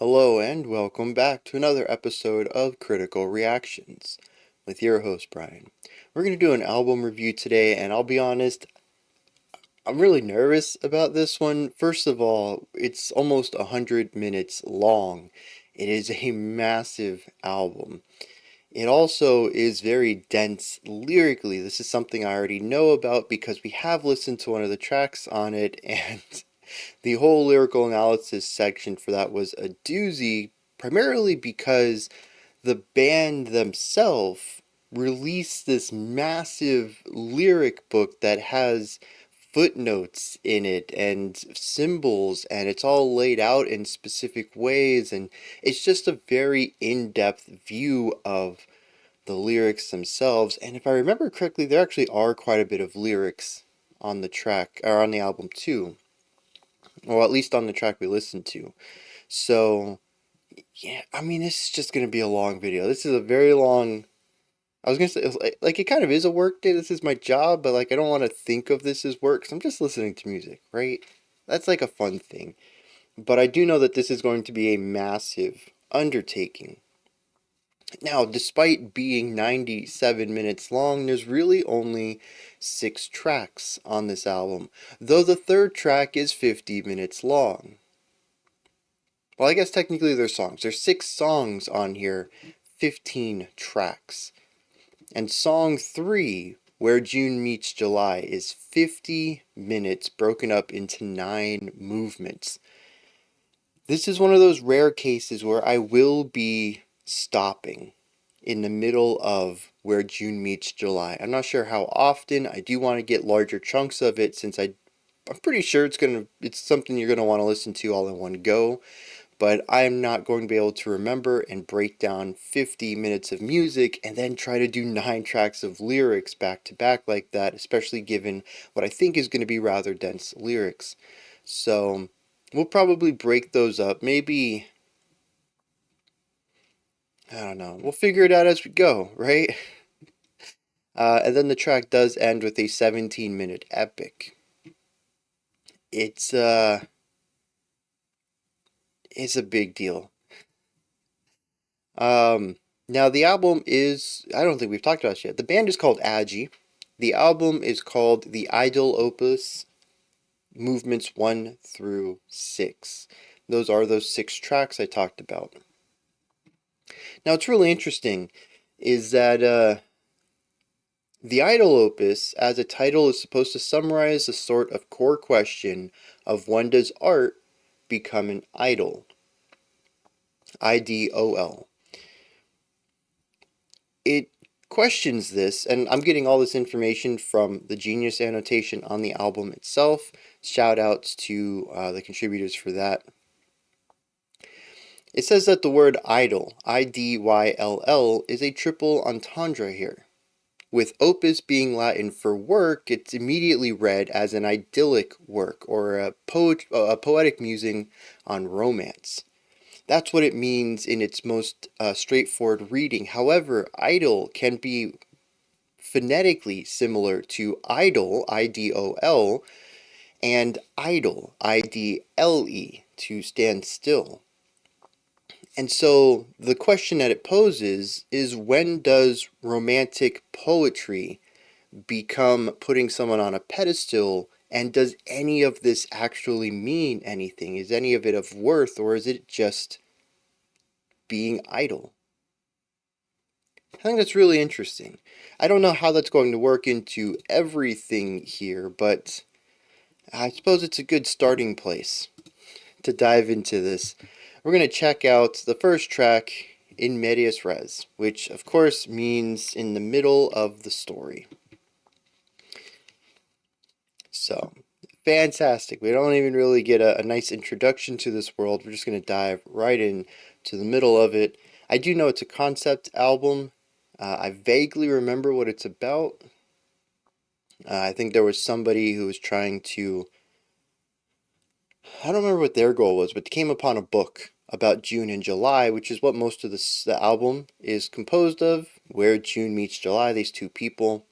Hello and welcome back to another episode of Critical Reactions with your host Bryan. We're going to do an album review today, and I'll be honest, I'm really nervous about this one. First of all, it's almost 100 minutes long. It is a massive album. It also is very dense lyrically. This is something I already know about because we have listened to one of the tracks on it, and the whole lyrical analysis section for that was a doozy, primarily because the band themselves released this massive lyric book that has footnotes in it and symbols, and it's all laid out in specific ways, and it's just a very in-depth view of the lyrics themselves. And if I remember correctly, there actually are quite a bit of lyrics on the track, or on the album too, or at least on the track we listened to. So yeah, I mean, this is just gonna be a long video. This is a very long. I was gonna say, like, it kind of is a work day. This is my job, but like, I don't want to think of this as work, 'cause I'm just listening to music, right? That's like a fun thing. But I do know that this is going to be a massive undertaking. Now, despite being 97 minutes long, there's really only 6 tracks on this album, though the third track is 50 minutes long. Well, I guess technically they're songs. There's 6 songs on here, 15 tracks. And song 3, Where June Meets July, is 50 minutes broken up into 9 movements. This is one of those rare cases where I will be stopping in the middle of Where June Meets July. I'm not sure how often. I do want to get larger chunks of it, since I'm pretty sure it's something you're gonna want to listen to all in one go. But I'm not going to be able to remember and break down 50 minutes of music and then try to do 9 tracks of lyrics back to back like that, especially given what I think is going to be rather dense lyrics. So we'll probably break those up. Maybe, I don't know, we'll figure it out as we go, right? And then the track does end with a 17-minute epic. It's it's a big deal. Now the album is, I don't think we've talked about it yet. The band is called Adjy. The album is called the Idyll Opus, movements 1 through 6. Those are those 6 tracks I talked about. Now, what's really interesting is that the Idyll Opus, as a title, is supposed to summarize the sort of core question of when does art become an idol? IDOL. It questions this, and I'm getting all this information from the Genius annotation on the album itself. Shout outs to the contributors for that. It says that the word idol, IDYLL, is a triple entendre here. With opus being Latin for work, it's immediately read as an idyllic work, or a poetic musing on romance. That's what it means in its most straightforward reading. However, idol can be phonetically similar to idle, IDOL, and idle, IDLE, to stand still. And so the question that it poses is, when does romantic poetry become putting someone on a pedestal, and does any of this actually mean anything? Is any of it of worth, or is it just being idle? I think that's really interesting. I don't know how that's going to work into everything here, but I suppose it's a good starting place to dive into this. We're going to check out the first track, In Medias Res, which of course means in the middle of the story. So, fantastic. We don't even really get a nice introduction to this world. We're just going to dive right in to the middle of it. I do know it's a concept album. I vaguely remember what it's about. I think there was somebody who was trying to, I don't remember what their goal was, but they came upon a book about June and July, which is what most of the album is composed of, where June meets July, these two people.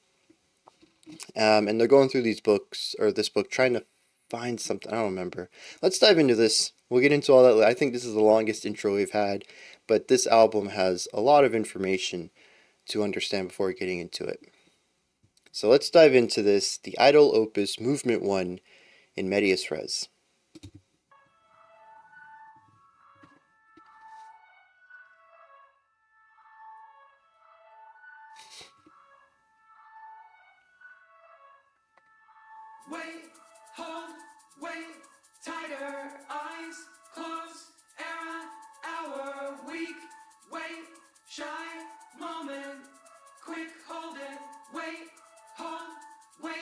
And they're going through these books, or this book, trying to find something. I don't remember. Let's dive into this We'll get into all that. I think this is the longest intro we've had, but this album has a lot of information to understand before getting into it. So let's dive into this, the Idyll Opus Movement 1 in medias res. Wait, hold, wait, tighter, eyes closed, era, hour, week, wait, shy, moment, quick, hold it, wait, hold, wait,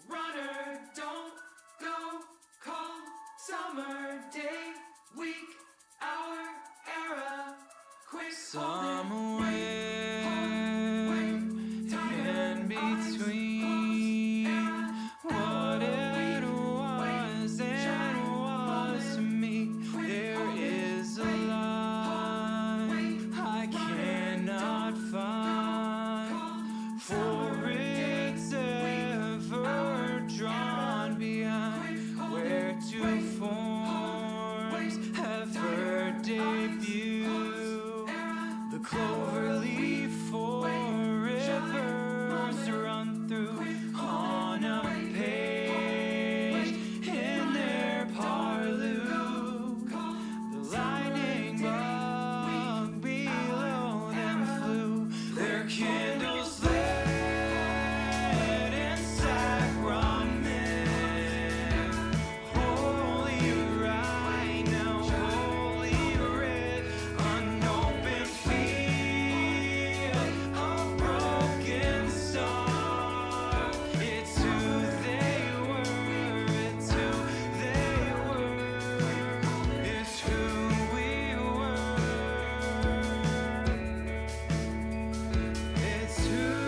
runner, don't go, cold, summer, day, week, hour, era, quick, hold it, hold, wait, tighter, in between.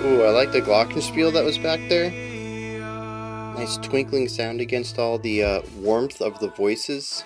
Ooh, I like the glockenspiel that was back there. Nice twinkling sound against all the warmth of the voices.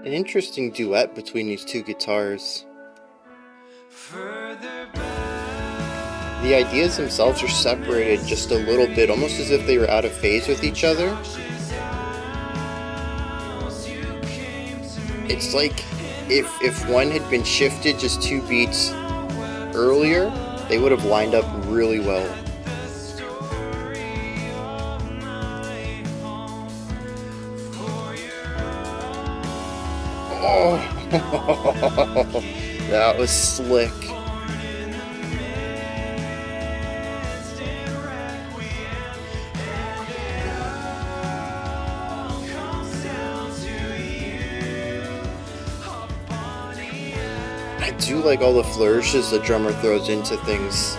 An interesting duet between these two guitars. The ideas themselves are separated just a little bit, almost as if they were out of phase with each other. It's like if one had been shifted just 2 beats earlier, they would have lined up really well. Oh, that was slick. do like all the flourishes the drummer throws into things.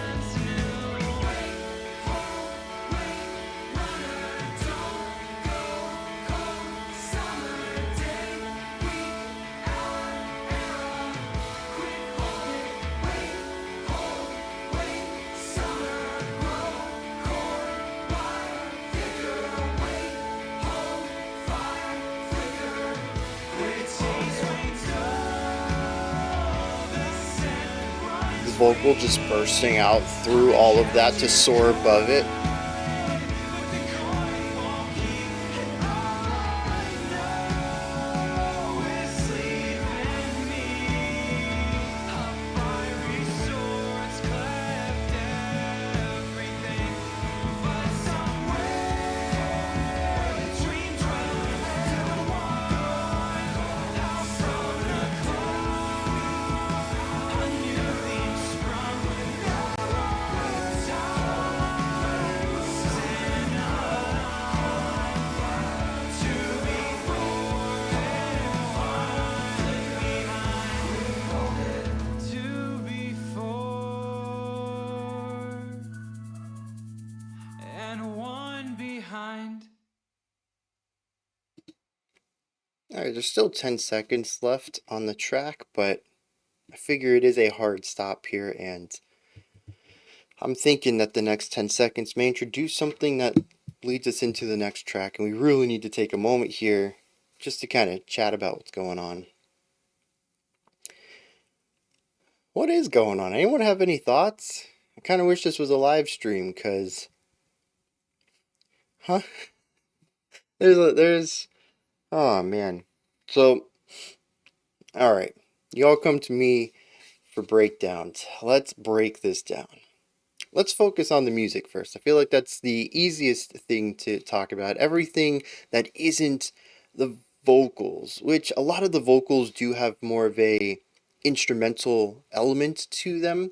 Vocal just bursting out through all of that to soar above it. Alright, there's still 10 seconds left on the track, but I figure it is a hard stop here, and I'm thinking that the next 10 seconds may introduce something that leads us into the next track, and we really need to take a moment here just to kind of chat about what's going on. What is going on? Anyone have any thoughts? I kind of wish this was a live stream, because... Huh? There's... Oh, man. So, alright. You all come to me for breakdowns. Let's break this down. Let's focus on the music first. I feel like that's the easiest thing to talk about. Everything that isn't the vocals, which a lot of the vocals do have more of a instrumental element to them.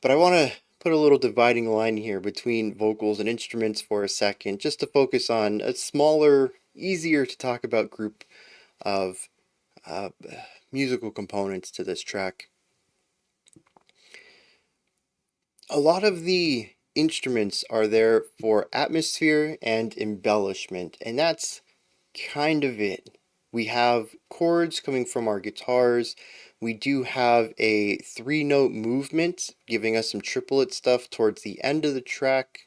But I want to put a little dividing line here between vocals and instruments for a second, just to focus on a smaller, easier to talk about group of musical components to this track. A lot of the instruments are there for atmosphere and embellishment, and that's kind of it. We have chords coming from our guitars. We do have a 3-note movement, giving us some triplet stuff towards the end of the track.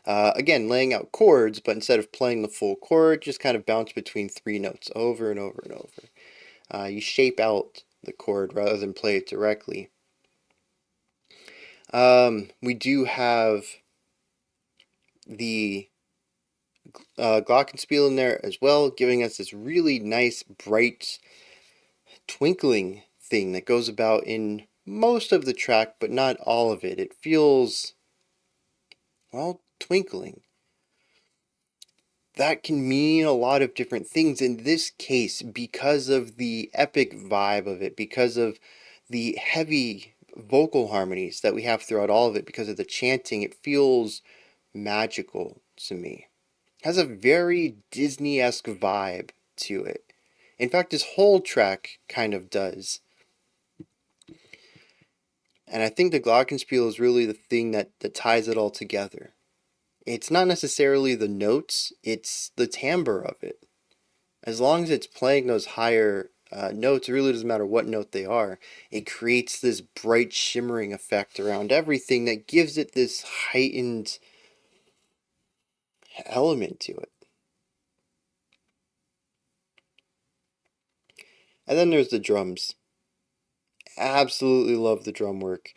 Again, laying out chords, but instead of playing the full chord, just kind of bounce between 3 notes over and over and over. You shape out the chord rather than play it directly. We do have the glockenspiel in there as well, giving us this really nice, bright, twinkling thing that goes about in most of the track, but not all of it. It feels, well, twinkling. That can mean a lot of different things in this case because of the epic vibe of it, because of the heavy vocal harmonies that we have throughout all of it, because of the chanting. It feels magical to me. It has a very Disney-esque vibe to it. In fact, this whole track kind of does. And I think the glockenspiel is really the thing that ties it all together. It's not necessarily the notes, it's the timbre of it. As long as it's playing those higher notes, it really doesn't matter what note they are. It creates this bright shimmering effect around everything that gives it this heightened element to it. And then there's the drums. Absolutely love the drum work.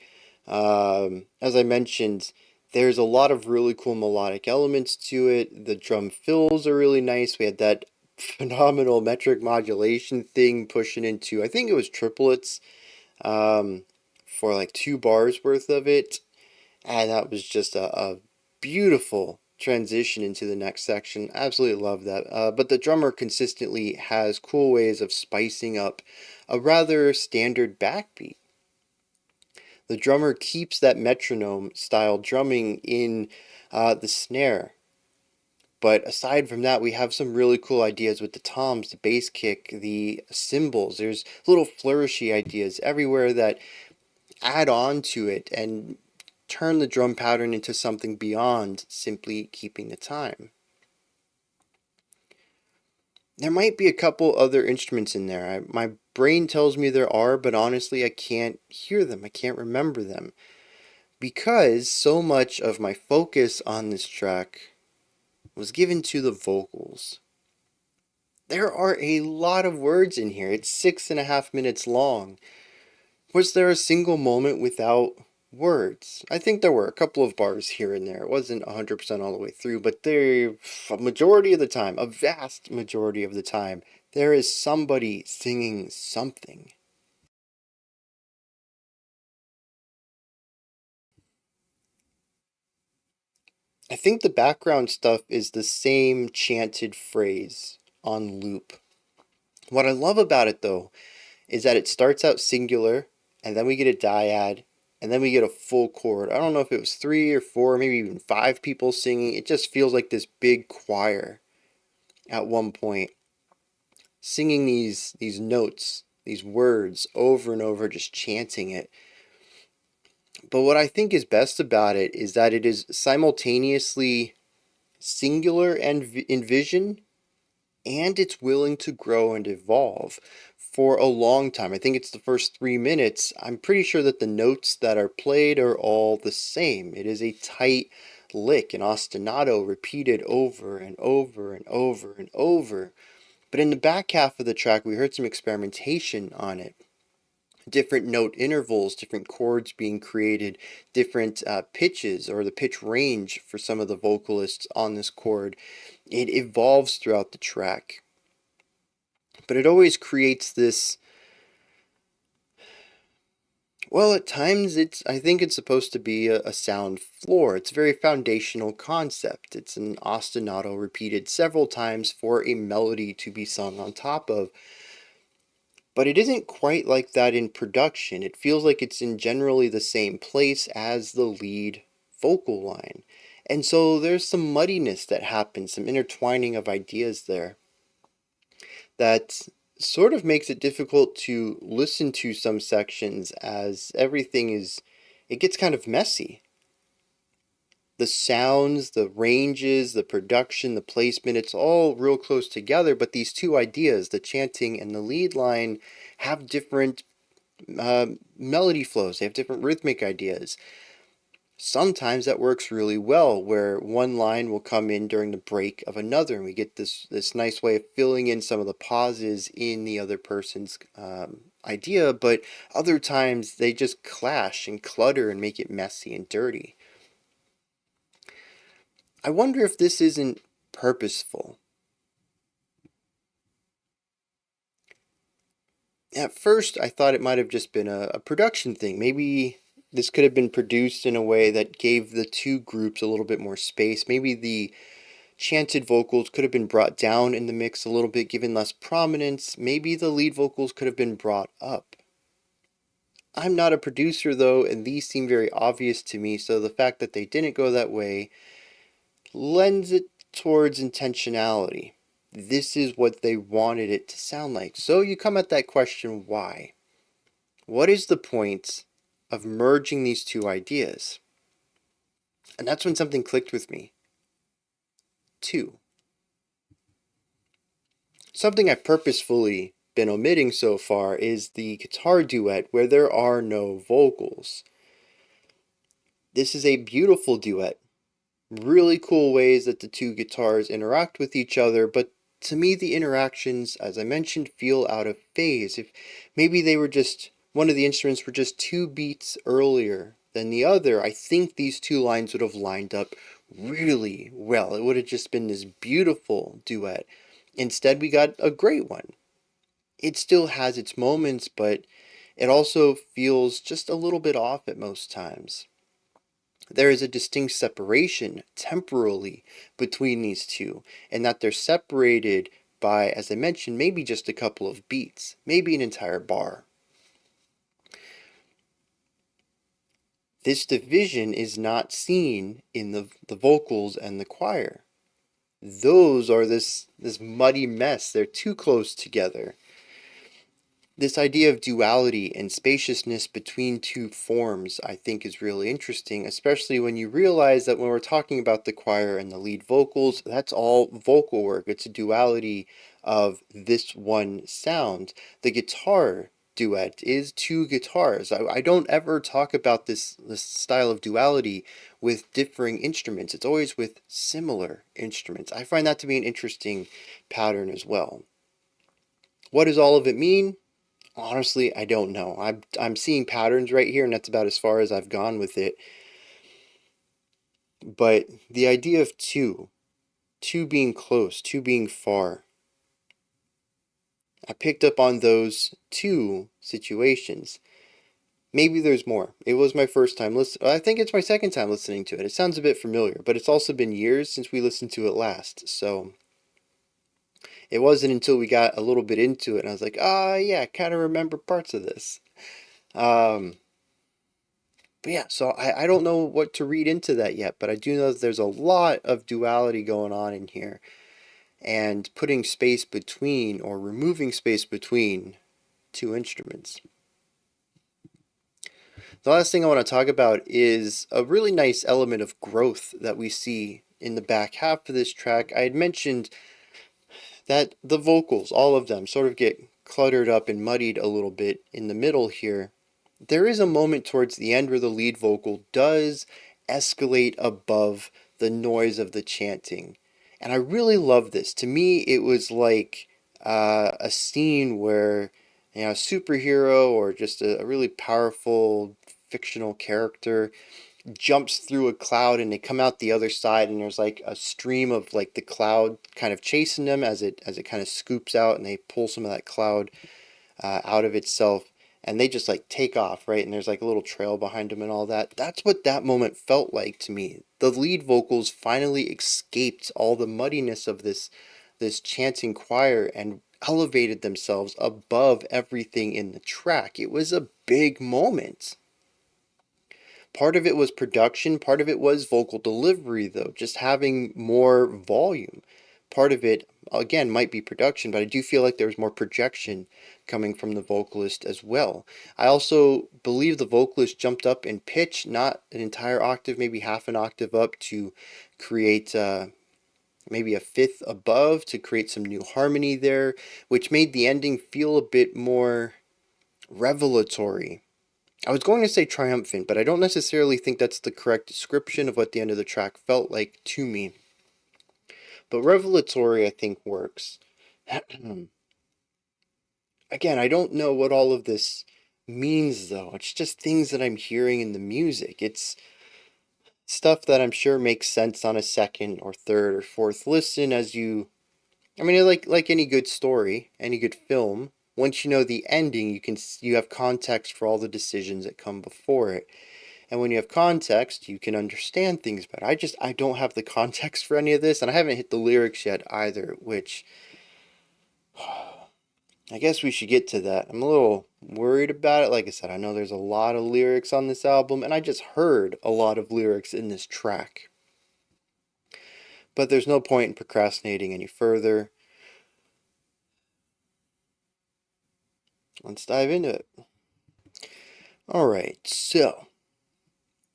As I mentioned, there's a lot of really cool melodic elements to it. The drum fills are really nice. We had that phenomenal metric modulation thing pushing into, I think it was triplets, for like 2 bars worth of it. And that was just a beautiful transition into the next section. Absolutely love that. But the drummer consistently has cool ways of spicing up a rather standard backbeat. The drummer keeps that metronome style drumming in the snare, But aside from that, we have some really cool ideas with the toms, the bass kick, the cymbals. There's little flourishy ideas everywhere that add on to it and turn the drum pattern into something beyond simply keeping the time. There might be a couple other instruments in there. My brain tells me there are, but honestly, I can't hear them. I can't remember them because so much of my focus on this track was given to the vocals. There are a lot of words in here. It's 6.5 minutes long. Was there a single moment without words? I think there were a couple of bars here and there. It wasn't 100% all the way through, but a majority of the time, a vast majority of the time, there is somebody singing something. I think the background stuff is the same chanted phrase on loop. What I love about it, though, is that it starts out singular, and then we get a dyad, and then we get a full chord. I don't know if it was 3 or 4, maybe even 5 people singing. It just feels like this big choir at one point, singing these notes, these words over and over, just chanting it. But what I think is best about it is that it is simultaneously singular and in vision, and it's willing to grow and evolve for a long time. I think it's the first 3 minutes. I'm pretty sure that the notes that are played are all the same. It is a tight lick, an ostinato repeated over and over and over and over. But in the back half of the track, we heard some experimentation on it. Different note intervals, different chords being created, different pitches or the pitch range for some of the vocalists on this chord. It evolves throughout the track. But it always creates this, well, at times I think it's supposed to be a sound floor. It's a very foundational concept. It's an ostinato repeated several times for a melody to be sung on top of. But it isn't quite like that in production. It feels like it's in generally the same place as the lead vocal line. And so there's some muddiness that happens, some intertwining of ideas there that sort of makes it difficult to listen to some sections as it gets kind of messy. The sounds, the ranges, the production, the placement, it's all real close together, but these two ideas, the chanting and the lead line, have different melody flows, they have different rhythmic ideas. Sometimes that works really well, where one line will come in during the break of another, and we get this nice way of filling in some of the pauses in the other person's idea, but other times they just clash and clutter and make it messy and dirty. I wonder if this isn't purposeful. At first, I thought it might have just been a production thing. Maybe this could have been produced in a way that gave the two groups a little bit more space. Maybe the chanted vocals could have been brought down in the mix a little bit, given less prominence. Maybe the lead vocals could have been brought up. I'm not a producer though, and these seem very obvious to me, so the fact that they didn't go that way lends it towards intentionality. This is what they wanted it to sound like. So you come at that question, why? What is the point of merging these two ideas? And that's when something clicked with me. 2. Something I've purposefully been omitting so far is the guitar duet where there are no vocals. This is a beautiful duet. Really cool ways that the two guitars interact with each other, but to me the interactions, as I mentioned, feel out of phase. If maybe one of the instruments were just 2 beats earlier than the other, I think these two lines would have lined up really well. It would have just been this beautiful duet. Instead, we got a great one. It still has its moments, but it also feels just a little bit off at most times. There is a distinct separation temporally between these two, and that they're separated by, as I mentioned, maybe just a couple of beats, maybe an entire bar. This division is not seen in the vocals and the choir. those are this muddy mess. They're too close together. This idea of duality and spaciousness between two forms, I think, is really interesting, especially when you realize that when we're talking about the choir and the lead vocals, that's all vocal work. It's a duality of this one sound. The guitar duet is two guitars. I don't ever talk about this style of duality with differing instruments. It's always with similar instruments. I find that to be an interesting pattern as well. What does all of it mean? Honestly, I don't know. I'm seeing patterns right here, and that's about as far as I've gone with it. But the idea of two being close, two being far, I picked up on those two situations. Maybe there's more. It was my first time listen. I think it's my second time listening to it. It sounds a bit familiar, but it's also been years since we listened to it last. So it wasn't until we got a little bit into it, and I was like, yeah, I kind of remember parts of this. Um, But yeah, so I don't know what to read into that yet, but I do know that there's a lot of duality going on in here. And putting space between or removing space between two instruments. The last thing I want to talk about is a really nice element of growth that we see in the back half of this track. I had mentioned that the vocals, all of them, sort of get cluttered up and muddied a little bit in the middle here. There is a moment towards the end where the lead vocal does escalate above the noise of the chanting. And I really love this. To me, it was like a scene where a superhero or just a really powerful fictional character jumps through a cloud and they come out the other side, and there's like a stream of like the cloud kind of chasing them as it kind of scoops out, and they pull some of that cloud out of itself, and they just like take off, right? And there's like a little trail behind them and all that. That's what that moment felt like to me. The lead vocals finally escaped all the muddiness of this chanting choir and elevated themselves above everything in the track. It was a big moment. Part of it was production, part of it was vocal delivery, though, just having more volume. Part of it, again, might be production, but I do feel like there was more projection coming from the vocalist as well. I also believe the vocalist jumped up in pitch, not an entire octave, maybe half an octave up to create maybe a fifth above to create some new harmony there, which made the ending feel a bit more revelatory. I was going to say triumphant, but I don't necessarily think that's the correct description of what the end of the track felt like to me. But revelatory, I think, works. Again, I don't know what all of this means, though. It's just things that I'm hearing in the music. It's stuff that I'm sure makes sense on a second or third or fourth listen as you. I mean, like any good story, any good film. Once you know the ending, you have context for all the decisions that come before it. And when you have context, you can understand things better. I don't have the context for any of this, and I haven't hit the lyrics yet either, which I guess we should get to that. I'm a little worried about it. Like I said, I know there's a lot of lyrics on this album, and I just heard a lot of lyrics in this track. But there's no point in procrastinating any further. Let's dive into it. Alright, so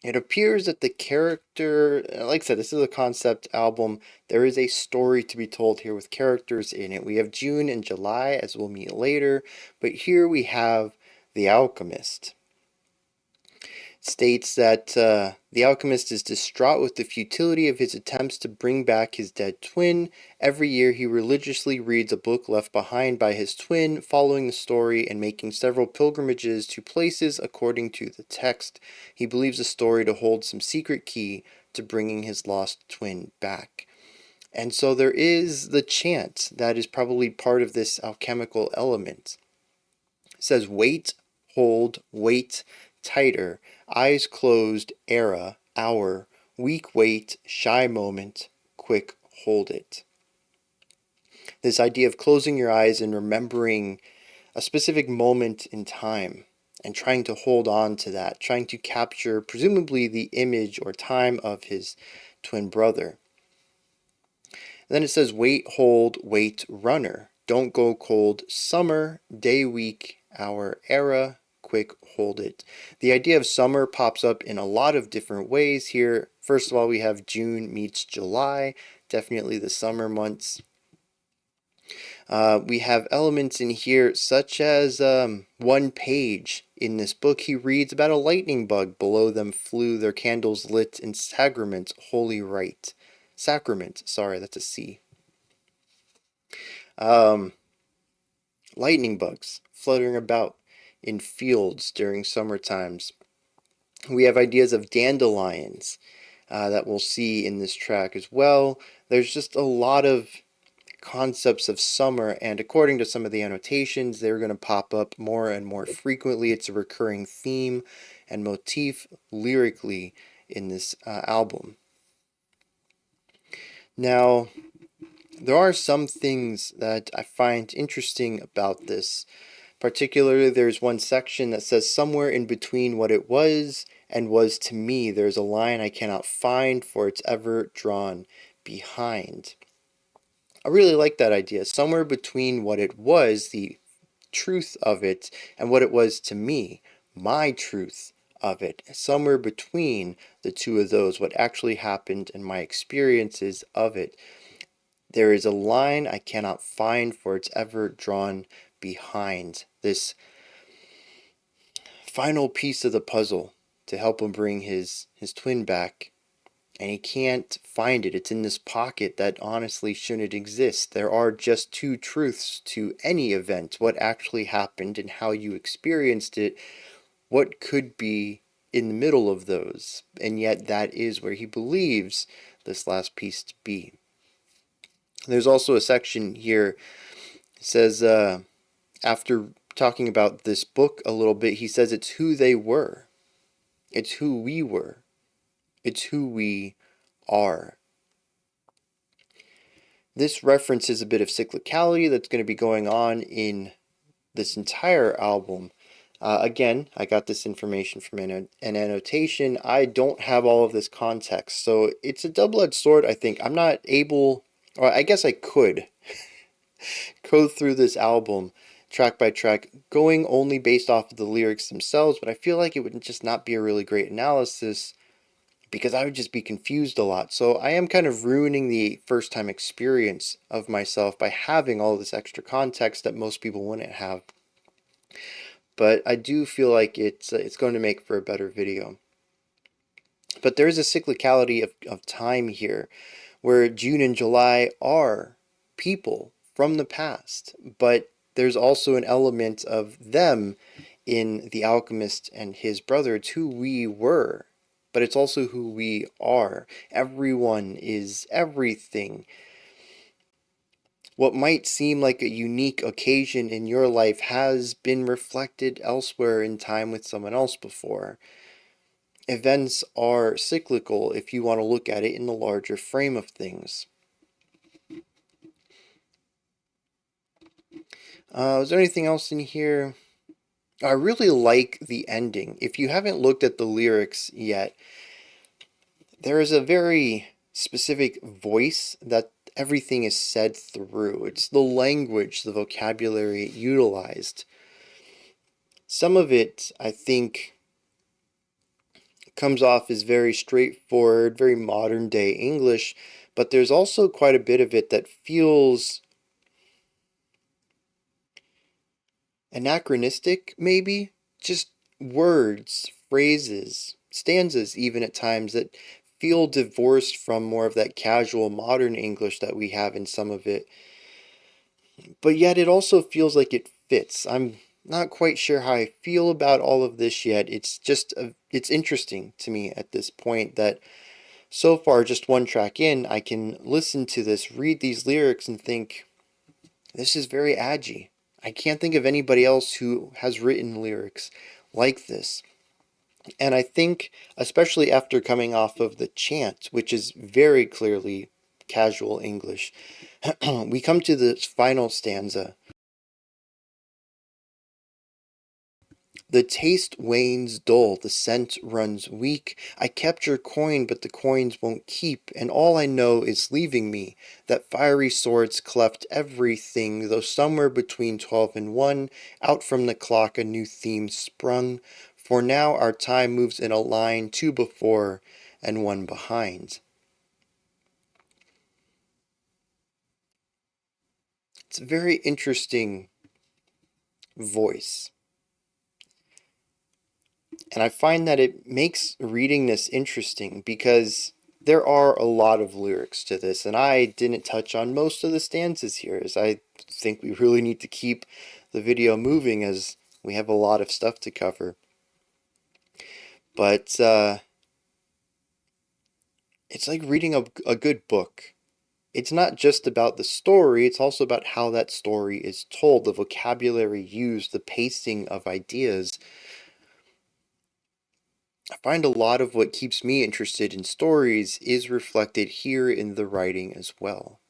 it appears that the character, like I said, this is a concept album. There is a story to be told here with characters in it. We have June and July, as we'll meet later, but here we have the Alchemist. It states that the Alchemist is distraught with the futility of his attempts to bring back his dead twin. Every year he religiously reads a book left behind by his twin, following the story and making several pilgrimages to places according to the text. He believes the story to hold some secret key to bringing his lost twin back. And so there is the chant that is probably part of this alchemical element. It says, wait, hold, wait, tighter, eyes closed, era, hour, weak wait, shy moment, quick hold it. This idea of closing your eyes and remembering a specific moment in time and trying to hold on to that, trying to capture presumably the image or time of his twin brother. then it says wait, hold, wait, runner. Don't go cold, summer, day, week, hour, era, quick, hold it. The idea of summer pops up in a lot of different ways here. First of all, we have June meets July, definitely the summer months. We have elements in here such as one page in this book he reads about a lightning bug. Below them flew their candles lit in sacrament, holy rite. Sacrament, sorry, that's a C. Lightning bugs fluttering about in fields during summer times. We have ideas of dandelions that we'll see in this track as well. There's just a lot of concepts of summer, and according to some of the annotations, they're going to pop up more and more frequently. It's a recurring theme and motif lyrically in this album. Now, there are some things that I find interesting about this. Particularly, there's one section that says, somewhere in between what it was and was to me, there's a line I cannot find, for it's ever drawn behind. I really like that idea. Somewhere between what it was, the truth of it, and what it was to me, my truth of it. Somewhere between the two of those, what actually happened and my experiences of it. There is a line I cannot find, for it's ever drawn behind. This final piece of the puzzle to help him bring his twin back, and he can't find it. It's in this pocket that honestly shouldn't exist. There are just two truths to any event: what actually happened and how you experienced it. What could be in the middle of those? And yet that is where he believes this last piece to be. There's also a section here. It says, after talking about this book a little bit, he says it's who they were. It's who we were. It's who we are. This references a bit of cyclicality that's going to be going on in this entire album. Again, I got this information from an annotation. I don't have all of this context, so it's a double-edged sword, I think. I'm not able, or I guess I could, go through this album track by track, going only based off of the lyrics themselves, but I feel like it would just not be a really great analysis because I would just be confused a lot. So I am kind of ruining the first time experience of myself by having all this extra context that most people wouldn't have. But I do feel like it's going to make for a better video. But there is a cyclicality of time here, where June and July are people from the past, but there's also an element of them in The Alchemist and his brother. It's who we were, but it's also who we are. Everyone is everything. What might seem like a unique occasion in your life has been reflected elsewhere in time with someone else before. Events are cyclical if you want to look at it in the larger frame of things. Is there anything else in here? I really like the ending. If you haven't looked at the lyrics yet, there is a very specific voice that everything is said through. It's the language, the vocabulary utilized. Some of it, I think, comes off as very straightforward, very modern day English, but there's also quite a bit of it that feels anachronistic, maybe? Just words, phrases, stanzas even at times that feel divorced from more of that casual modern English that we have in some of it. But yet it also feels like it fits. I'm not quite sure how I feel about all of this yet. It's just, it's interesting to me at this point that so far, just one track in, I can listen to this, read these lyrics, and think, this is very Adjy. I can't think of anybody else who has written lyrics like this. And I think, especially after coming off of the chant, which is very clearly casual English, we come to this final stanza. The taste wanes dull, the scent runs weak. I kept your coin, but the coins won't keep, and all I know is leaving me. That fiery swords cleft everything, though somewhere between 12 and 1, out from the clock a new theme sprung. For now our time moves in a line, 2 before and 1 behind. It's a very interesting voice. And I find that it makes reading this interesting because there are a lot of lyrics to this, and I didn't touch on most of the stanzas here, as I think we really need to keep the video moving as we have a lot of stuff to cover. But it's like reading a good book. It's not just about the story, it's also about how that story is told, the vocabulary used, the pacing of ideas. I find a lot of what keeps me interested in stories is reflected here in the writing as well.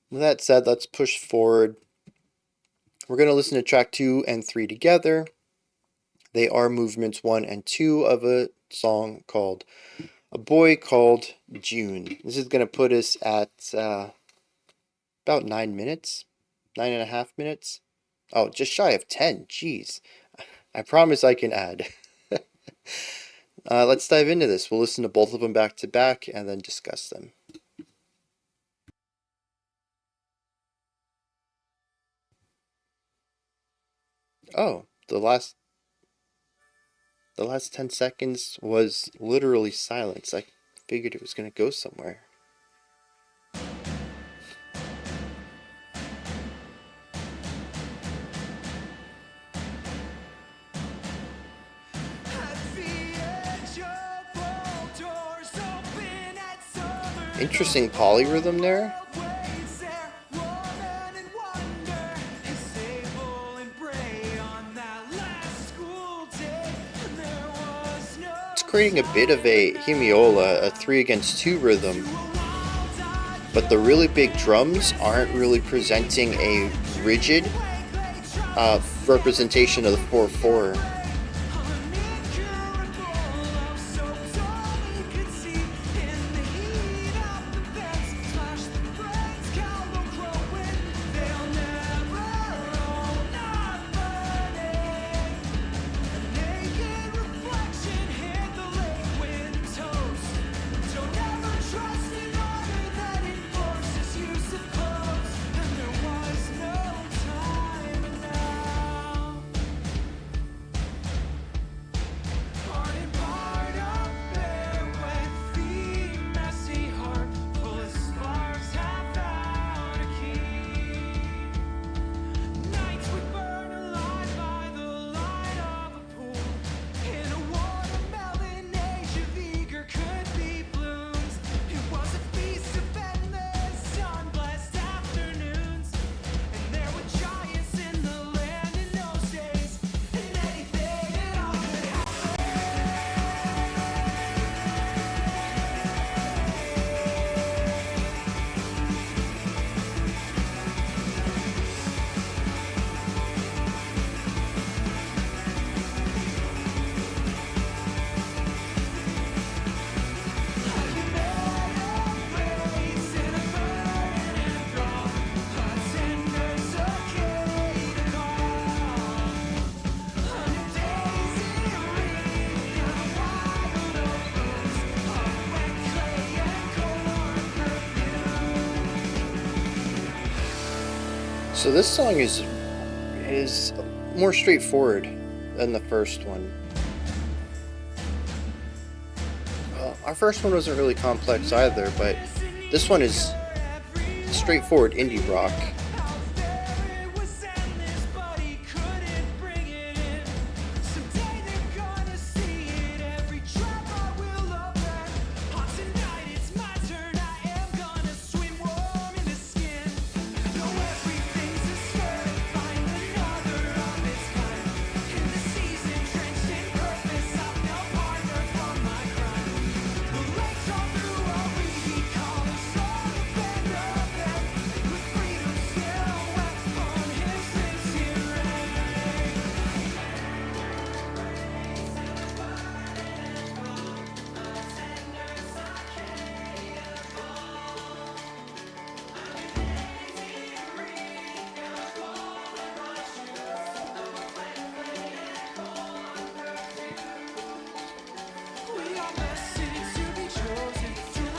With that said, let's push forward. We're going to listen to track 2 and 3 together. They are movements 1 and 2 of a song called A Boy Called June. This is going to put us at about 9 minutes, 9.5 minutes. Oh, just shy of 10. Jeez. I promise I can add. Let's dive into this. We'll listen to both of them back to back and then discuss them. Oh, the last 10 seconds was literally silence. I figured it was going to go somewhere. Interesting polyrhythm there. It's creating a bit of a hemiola, a 3 against 2 rhythm. But the really big drums aren't really presenting a rigid representation of the 4/4. So this song is more straightforward than the first one. Well, our first one wasn't really complex either, but this one is straightforward indie rock.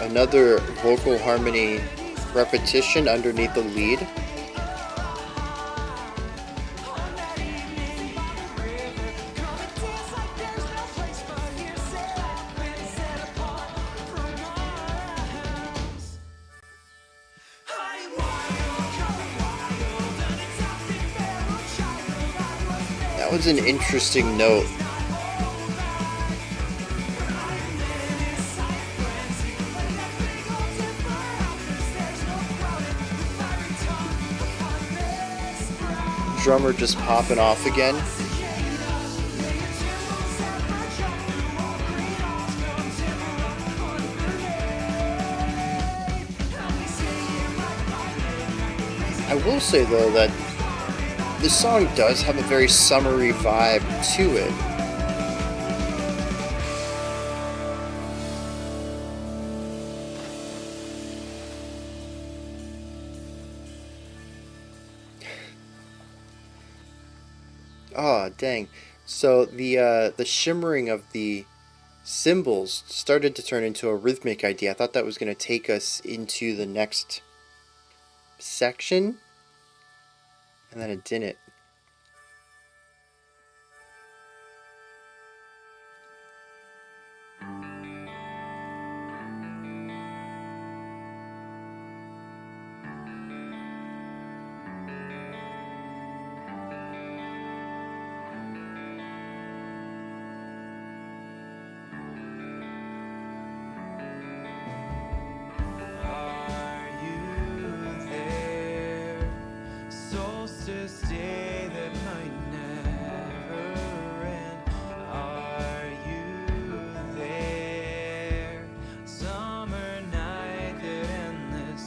Another vocal harmony repetition underneath the lead. That was an interesting note. Drummer just popping off again. I will say though that this song does have a very summery vibe to it. Oh, dang. So the shimmering of the cymbals started to turn into a rhythmic idea. I thought that was going to take us into the next section, and then it didn't.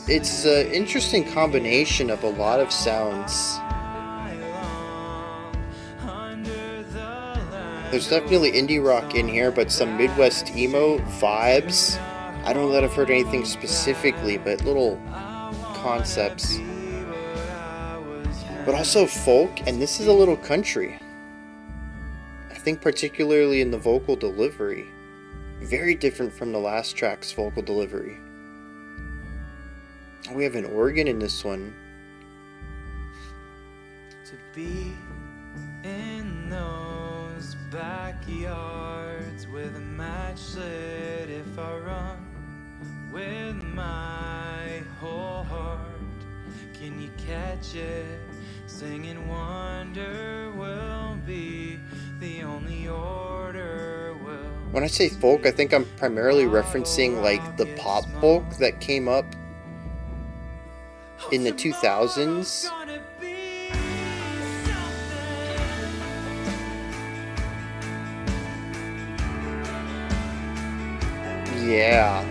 It's an interesting combination of a lot of sounds. There's definitely indie rock in here, but some Midwest emo vibes. I don't know that I've heard anything specifically, but little concepts. But also folk, and this is a little country. I think particularly in the vocal delivery. Very different from the last track's vocal delivery. We have an organ in this one. To be in those backyards with a match lit, if I run with my whole heart, can you catch it? Singing wonder will be the only order will. When I say folk, I think I'm primarily referencing like the pop folk that came up in the 2000s. Yeah.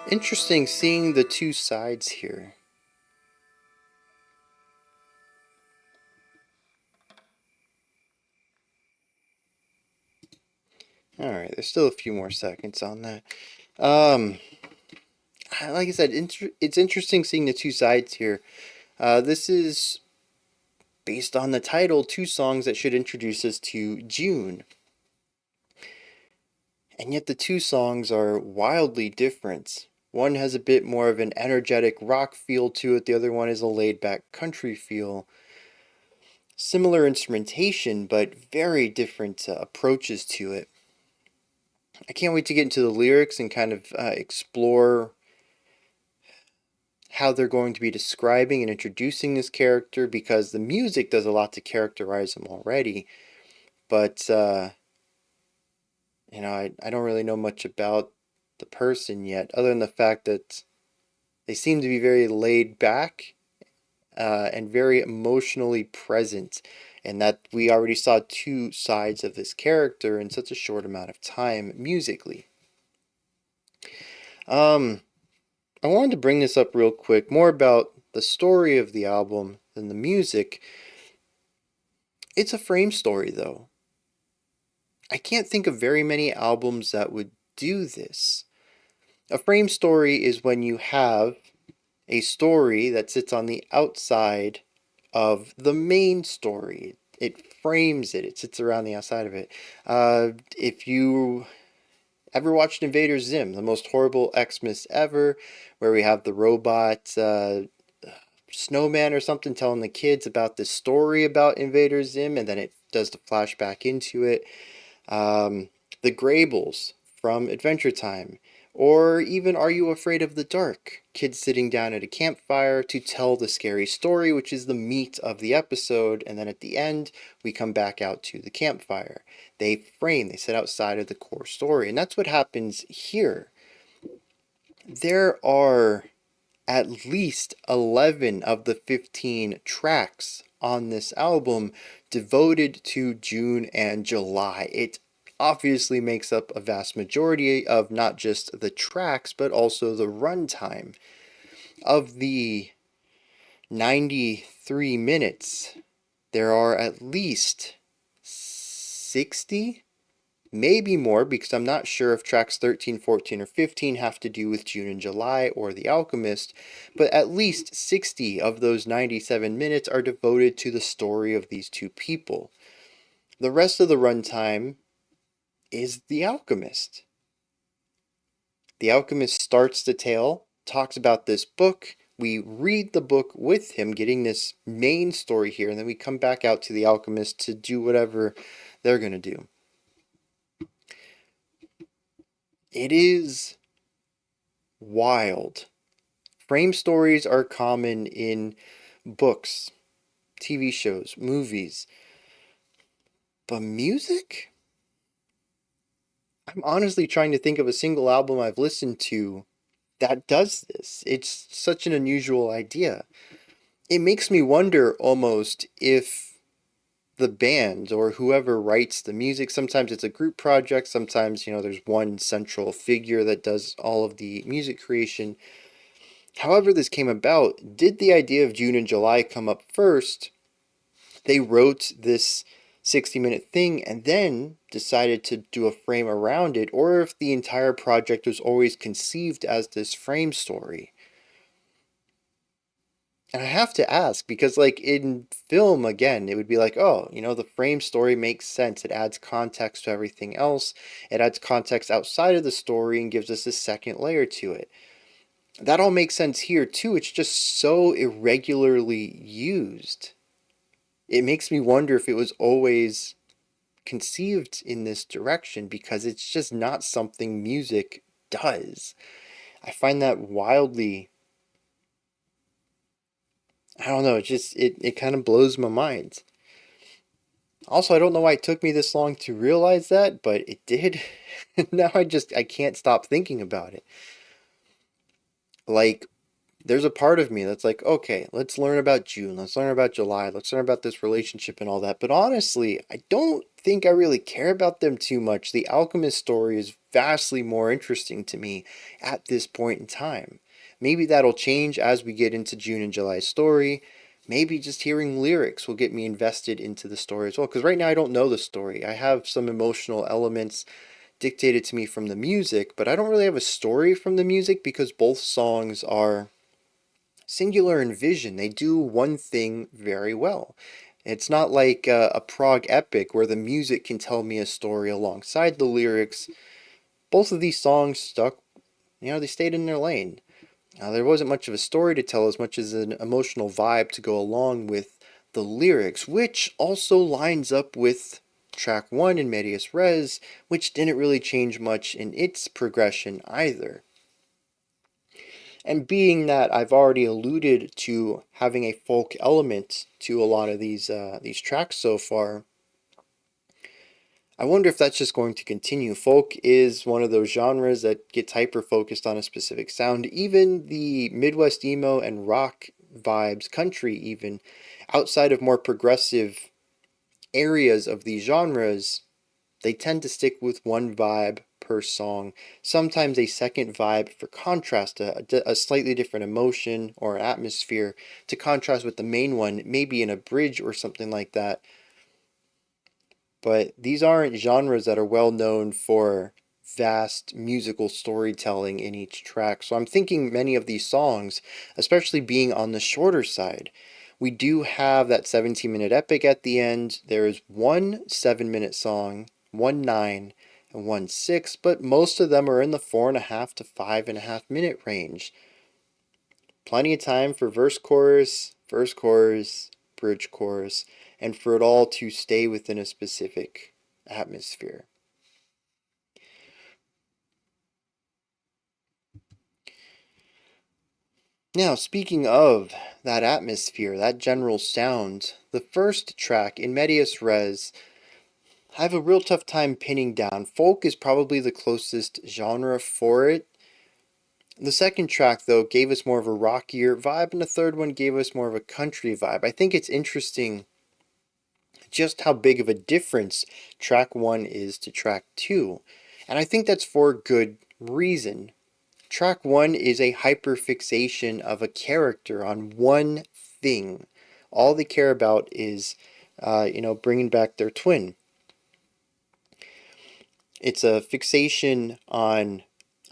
Interesting seeing the two sides here. Alright, there's still a few more seconds on that. Like I said, it's interesting seeing the two sides here. This is based on the title, two songs that should introduce us to June. And yet the two songs are wildly different. One has a bit more of an energetic rock feel to it, the other one is a laid back country feel. Similar instrumentation, but very different approaches to it. I can't wait to get into the lyrics and kind of explore how they're going to be describing and introducing this character, because the music does a lot to characterize him already. But, I don't really know much about the person yet, other than the fact that they seem to be very laid back and very emotionally present, and that we already saw two sides of this character in such a short amount of time musically. I wanted to bring this up real quick, more about the story of the album than the music. It's a frame story, though. I can't think of very many albums that would do this. A frame story is when you have a story that sits on the outside of the main story. It frames it. It sits around the outside of it. If you ever watched Invader Zim, the most horrible Xmas ever, where we have the robot snowman or something telling the kids about this story about Invader Zim, and then it does the flashback into it. The Graybles from Adventure Time, or even Are You Afraid of the Dark? Kids sitting down at a campfire to tell the scary story, which is the meat of the episode, and then at the end, we come back out to the campfire. They sit outside of the core story, and that's what happens here. There are at least 11 of the 15 tracks on this album devoted to June and July. It obviously makes up a vast majority of not just the tracks, but also the runtime. Of the 93 minutes, there are at least 60, maybe more, because I'm not sure if tracks 13, 14, or 15 have to do with June and July or The Alchemist, but at least 60 of those 97 minutes are devoted to the story of these two people. The rest of the runtime is The Alchemist. The Alchemist starts the tale, talks about this book. We read the book with him, getting this main story here, and then we come back out to The Alchemist to do whatever they're going to do. It is wild. Frame stories are common in books, TV shows, movies. But music? I'm honestly trying to think of a single album I've listened to that does this. It's such an unusual idea. It makes me wonder almost if the band or whoever writes the music, sometimes it's a group project, sometimes, there's one central figure that does all of the music creation. However this came about, did the idea of June and July come up first? They wrote this 60-minute thing and then decided to do a frame around it, or if the entire project was always conceived as this frame story. And I have to ask, because like in film, again, it would be like, oh, the frame story makes sense. It adds context to everything else. It adds context outside of the story and gives us a second layer to it. That all makes sense here too. It's just so irregularly used. It makes me wonder if it was always conceived in this direction, because it's just not something music does. I find that wildly, I don't know, it kind of blows my mind. Also, I don't know why it took me this long to realize that, but it did. Now I can't stop thinking about it. Like, there's a part of me that's like, okay, let's learn about June, let's learn about July, let's learn about this relationship and all that. But honestly, I don't think I really care about them too much. The Alchemist story is vastly more interesting to me at this point in time. Maybe that'll change as we get into June and July's story. Maybe just hearing lyrics will get me invested into the story as well. Because right now I don't know the story. I have some emotional elements dictated to me from the music, but I don't really have a story from the music because both songs are singular in vision. They do one thing very well. It's not like a prog epic where the music can tell me a story alongside the lyrics. Both of these songs stuck, they stayed in their lane. There wasn't much of a story to tell as much as an emotional vibe to go along with the lyrics, which also lines up with track 1 in Medias Res, which didn't really change much in its progression either. And being that I've already alluded to having a folk element to a lot of these tracks so far, I wonder if that's just going to continue. Folk is one of those genres that gets hyper focused on a specific sound. Even the Midwest emo and rock vibes, country even, outside of more progressive areas of these genres, they tend to stick with one vibe per song, sometimes a second vibe for contrast, a slightly different emotion or atmosphere to contrast with the main one, maybe in a bridge or something like that. But these aren't genres that are well known for vast musical storytelling in each track. So I'm thinking many of these songs, especially being on the shorter side, we do have that 17-minute epic at the end. There is one 7-minute song, one 9, and one 6, but most of them are in the 4.5 to 5.5 minute range. Plenty of time for verse, chorus, bridge, chorus, and for it all to stay within a specific atmosphere. Now, speaking of that atmosphere, that general sound, the first track in Medias Res, I have a real tough time pinning down. Folk is probably the closest genre for it. The second track, though, gave us more of a rockier vibe, and the third one gave us more of a country vibe. I think it's interesting just how big of a difference track 1 is to track 2. And I think that's for good reason. Track 1 is a hyperfixation of a character on one thing. All they care about is, bringing back their twin. It's a fixation on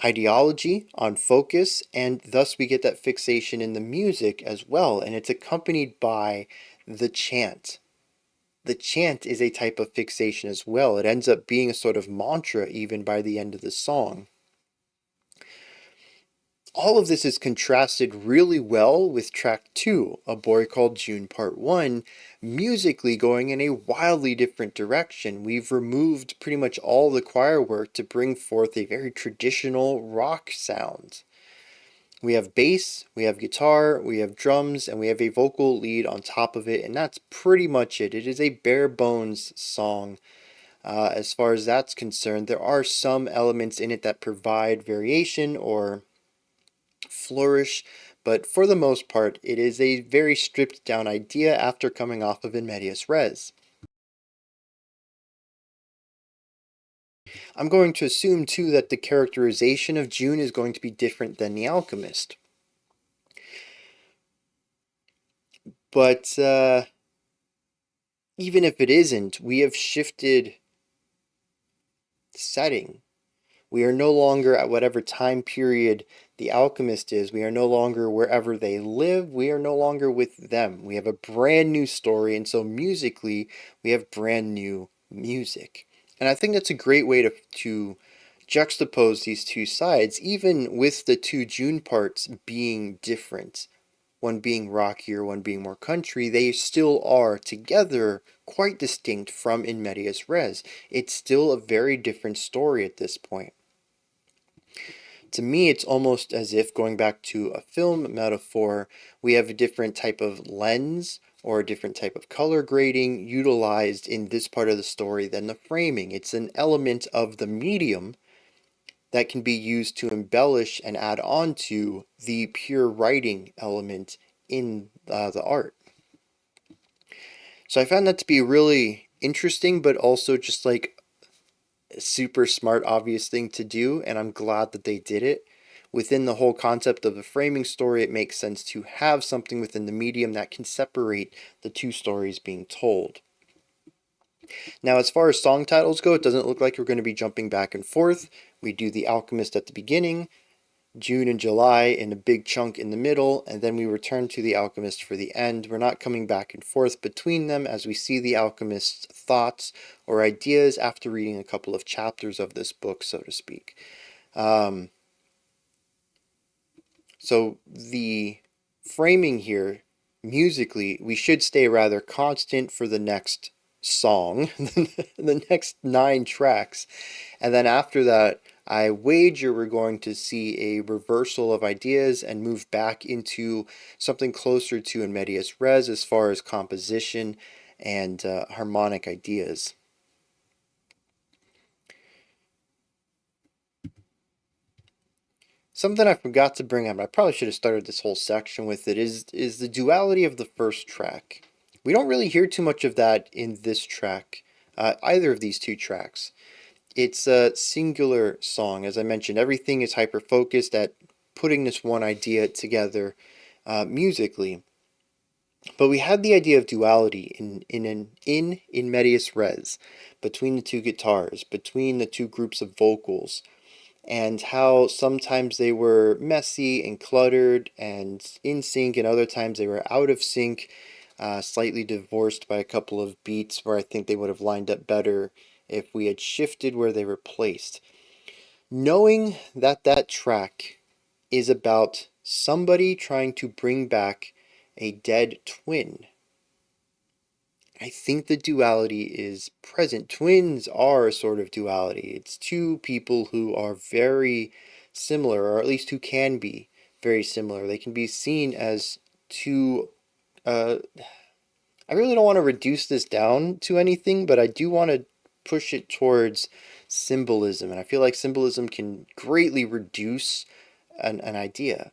ideology, on focus, and thus we get that fixation in the music as well. And it's accompanied by the chant. The chant is a type of fixation as well. It ends up being a sort of mantra even by the end of the song. All of this is contrasted really well with track 2, A Boy Called June Part 1, musically going in a wildly different direction. We've removed pretty much all the choir work to bring forth a very traditional rock sound. We have bass, we have guitar, we have drums, and we have a vocal lead on top of it, and that's pretty much it. It is a bare bones song. As far as that's concerned, there are some elements in it that provide variation or flourish, but for the most part, it is a very stripped down idea after coming off of In Medias Res. I'm going to assume too that the characterization of June is going to be different than The Alchemist. But even if it isn't, we have shifted setting. We are no longer at whatever time period the alchemist is. We are no longer wherever they live. We are no longer with them. We have a brand new story, and so musically, we have brand new music. And I think that's a great way to juxtapose these two sides, even with the two June parts being different. One being rockier, one being more country, they still are together quite distinct from In Medias Res. It's still a very different story at this point. To me, it's almost as if, going back to a film metaphor, we have a different type of lens or a different type of color grading utilized in this part of the story than the framing. It's an element of the medium, that can be used to embellish and add on to the pure writing element in the art. So I found that to be really interesting, but also just like a super smart, obvious thing to do, and I'm glad that they did it. Within the whole concept of the framing story, it makes sense to have something within the medium that can separate the two stories being told. Now, as far as song titles go, it doesn't look like we're going to be jumping back and forth. We do The Alchemist at the beginning, June and July in a big chunk in the middle, and then we return to The Alchemist for the end. We're not coming back and forth between them as we see The Alchemist's thoughts or ideas after reading a couple of chapters of this book, so to speak. So the framing here, musically, we should stay rather constant for the next song, the next 9 tracks. And then after that, I wager we're going to see a reversal of ideas and move back into something closer to in medias res as far as composition and harmonic ideas. Something I forgot to bring up, I probably should have started this whole section with it, is the duality of the first track. We don't really hear too much of that in this track, either of these 2 tracks. It's a singular song. As I mentioned, everything is hyper-focused at putting this one idea together musically. But we had the idea of duality in medias res, between the 2 guitars, between the 2 groups of vocals, and how sometimes they were messy and cluttered and in sync, and other times they were out of sync, slightly divorced by a couple of beats where I think they would have lined up better if we had shifted where they were placed. Knowing that that track is about somebody trying to bring back a dead twin, I think the duality is present. Twins are a sort of duality. It's 2 people who are very similar, or at least who can be very similar. They can be seen as 2. I really don't want to reduce this down to anything, but I do want to push it towards symbolism. And I feel like symbolism can greatly reduce an idea.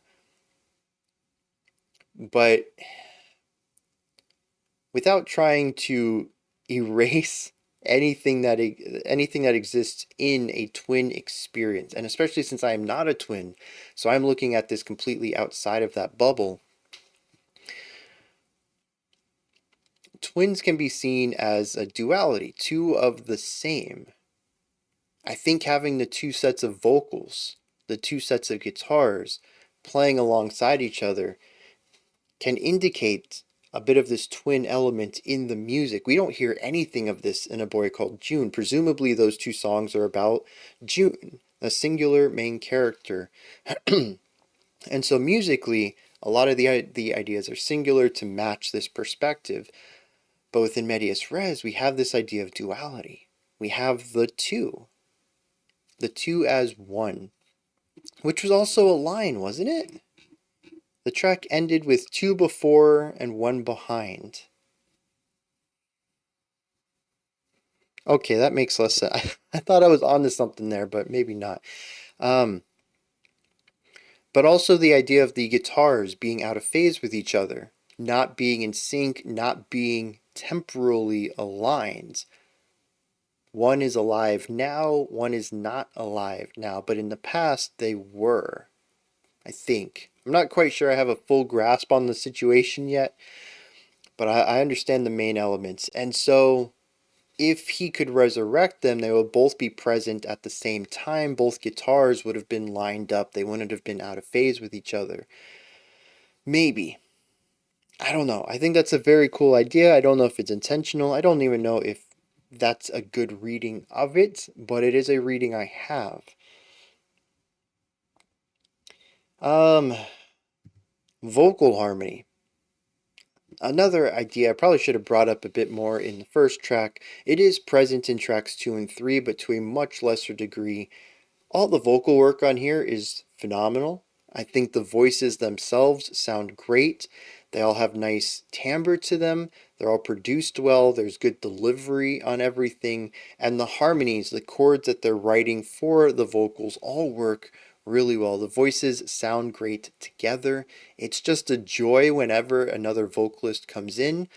But without trying to erase anything that exists in a twin experience, and especially since I am not a twin, so I'm looking at this completely outside of that bubble. Twins can be seen as a duality, 2 of the same. I think having the 2 sets of vocals, the 2 sets of guitars playing alongside each other can indicate a bit of this twin element in the music. We don't hear anything of this in A Boy Called June. Presumably those 2 songs are about June, a singular main character. And so musically, a lot of the ideas are singular to match this perspective. But within medias res, we have this idea of duality. We have the 2 as one, which was also a line, wasn't it? The track ended with 2 before and 1 behind. Okay, that makes less sense. I thought I was onto something there, but maybe not. But also the idea of the guitars being out of phase with each other, not being in sync, not being temporally aligned. One is alive now, one is not alive now, but in the past they were, I think. I'm not quite sure I have a full grasp on the situation yet, but I understand the main elements. And so if he could resurrect them, they would both be present at the same time. Both guitars would have been lined up. They wouldn't have been out of phase with each other. Maybe. I don't know. I think that's a very cool idea. I don't know if it's intentional. I don't even know if that's a good reading of it, but it is a reading I have. Vocal harmony. Another idea I probably should have brought up a bit more in the first track. It is present in tracks 2 and 3, but to a much lesser degree. All the vocal work on here is phenomenal. I think the voices themselves sound great. They all have nice timbre to them. They're all produced well. There's good delivery on everything. And the harmonies, the chords that they're writing for the vocals all work really well. The voices sound great together. It's just a joy whenever another vocalist comes in,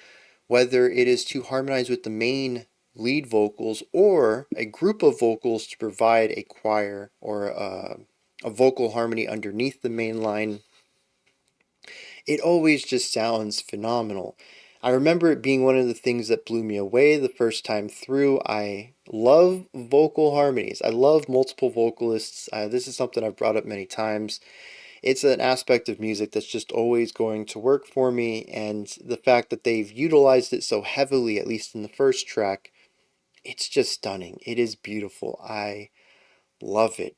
whether it is to harmonize with the main lead vocals or a group of vocals to provide a choir or a vocal harmony underneath the main line. It always just sounds phenomenal. I remember it being one of the things that blew me away the first time through. I love vocal harmonies. I love multiple vocalists. This is something I've brought up many times. It's an aspect of music that's just always going to work for me, and the fact that they've utilized it so heavily, at least in the first track, it's just stunning. It is beautiful. I love it.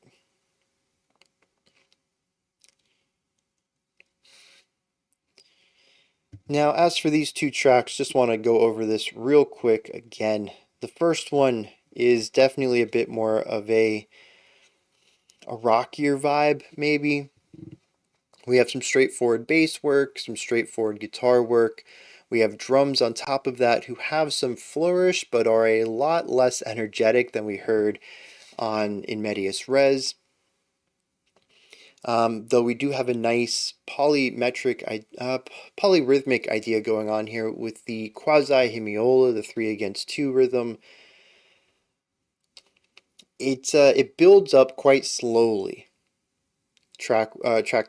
Now, as for these two tracks, just want to go over this real quick again. The first one is definitely a bit more of a rockier vibe, maybe. We have some straightforward bass work, some straightforward guitar work. We have drums on top of that who have some flourish but are a lot less energetic than we heard on In Medias Res. Though we do have a nice polyrhythmic idea going on here with the quasi-hemiola, the 3-against-2 rhythm. It builds up quite slowly. Track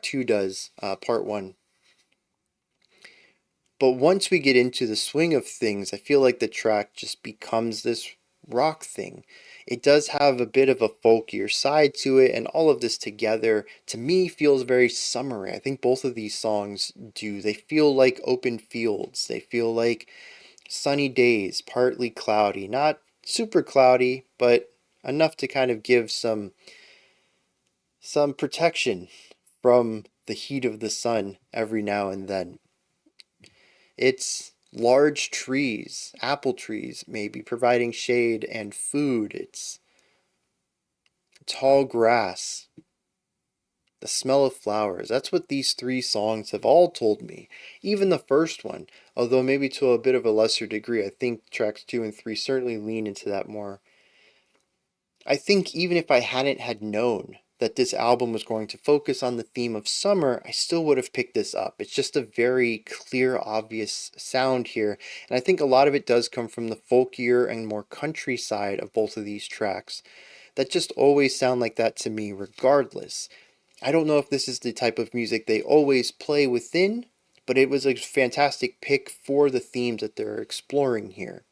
2 does, part 1. But once we get into the swing of things, I feel like the track just becomes this rock thing. It does have a bit of a folkier side to it, and all of this together, to me, feels very summery. I think both of these songs do. They feel like open fields. They feel like sunny days, partly cloudy. Not super cloudy, but enough to kind of give some protection from the heat of the sun every now and then. It's large trees, apple trees, maybe providing shade and food. It's tall grass, the smell of flowers. That's what these three songs have all told me. Even the first one, although maybe to a bit of a lesser degree. I think tracks 2 and 3 certainly lean into that more. I think even if I hadn't had known that this album was going to focus on the theme of summer, I still would have picked this up. It's just a very clear, obvious sound here, and I think a lot of it does come from the folkier and more country side of both of these tracks that just always sound like that to me regardless. I don't know if this is the type of music they always play within, but it was a fantastic pick for the themes that they're exploring here.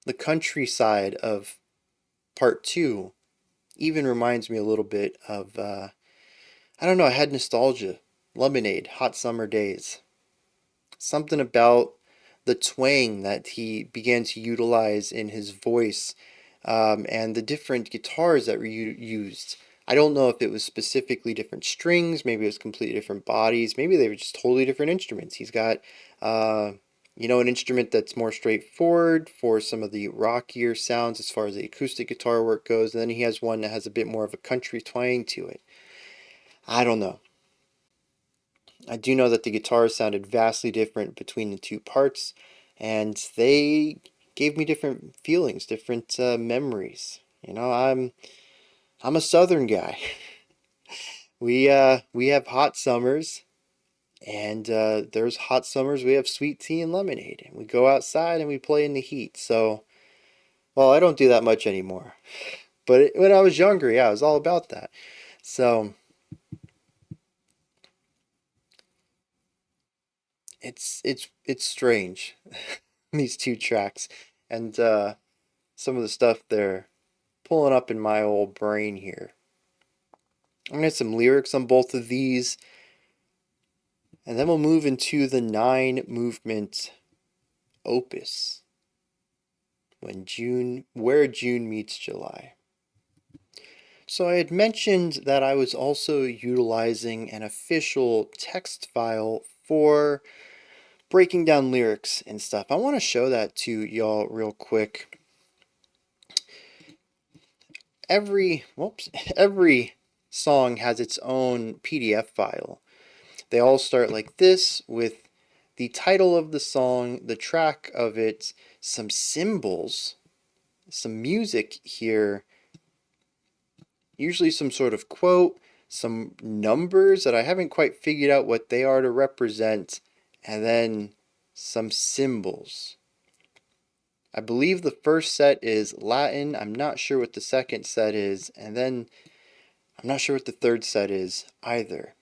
The countryside of part 2 even reminds me a little bit of, I don't know, I had nostalgia. Lemonade, Hot Summer Days. Something about the twang that he began to utilize in his voice, and the different guitars that were used. I don't know if it was specifically different strings, maybe it was completely different bodies, maybe they were just totally different instruments. He's got, an instrument that's more straightforward for some of the rockier sounds as far as the acoustic guitar work goes, and then he has one that has a bit more of a country twang to it. I don't know. I do know that the guitars sounded vastly different between the two parts, and they gave me different feelings, different memories. I'm a Southern guy. We have hot summers, and there's hot summers we have sweet tea and lemonade, and we go outside and we play in the heat. So, well, I don't do that much anymore, but when I was younger, yeah, I was all about that. So it's strange these two tracks, and some of the stuff they're pulling up in my old brain here. I'm gonna have some lyrics on both of these, and then we'll move into the 9-movement opus. Where June meets July. So I had mentioned that I was also utilizing an official text file for breaking down lyrics and stuff. I want to show that to y'all real quick. every song has its own PDF file. They all start like this, with the title of the song, the track of it, some symbols, some music here, usually some sort of quote, some numbers that I haven't quite figured out what they are to represent, and then some symbols. I believe the first set is Latin. I'm not sure what the second set is, and then I'm not sure what the third set is either.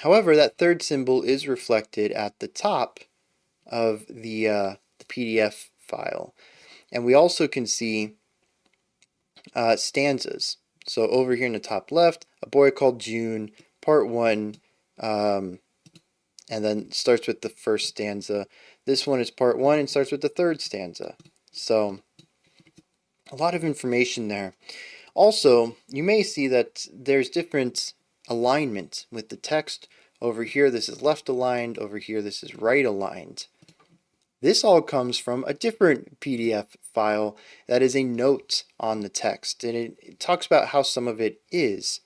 However, that third symbol is reflected at the top of the PDF file. And we also can see stanzas. So over here in the top left, A Boy Called June, part 1, and then starts with the first stanza. This one is part 1 and starts with the third stanza. So a lot of information there. Also, you may see that there's different alignment with the text. Over here, this is left aligned. Over here, this is right aligned. This all comes from a different PDF file that is a note on the text, and it talks about how some of it is.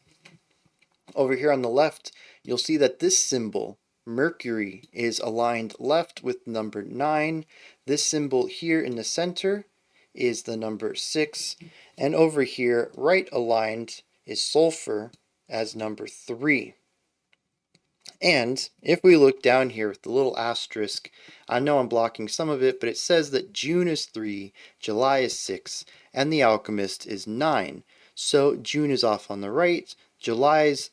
Over here on the left, you'll see that this symbol, Mercury, is aligned left with number 9. This symbol here in the center is the number 6. And over here, right aligned, is sulfur as number 3. And if we look down here with the little asterisk, I know I'm blocking some of it, but it says that June is 3, July is 6, and the Alchemist is 9. So June is off on the right, July's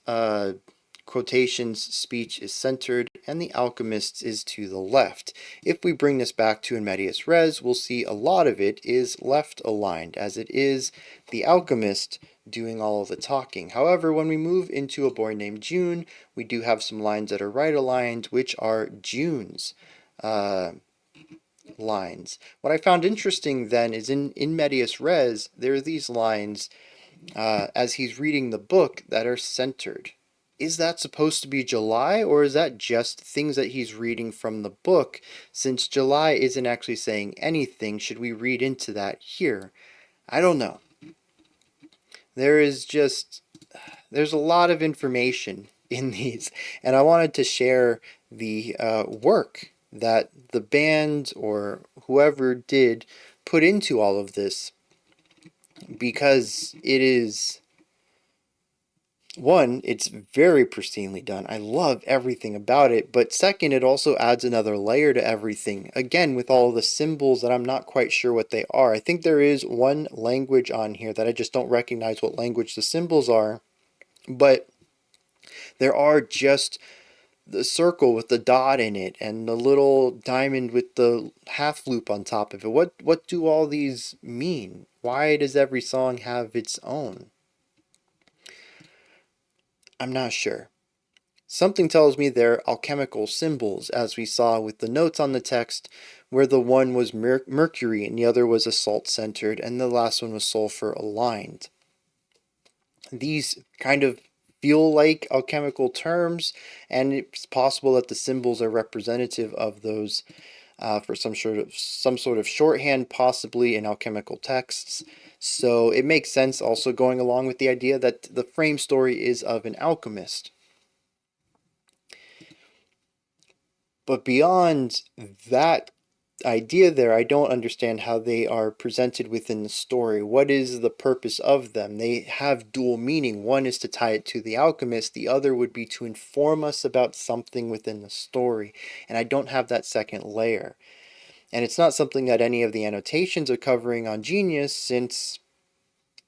quotations speech is centered, and the Alchemist is to the left. If we bring this back to in medias res, we'll see a lot of it is left aligned, as it is the Alchemist doing all of the talking. However, when we move into A Boy Named June, we do have some lines that are right aligned, which are June's lines. What I found interesting then is in medias res, there are these lines as he's reading the book that are centered. Is that supposed to be July, or is that just things that he's reading from the book? Since July isn't actually saying anything, should we read into that here? I don't know. There's a lot of information in these, and I wanted to share the work that the band or whoever did put into all of this, because it is, one, it's very pristinely done. I love everything about it, but second, it also adds another layer to everything. Again, with all the symbols that I'm not quite sure what they are. I think there is one language on here that I just don't recognize what language the symbols are, but there are just the circle with the dot in it and the little diamond with the half loop on top of it. What do all these mean? Why does every song have its own? I'm not sure. Something tells me they're alchemical symbols, as we saw with the notes on the text, where the one was mercury and the other was assault centered, and the last one was sulfur aligned. These kind of feel like alchemical terms, and it's possible that the symbols are representative of those for some sort of shorthand, possibly in alchemical texts. So it makes sense also going along with the idea that the frame story is of an alchemist. But beyond that idea there, I don't understand how they are presented within the story. What is the purpose of them? They have dual meaning. One is to tie it to the alchemist, the other would be to inform us about something within the story. And I don't have that second layer. And it's not something that any of the annotations are covering on Genius, since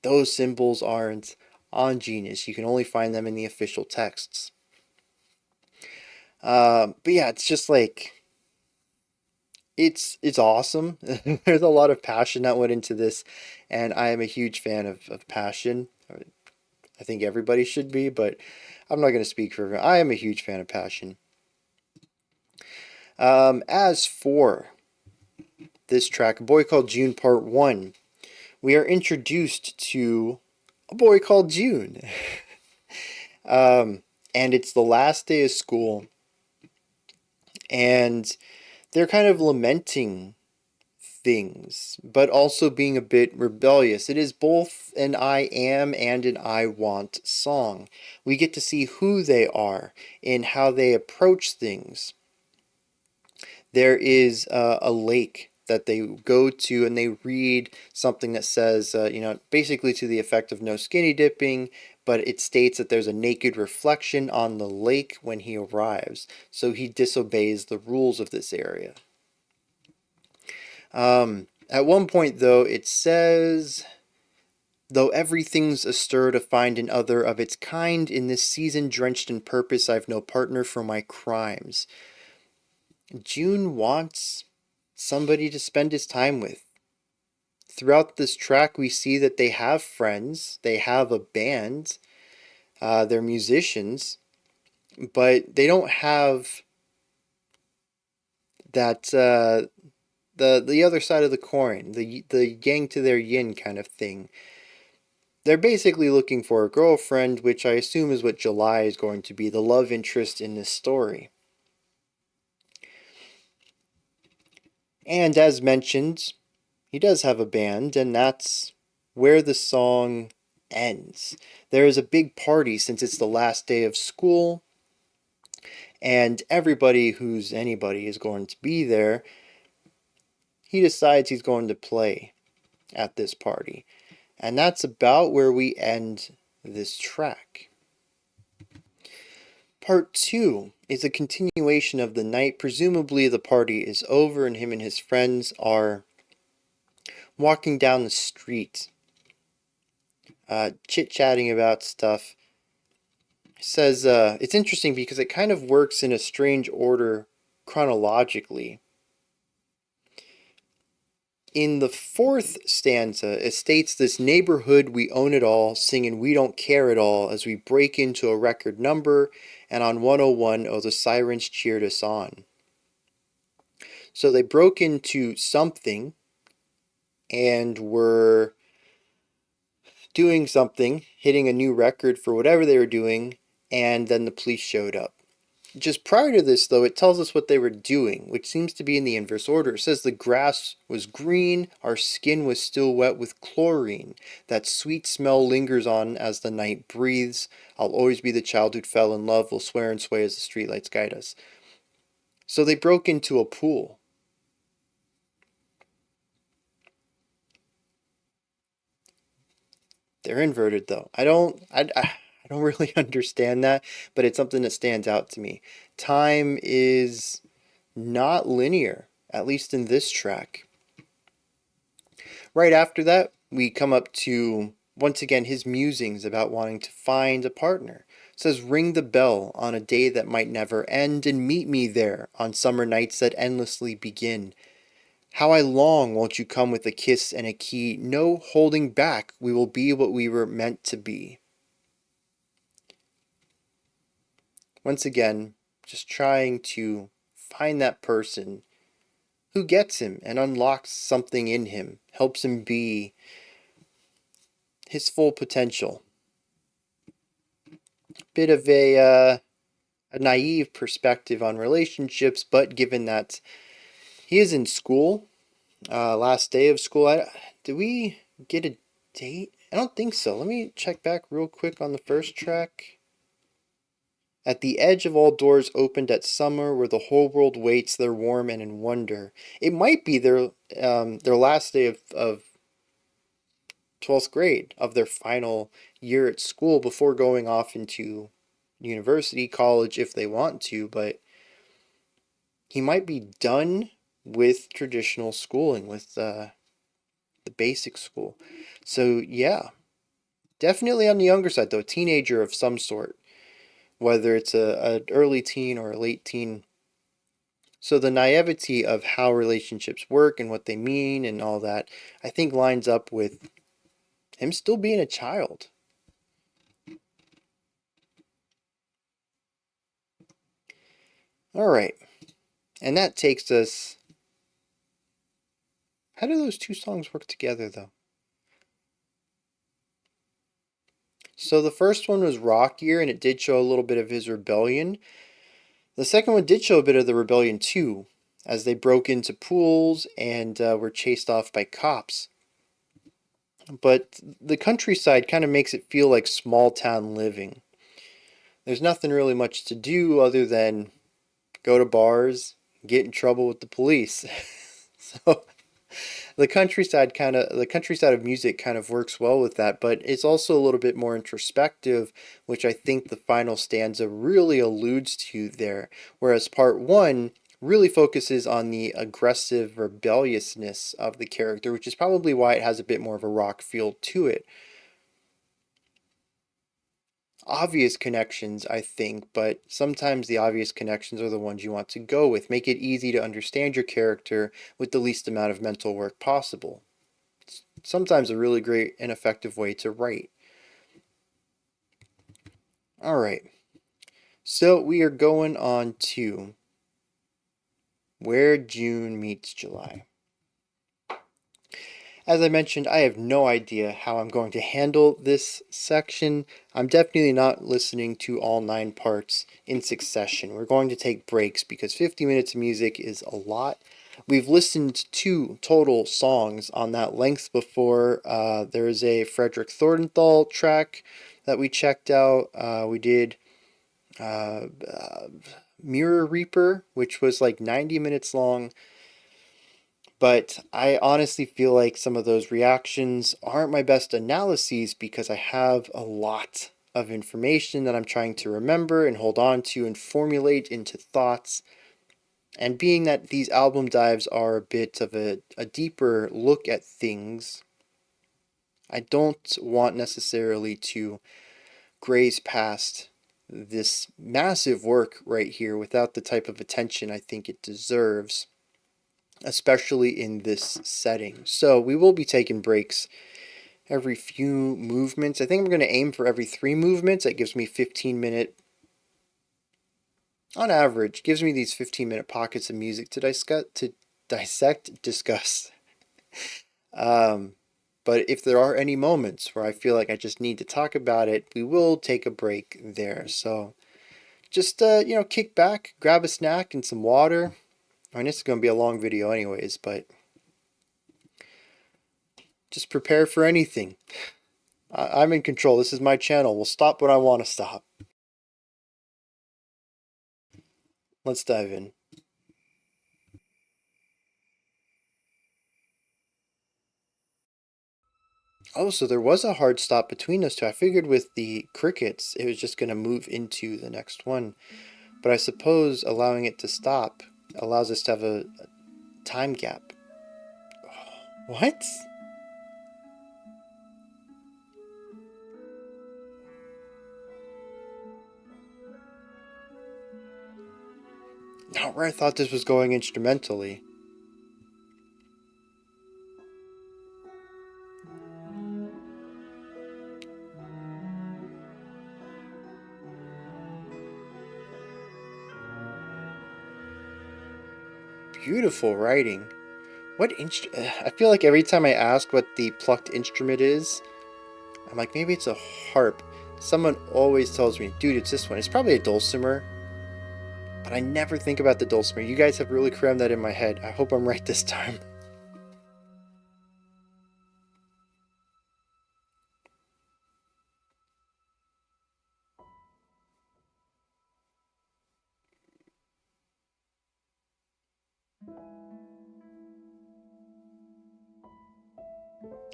those symbols aren't on Genius. You can only find them in the official texts. But yeah, it's just like, it's awesome. There's a lot of passion that went into this, and I am a huge fan of passion. I think everybody should be, but I'm not going to speak for everyone. I am a huge fan of passion. As for this track, A Boy Called June Part 1, we are introduced to a boy called June. And it's the last day of school, and they're kind of lamenting things, but also being a bit rebellious. It is both an I am and an I want song. We get to see who they are and how they approach things. There is a lake that they go to and they read something that says, basically to the effect of no skinny dipping, but it states that there's a naked reflection on the lake when he arrives. So he disobeys the rules of this area. At one point, though, it says, though everything's astir to find an other of its kind, in this season drenched in purpose, I've no partner for my crimes. June wants somebody to spend his time with. Throughout this track, we see that they have friends, they have a band, they're musicians, but they don't have that the other side of the coin, the yang to their yin kind of thing. They're basically looking for a girlfriend, which I assume is what July is going to be, the love interest in this story. And as mentioned, he does have a band, and that's where the song ends. There is a big party since it's the last day of school, and everybody who's anybody is going to be there. He decides he's going to play at this party. And that's about where we end this track. Part 2 is a continuation of the night. Presumably the party is over and him and his friends are walking down the street, chit-chatting about stuff. It says, it's interesting because it kind of works in a strange order chronologically. In the fourth stanza, it states, this neighborhood, we own it all, singing we don't care at all as we break into a record number, and on 101, oh, the sirens cheered us on. So they broke into something and were doing something, hitting a new record for whatever they were doing, and then the police showed up. Just prior to this, though, it tells us what they were doing, which seems to be in the inverse order. It says the grass was green, our skin was still wet with chlorine. That sweet smell lingers on as the night breathes. I'll always be the child who fell in love, will swear and sway as the streetlights guide us. So they broke into a pool. They're inverted, though. I don't really understand that, but it's something that stands out to me. Time is not linear, at least in this track. Right after that, we come up to, once again, his musings about wanting to find a partner. It says, ring the bell on a day that might never end, and meet me there on summer nights that endlessly begin. How I long, won't you come with a kiss and a key? No holding back, we will be what we were meant to be. Once again, just trying to find that person who gets him and unlocks something in him, helps him be his full potential. Bit of a naive perspective on relationships, but given that he is in school, last day of school, did we get a date? I don't think so. Let me check back real quick on the first track. At the edge of all doors opened at summer, where the whole world waits, they're warm and in wonder. It might be their last day of 12th grade, of their final year at school before going off into university, college if they want to, but he might be done with traditional schooling, with the basic school. So yeah, definitely on the younger side though, teenager of some sort, whether it's an early teen or a late teen. So the naivety of how relationships work and what they mean and all that, I think lines up with him still being a child. All right. And that takes us... How do those two songs work together, though? So the first one was rockier, and it did show a little bit of his rebellion. The second one did show a bit of the rebellion, too. as they broke into pools and were chased off by cops. But the countryside kind of makes it feel like small town living. There's nothing really much to do other than go to bars, get in trouble with the police. So the countryside of music kind of works well with that, but it's also a little bit more introspective, which I think the final stanza really alludes to there. Whereas part one really focuses on the aggressive rebelliousness of the character, which is probably why it has a bit more of a rock feel to it. Obvious connections, I think, but sometimes the obvious connections are the ones you want to go with. Make it easy to understand your character with the least amount of mental work possible. It's sometimes a really great and effective way to write. All right, so we are going on to Where June Meets July. As I mentioned, I have no idea how I'm going to handle this section. I'm definitely not listening to all 9 parts in succession. We're going to take breaks because 50 minutes of music is a lot. We've listened to total songs on that length before. There is a Frederick Thornthal track that we checked out. We did Mirror Reaper, which was like 90 minutes long. But I honestly feel like some of those reactions aren't my best analyses because I have a lot of information that I'm trying to remember and hold on to and formulate into thoughts. And being that these album dives are a bit of a deeper look at things, I don't want necessarily to graze past this massive work right here without the type of attention I think it deserves, especially in this setting. So we will be taking breaks every few movements. I think I'm going to aim for every 3 movements. That gives me 15-minute, on average, gives me these 15-minute pockets of music to dissect, discuss. But if there are any moments where I feel like I just need to talk about it, we will take a break there. So just, kick back, grab a snack and some water. I mean, this is going to be a long video anyways, but just prepare for anything. I'm in control. This is my channel. We'll stop when I want to stop. Let's dive in. Oh, so there was a hard stop between those two. I figured with the crickets, it was just going to move into the next one. But I suppose allowing it to stop allows us to have a time gap. What? Not where I thought this was going instrumentally. Beautiful writing. I feel like every time I ask what the plucked instrument is, I'm like, maybe it's a harp. Someone always tells me, dude, it's this one. It's probably a dulcimer. But I never think about the dulcimer. You guys have really crammed that in my head. I hope I'm right this time.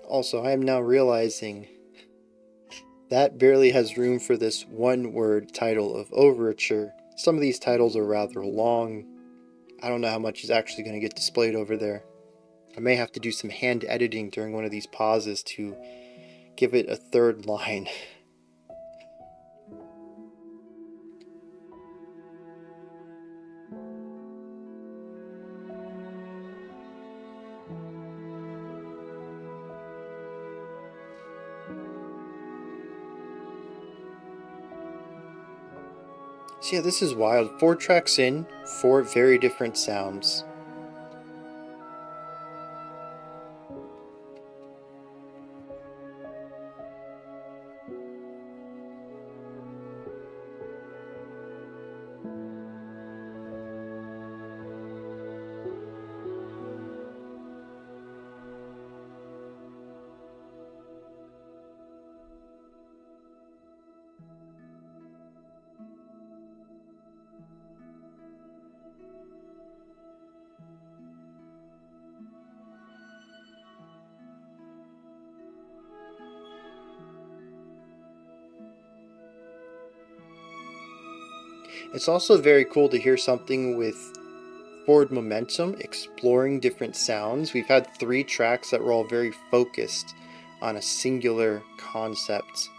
Also, I am now realizing that barely has room for this one-word title of Overture. Some of these titles are rather long. I don't know how much is actually going to get displayed over there. I may have to do some hand editing during one of these pauses to give it a third line. So yeah, this is wild. 4 tracks in, 4 very different sounds. It's also very cool to hear something with forward momentum, exploring different sounds. We've had 3 tracks that were all very focused on a singular concept.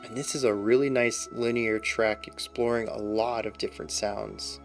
And this is a really nice linear track exploring a lot of different sounds.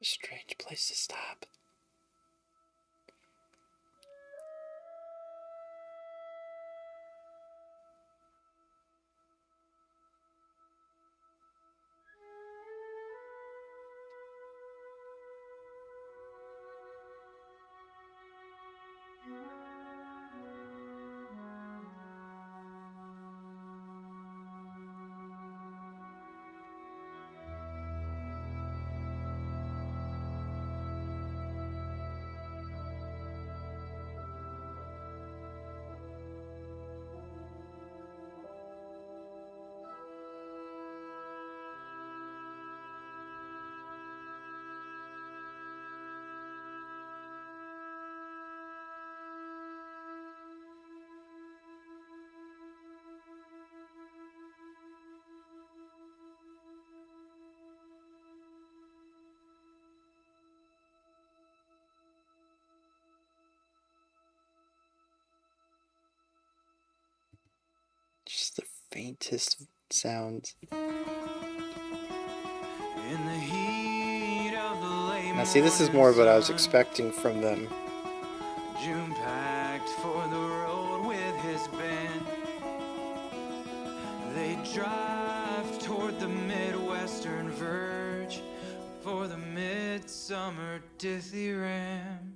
A strange place to stop. Just the faintest sounds. Now see, this is more of what I was expecting from them. June packed for the road with his band. They drive toward the Midwestern verge for the midsummer dithyramb.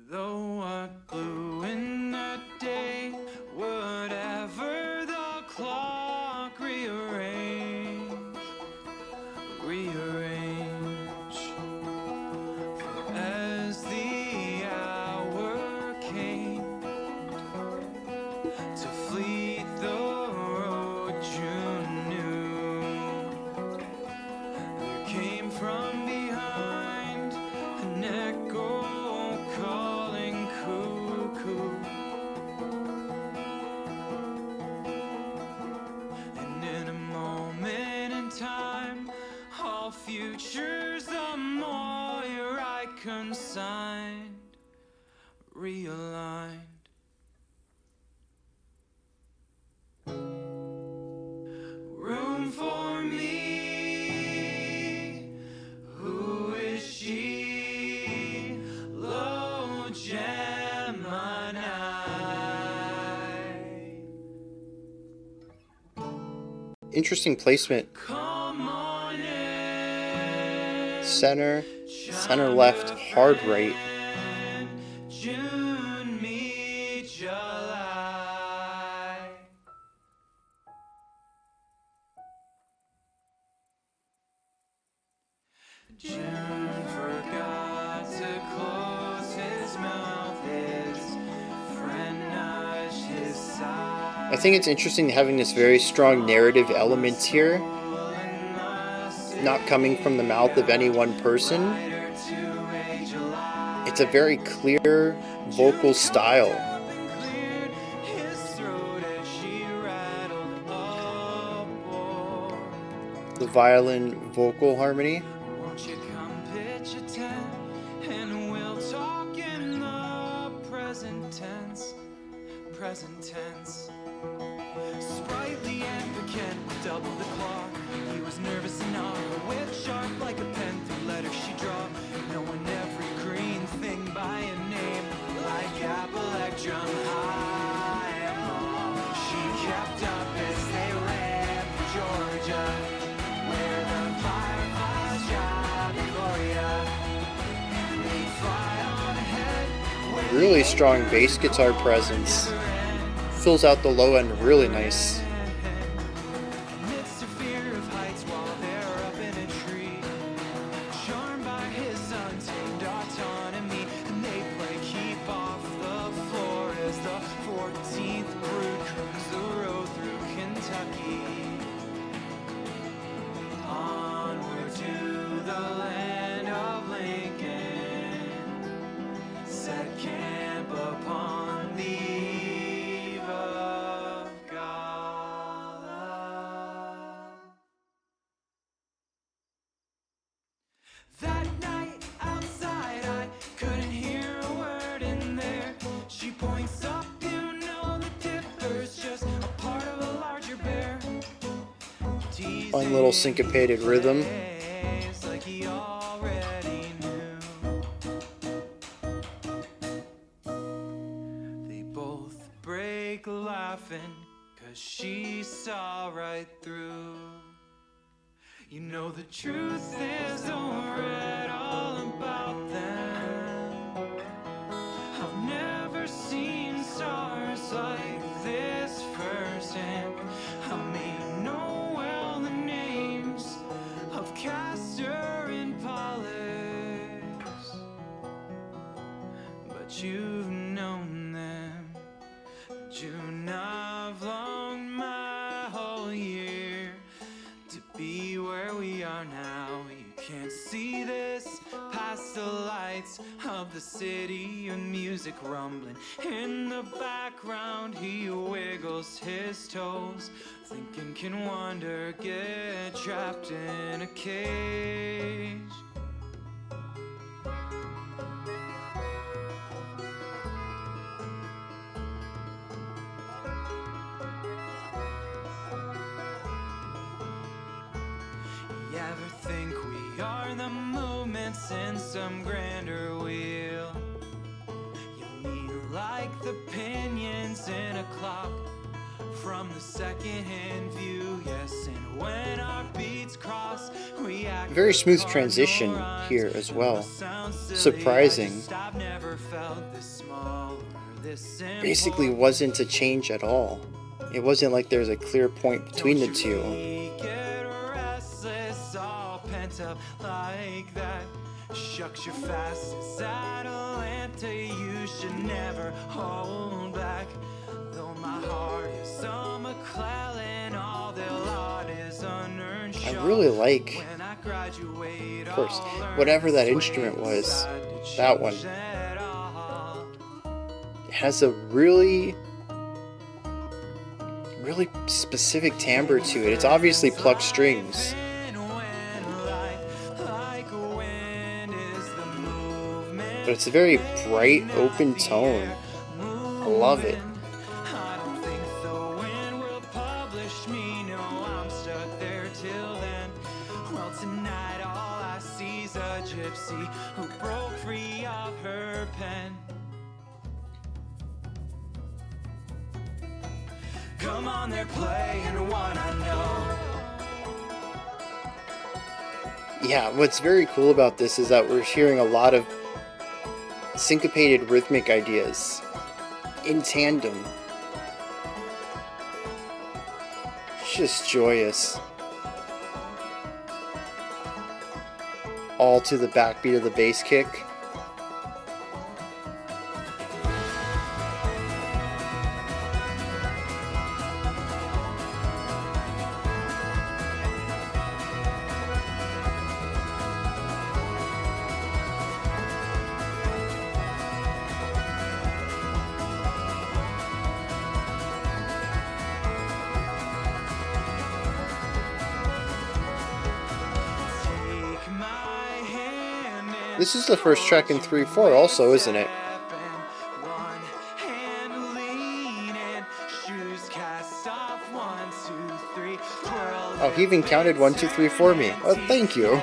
Though what blew in that day, whatever the clock rearrange. As the hour came to fleet the road, June knew there came from behind an echo calling cuckoo. And in a moment in time, all futures the more I consigned, realigned. Room for me. Who is she? Low Gemini. Interesting placement. Come on in. Center left, hard right. June meet July. June forgot to close his mouth. His friend nudged his side. I think it's interesting having this very strong narrative element here, not coming from the mouth of any one person. It's a very clear vocal style. The violin vocal harmony. Won't you come pitch a tent and we'll talk in the present tense. Sprightly and Pecan double the clock. He was nervous sharp like a pen through letters she draw, knowing every green thing by a name, like Appalachia high and low. She kept up as they ran for Georgia, where the fireflies drive Gloria, and they fly on ahead. Really strong bass guitar presence. Fills out the low end really nice. That night outside, I couldn't hear a word in there. She points up, you know the dipper's just a part of a larger bear. Fun little syncopated rhythm. Like he already knew. They both break laughing, 'cause she saw right through. You know the truth is, don't read all about them. I've never seen stars like this firsthand. I may know well the names of Castor and Pollux, but you've known them. June, I've longed my whole year to be where we are now. You can't see this past the lights of the city, and music rumbling in the background. He wiggles his toes, thinking can wonder get trapped in a cage. You ever think we are the movements in some grander wheel? You'll need like the pinions in a clock from the second-hand view. Yes, and when our beats cross, we act. Very smooth transition here as well. Surprising. I've never felt this small or this simple. Basically wasn't a change at all. It wasn't like there's a clear point between the two. Up like that, shucks, you're fast as Atalanta. You should never hold back. Though my heart is a McClellan, all their lot is unearned. I really like, of course, whatever that instrument was, that one. It has a really specific timbre to it. It's obviously plucked strings. But it's a very bright, open tone. I love it. I don't think the wind will publish me. No, I'm stuck there till then. Well, tonight all I see's a gypsy who broke free of her pen. Come on, they're playing one I know. Yeah, what's very cool about this is that we're hearing a lot of syncopated rhythmic ideas in tandem. It's just joyous. All to the backbeat of the bass kick. This is the first track in 3/4 also, isn't it? Oh, he even counted 1, 2, 3 for me. Well, thank you.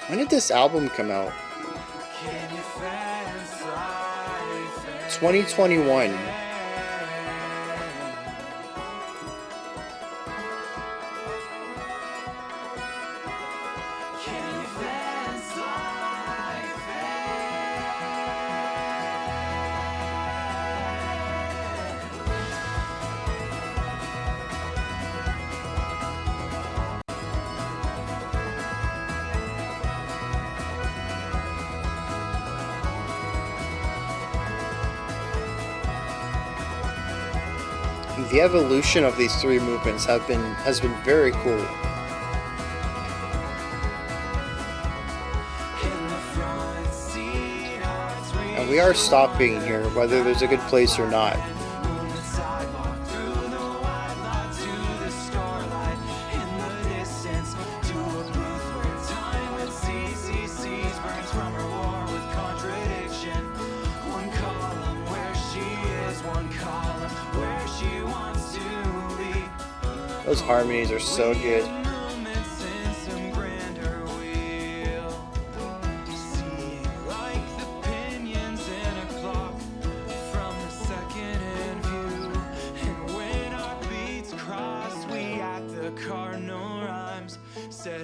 When did this album come out? 2021. The evolution of these three movements has been very cool. And we are stopping here, whether there's a good place or not. Those harmonies are so good.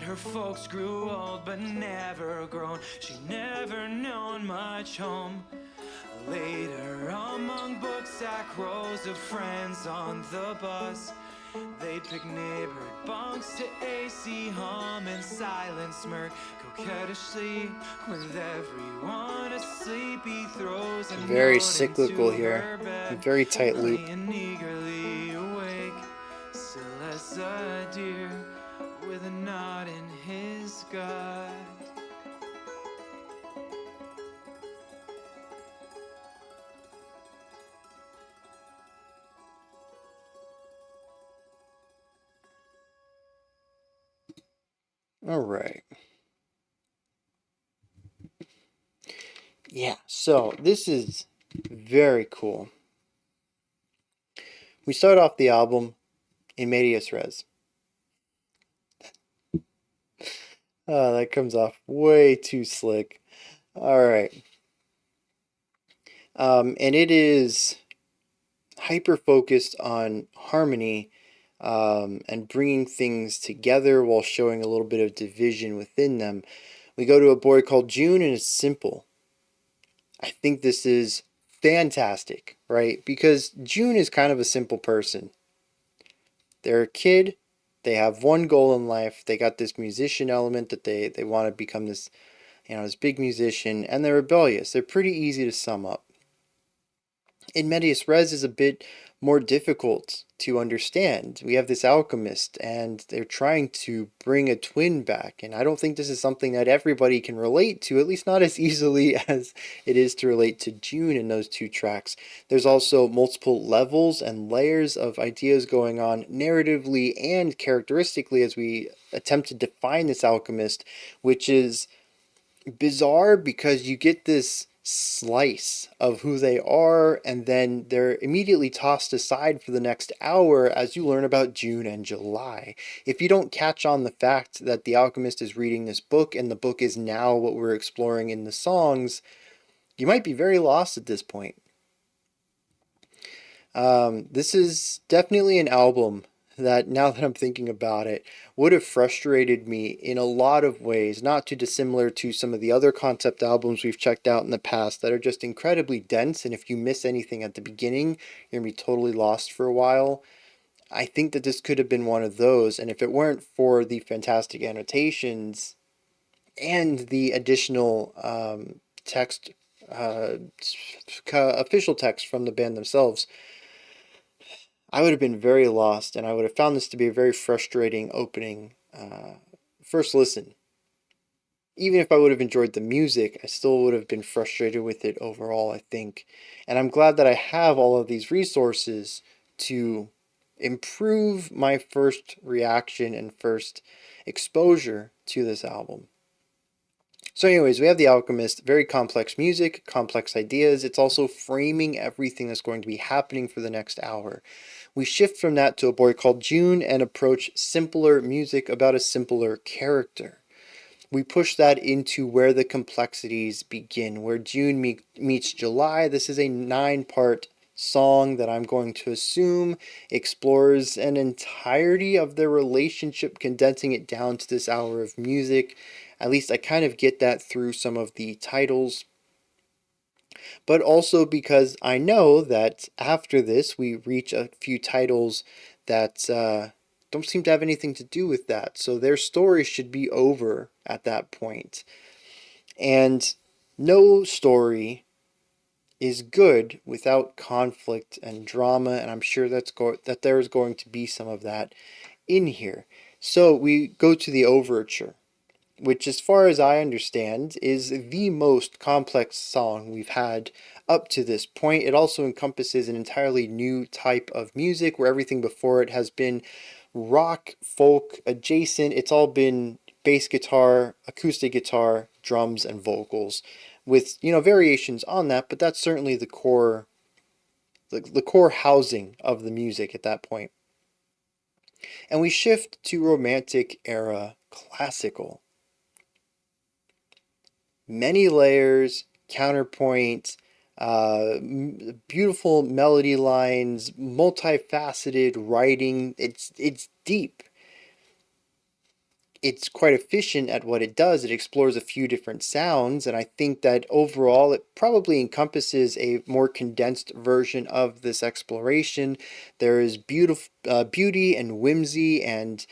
Her folks grew old but never grown. She never known much home. Later, among booksack rows of friends on the bus, they'd pick neighbor bunks to AC hum and silent smirk coquettishly with everyone asleep. He throws a very note cyclical into here, her bed, very tight loop. lying eagerly awake, still as a deer with a knot in his gut. All right. Yeah, so this is very cool. We start off the album in medias res. Oh, that comes off way too slick. All right. And it is hyper focused on harmony and bringing things together while showing a little bit of division within them. We go to A Boy Called June, and it's simple. I think this is fantastic, right? Because June is kind of a simple person. They're a kid. They have one goal in life. They got this musician element that they want to become this, this big musician, and they're rebellious. They're pretty easy to sum up. In medias res is a bit more difficult to understand. We have this alchemist, and they're trying to bring a twin back, and I don't think this is something that everybody can relate to, at least not as easily as it is to relate to June in those two tracks. There's also multiple levels and layers of ideas going on narratively and characteristically as we attempt to define this alchemist, which is bizarre because you get this slice of who they are, and then they're immediately tossed aside for the next hour as you learn about June and July. If you don't catch on the fact that the alchemist is reading this book and the book is now what we're exploring in the songs, you might be very lost at this point. This is definitely an album that, now that I'm thinking about it, would have frustrated me in a lot of ways, not too dissimilar to some of the other concept albums we've checked out in the past that are just incredibly dense, and if you miss anything at the beginning, you're going to be totally lost for a while. I think that this could have been one of those, and if it weren't for the fantastic annotations and the additional text, official text from the band themselves, I would have been very lost, and I would have found this to be a very frustrating opening first listen. Even if I would have enjoyed the music, I still would have been frustrated with it overall, I think. And I'm glad that I have all of these resources to improve my first reaction and first exposure to this album. So anyways, we have The Alchemist, very complex music, complex ideas. It's also framing everything that's going to be happening for the next hour. We shift from that to A Boy Called June and approach simpler music about a simpler character. We push that into where the complexities begin, where June meets July. This is a 9-part song that I'm going to assume explores an entirety of their relationship, condensing it down to this hour of music. At least I kind of get that through some of the titles, but also because I know that after this we reach a few titles that don't seem to have anything to do with that. So their story should be over at that point. And no story is good without conflict and drama, and I'm sure that there is going to be some of that in here. So we go to the overture, which, as far as I understand, is the most complex song we've had up to this point. It also encompasses an entirely new type of music where everything before it has been rock, folk adjacent. It's all been bass guitar, acoustic guitar, drums, and vocals with, variations on that, but that's certainly the core housing of the music at that point. And we shift to romantic era classical. Many layers, counterpoint, beautiful melody lines, multifaceted writing. It's deep. It's quite efficient at what it does. It explores a few different sounds, and I think that overall it probably encompasses a more condensed version of this exploration. There is beauty and whimsy and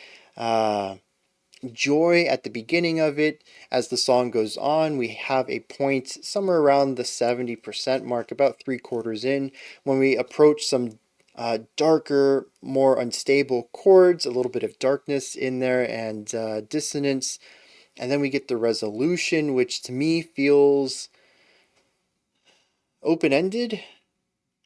joy at the beginning of it. As the song goes on, we have a point somewhere around the 70% mark, about 3/4 in, when we approach some darker, more unstable chords, a little bit of darkness in there, and dissonance. And then we get the resolution, which to me feels open-ended.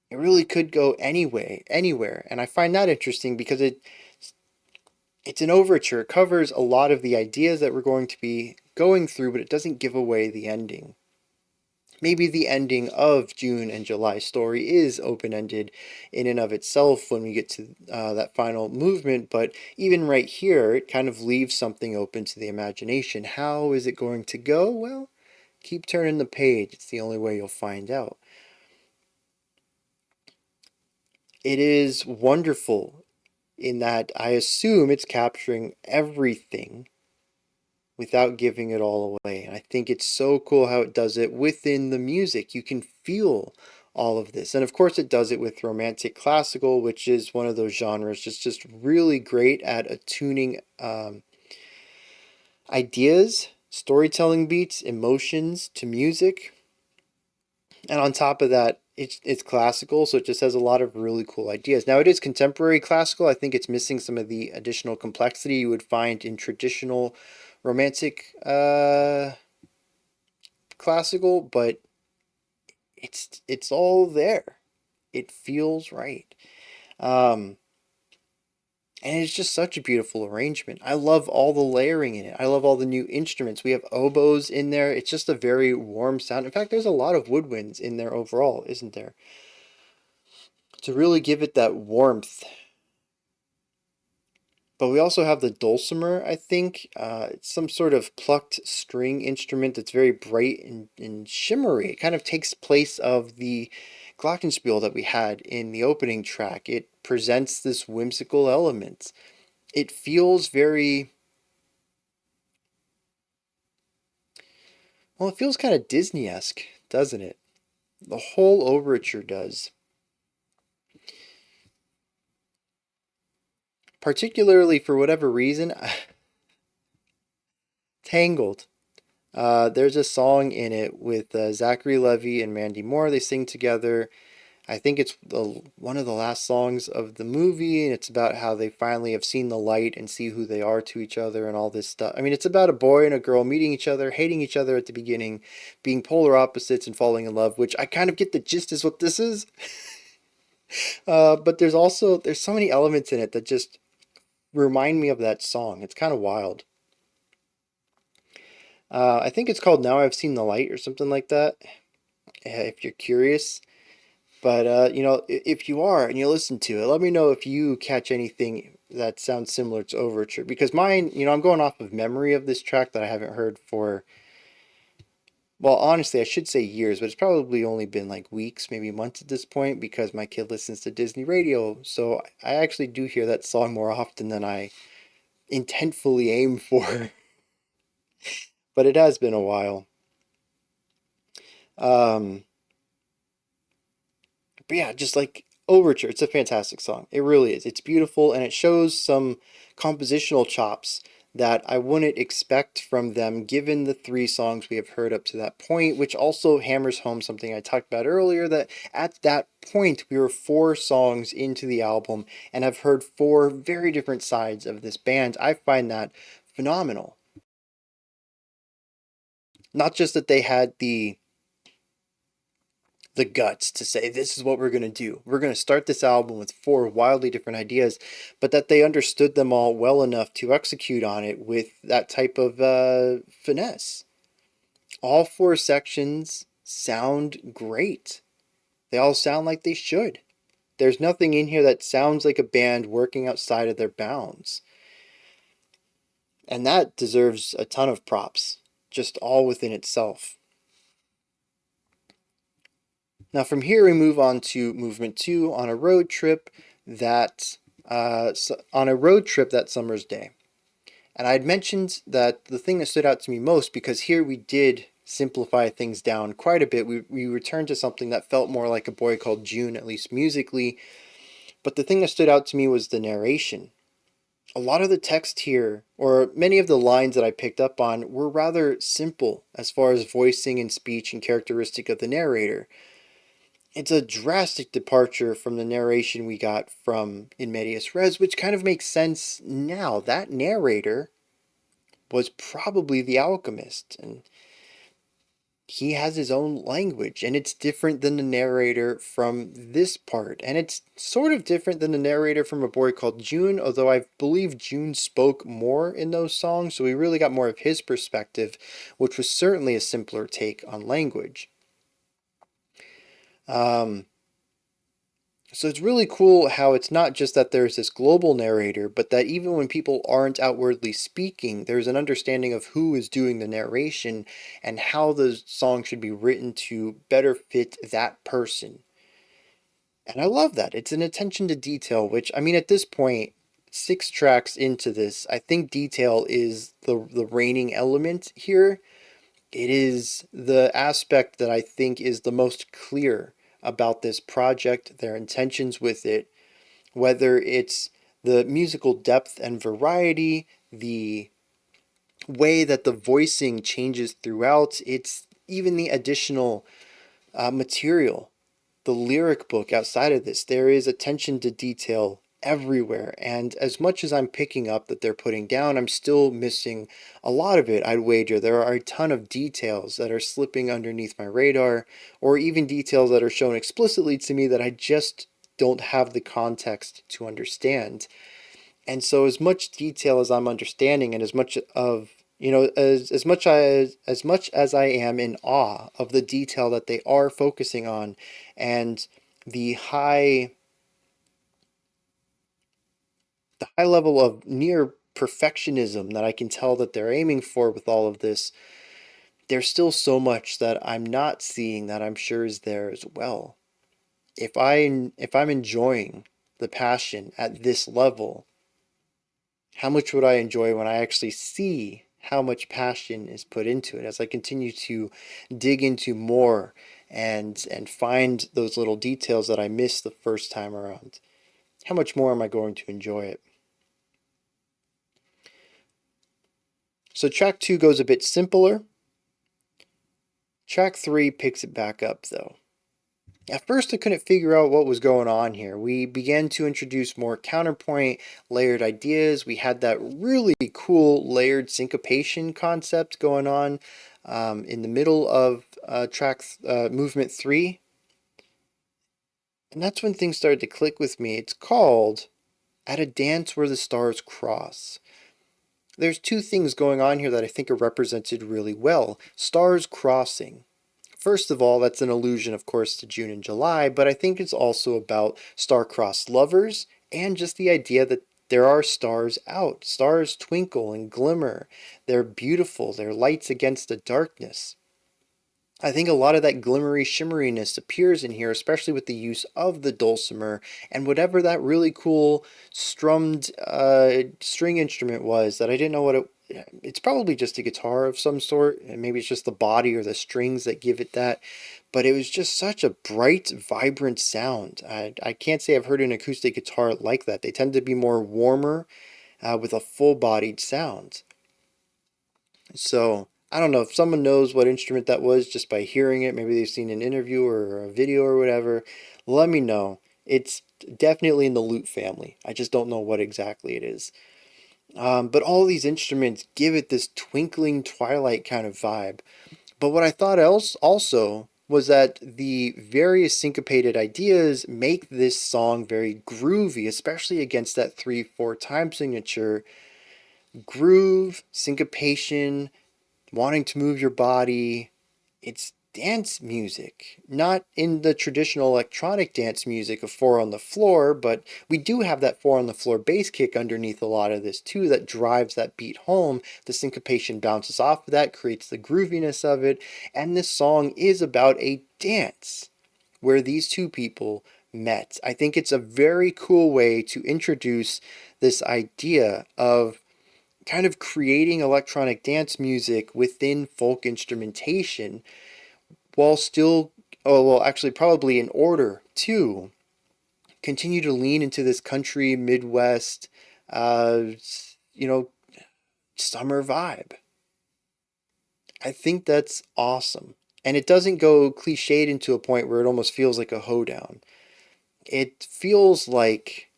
It really could go anywhere. And I find that interesting because it's an overture. It covers a lot of the ideas that we're going to be going through, but it doesn't give away the ending. Maybe the ending of June and July's story is open-ended in and of itself when we get to that final movement, but even right here, it kind of leaves something open to the imagination. How is it going to go? Well, keep turning the page. It's the only way you'll find out. It is wonderful in that I assume it's capturing everything without giving it all away. And I think it's so cool how it does it within the music. You can feel all of this. And of course it does it with romantic classical, which is one of those genres just really great at attuning ideas, storytelling beats, emotions to music. And on top of that, it's classical, so it just has a lot of really cool ideas. Now, it is contemporary classical. I think it's missing some of the additional complexity you would find in traditional romantic classical, but it's all there. It feels right. Um, and it's just such a beautiful arrangement. I love all the layering in it. I love all the new instruments. We have oboes in there. It's just a very warm sound. In fact, there's a lot of woodwinds in there overall, isn't there? To really give it that warmth. But we also have the dulcimer, I think. It's some sort of plucked string instrument that's very bright and shimmery. It kind of takes place of the glockenspiel that we had in the opening track. It presents this whimsical element. It feels very, well, it feels kind of Disney-esque, doesn't it? The whole overture does. Particularly for whatever reason, Tangled. There's a song in it with Zachary Levi and Mandy Moore. They sing together. I think it's one of the last songs of the movie, and it's about how they finally have seen the light and see who they are to each other and all this stuff. I mean, it's about a boy and a girl meeting each other, hating each other at the beginning, being polar opposites and falling in love, which I kind of get the gist is what this is. But there's so many elements in it that just remind me of that song. It's kind of wild. I think it's called Now I've Seen the Light or something like that, if you're curious. But, if you are and you listen to it, let me know if you catch anything that sounds similar to Overture. Because mine, I'm going off of memory of this track that I haven't heard for, well, honestly, I should say years, but it's probably only been like weeks, maybe months at this point because my kid listens to Disney radio. So I actually do hear that song more often than I intentfully aim for. But it has been a while. Um, but yeah, just like Overture, it's a fantastic song. It really is. It's beautiful and it shows some compositional chops that I wouldn't expect from them given the three songs we have heard up to that point, which also hammers home something I talked about earlier, that at that point we were four songs into the album and have heard four very different sides of this band. I find that phenomenal. Not just that they had the guts to say this is what we're going to do. We're going to start this album with four wildly different ideas, but that they understood them all well enough to execute on it with that type of finesse. All four sections sound great. They all sound like they should. There's nothing in here that sounds like a band working outside of their bounds. And that deserves a ton of props, just all within itself. Now from here we move on to movement 2 on a road trip that summer's day. And I had mentioned that the thing that stood out to me most, because here we did simplify things down quite a bit. We returned to something that felt more like A Boy Called June, at least musically. But the thing that stood out to me was the narration. A lot of the text here, or many of the lines that I picked up on, were rather simple as far as voicing and speech and characteristic of the narrator. It's a drastic departure from the narration we got from In Medias Res, which kind of makes sense now. That narrator was probably the alchemist, and he has his own language, and it's different than the narrator from this part, and it's sort of different than the narrator from A Boy Called June, although I believe June spoke more in those songs, so we really got more of his perspective, which was certainly a simpler take on language. So it's really cool how it's not just that there's this global narrator, but that even when people aren't outwardly speaking, there's an understanding of who is doing the narration and how the song should be written to better fit that person. And I love that. It's an attention to detail, which, I mean, at this point, 6 tracks into this, I think detail is the reigning element here. It is the aspect that I think is the most clear about this project, their intentions with it, whether it's the musical depth and variety, the way that the voicing changes throughout, it's even the additional material, the lyric book outside of this. There is attention to detail everywhere, and as much as I'm picking up that they're putting down, I'm still missing a lot of it. I'd wager there are a ton of details that are slipping underneath my radar, or even details that are shown explicitly to me that I just don't have the context to understand. And so as much detail as I'm understanding, and as much of as much as I am in awe of the detail that they are focusing on, and the high the high level of near perfectionism that I can tell that they're aiming for with all of this, there's still so much that I'm not seeing that I'm sure is there as well. If I'm enjoying the passion at this level, how much would I enjoy when I actually see how much passion is put into it as I continue to dig into more and find those little details that I missed the first time around? How much more am I going to enjoy it? So track 2 goes a bit simpler. Track 3 picks it back up though. At first, I couldn't figure out what was going on here. We began to introduce more counterpoint, layered ideas. We had that really cool layered syncopation concept going on in the middle of movement 3. And that's when things started to click with me. It's called At a Dance Where the Stars Cross. there's two things going on here that I think are represented really well. Stars crossing. First of all, that's an allusion, of course, to June and July, but I think it's also about star-crossed lovers and just the idea that there are stars out. Stars twinkle and glimmer. They're beautiful. They're lights against the darkness. I think a lot of that glimmery shimmeriness appears in here, especially with the use of the dulcimer and whatever that really cool strummed string instrument was that I didn't know what it. It's probably just a guitar of some sort, and maybe it's just the body or the strings that give it that. But it was just such a bright, vibrant sound. I can't say I've heard an acoustic guitar like that. They tend to be more warmer with a full-bodied sound. So I don't know if someone knows what instrument that was just by hearing it. Maybe they've seen an interview or a video or whatever. Let me know. It's definitely in the lute family. I just don't know what exactly it is. But all these instruments give it this twinkling twilight kind of vibe. But what I thought else also was that the various syncopated ideas make this song very groovy, especially against that 3/4 time signature. Groove, syncopation, wanting to move your body. It's dance music, not in the traditional electronic dance music of four on the floor, but we do have that four on the floor bass kick underneath a lot of this too that drives that beat home. The syncopation bounces off of that, creates the grooviness of it, and this song is about a dance where these two people met. I think it's a very cool way to introduce this idea of kind of creating electronic dance music within folk instrumentation while still, oh, well, actually, probably in order to continue to lean into this country, Midwest, uh, you know, summer vibe. I think that's awesome. And it doesn't go cliched into a point where it almost feels like a hoedown. It feels like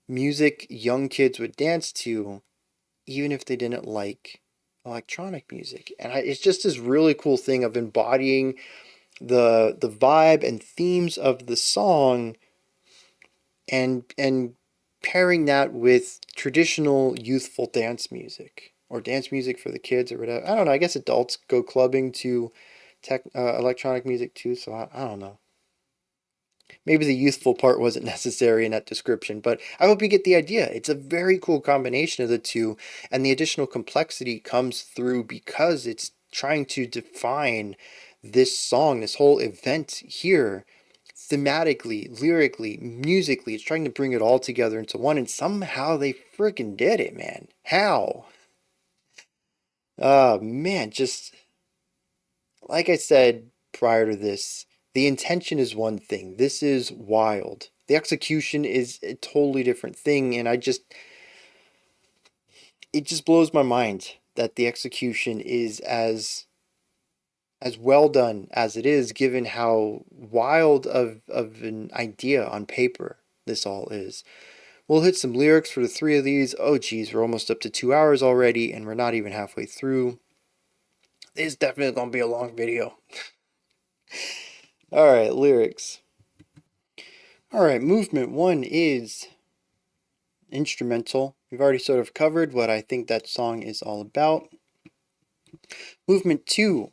music young kids would dance to even if they didn't like electronic music. And it's just this really cool thing of embodying the vibe and themes of the song and pairing that with traditional youthful dance music or dance music for the kids or whatever. I don't know. I guess adults go clubbing to electronic music too, so I don't know. Maybe the youthful part wasn't necessary in that description, but I hope you get the idea. It's a very cool combination of the two, and the additional complexity comes through because it's trying to define this song, this whole event here, thematically, lyrically, musically. It's trying to bring it all together into one, and somehow they freaking did it, man. How? Man, just like I said prior to this, the intention is one thing. This is wild. The execution is a totally different thing, and it just blows my mind that the execution is as well done as it is, given how wild of an idea on paper this all is. We'll hit some lyrics for the three of these. Oh geez, we're almost up to 2 hours already, and we're not even halfway through. This is definitely gonna be a long video. Alright, lyrics. Alright, movement one is instrumental. We've already sort of covered what I think that song is all about. Movement two,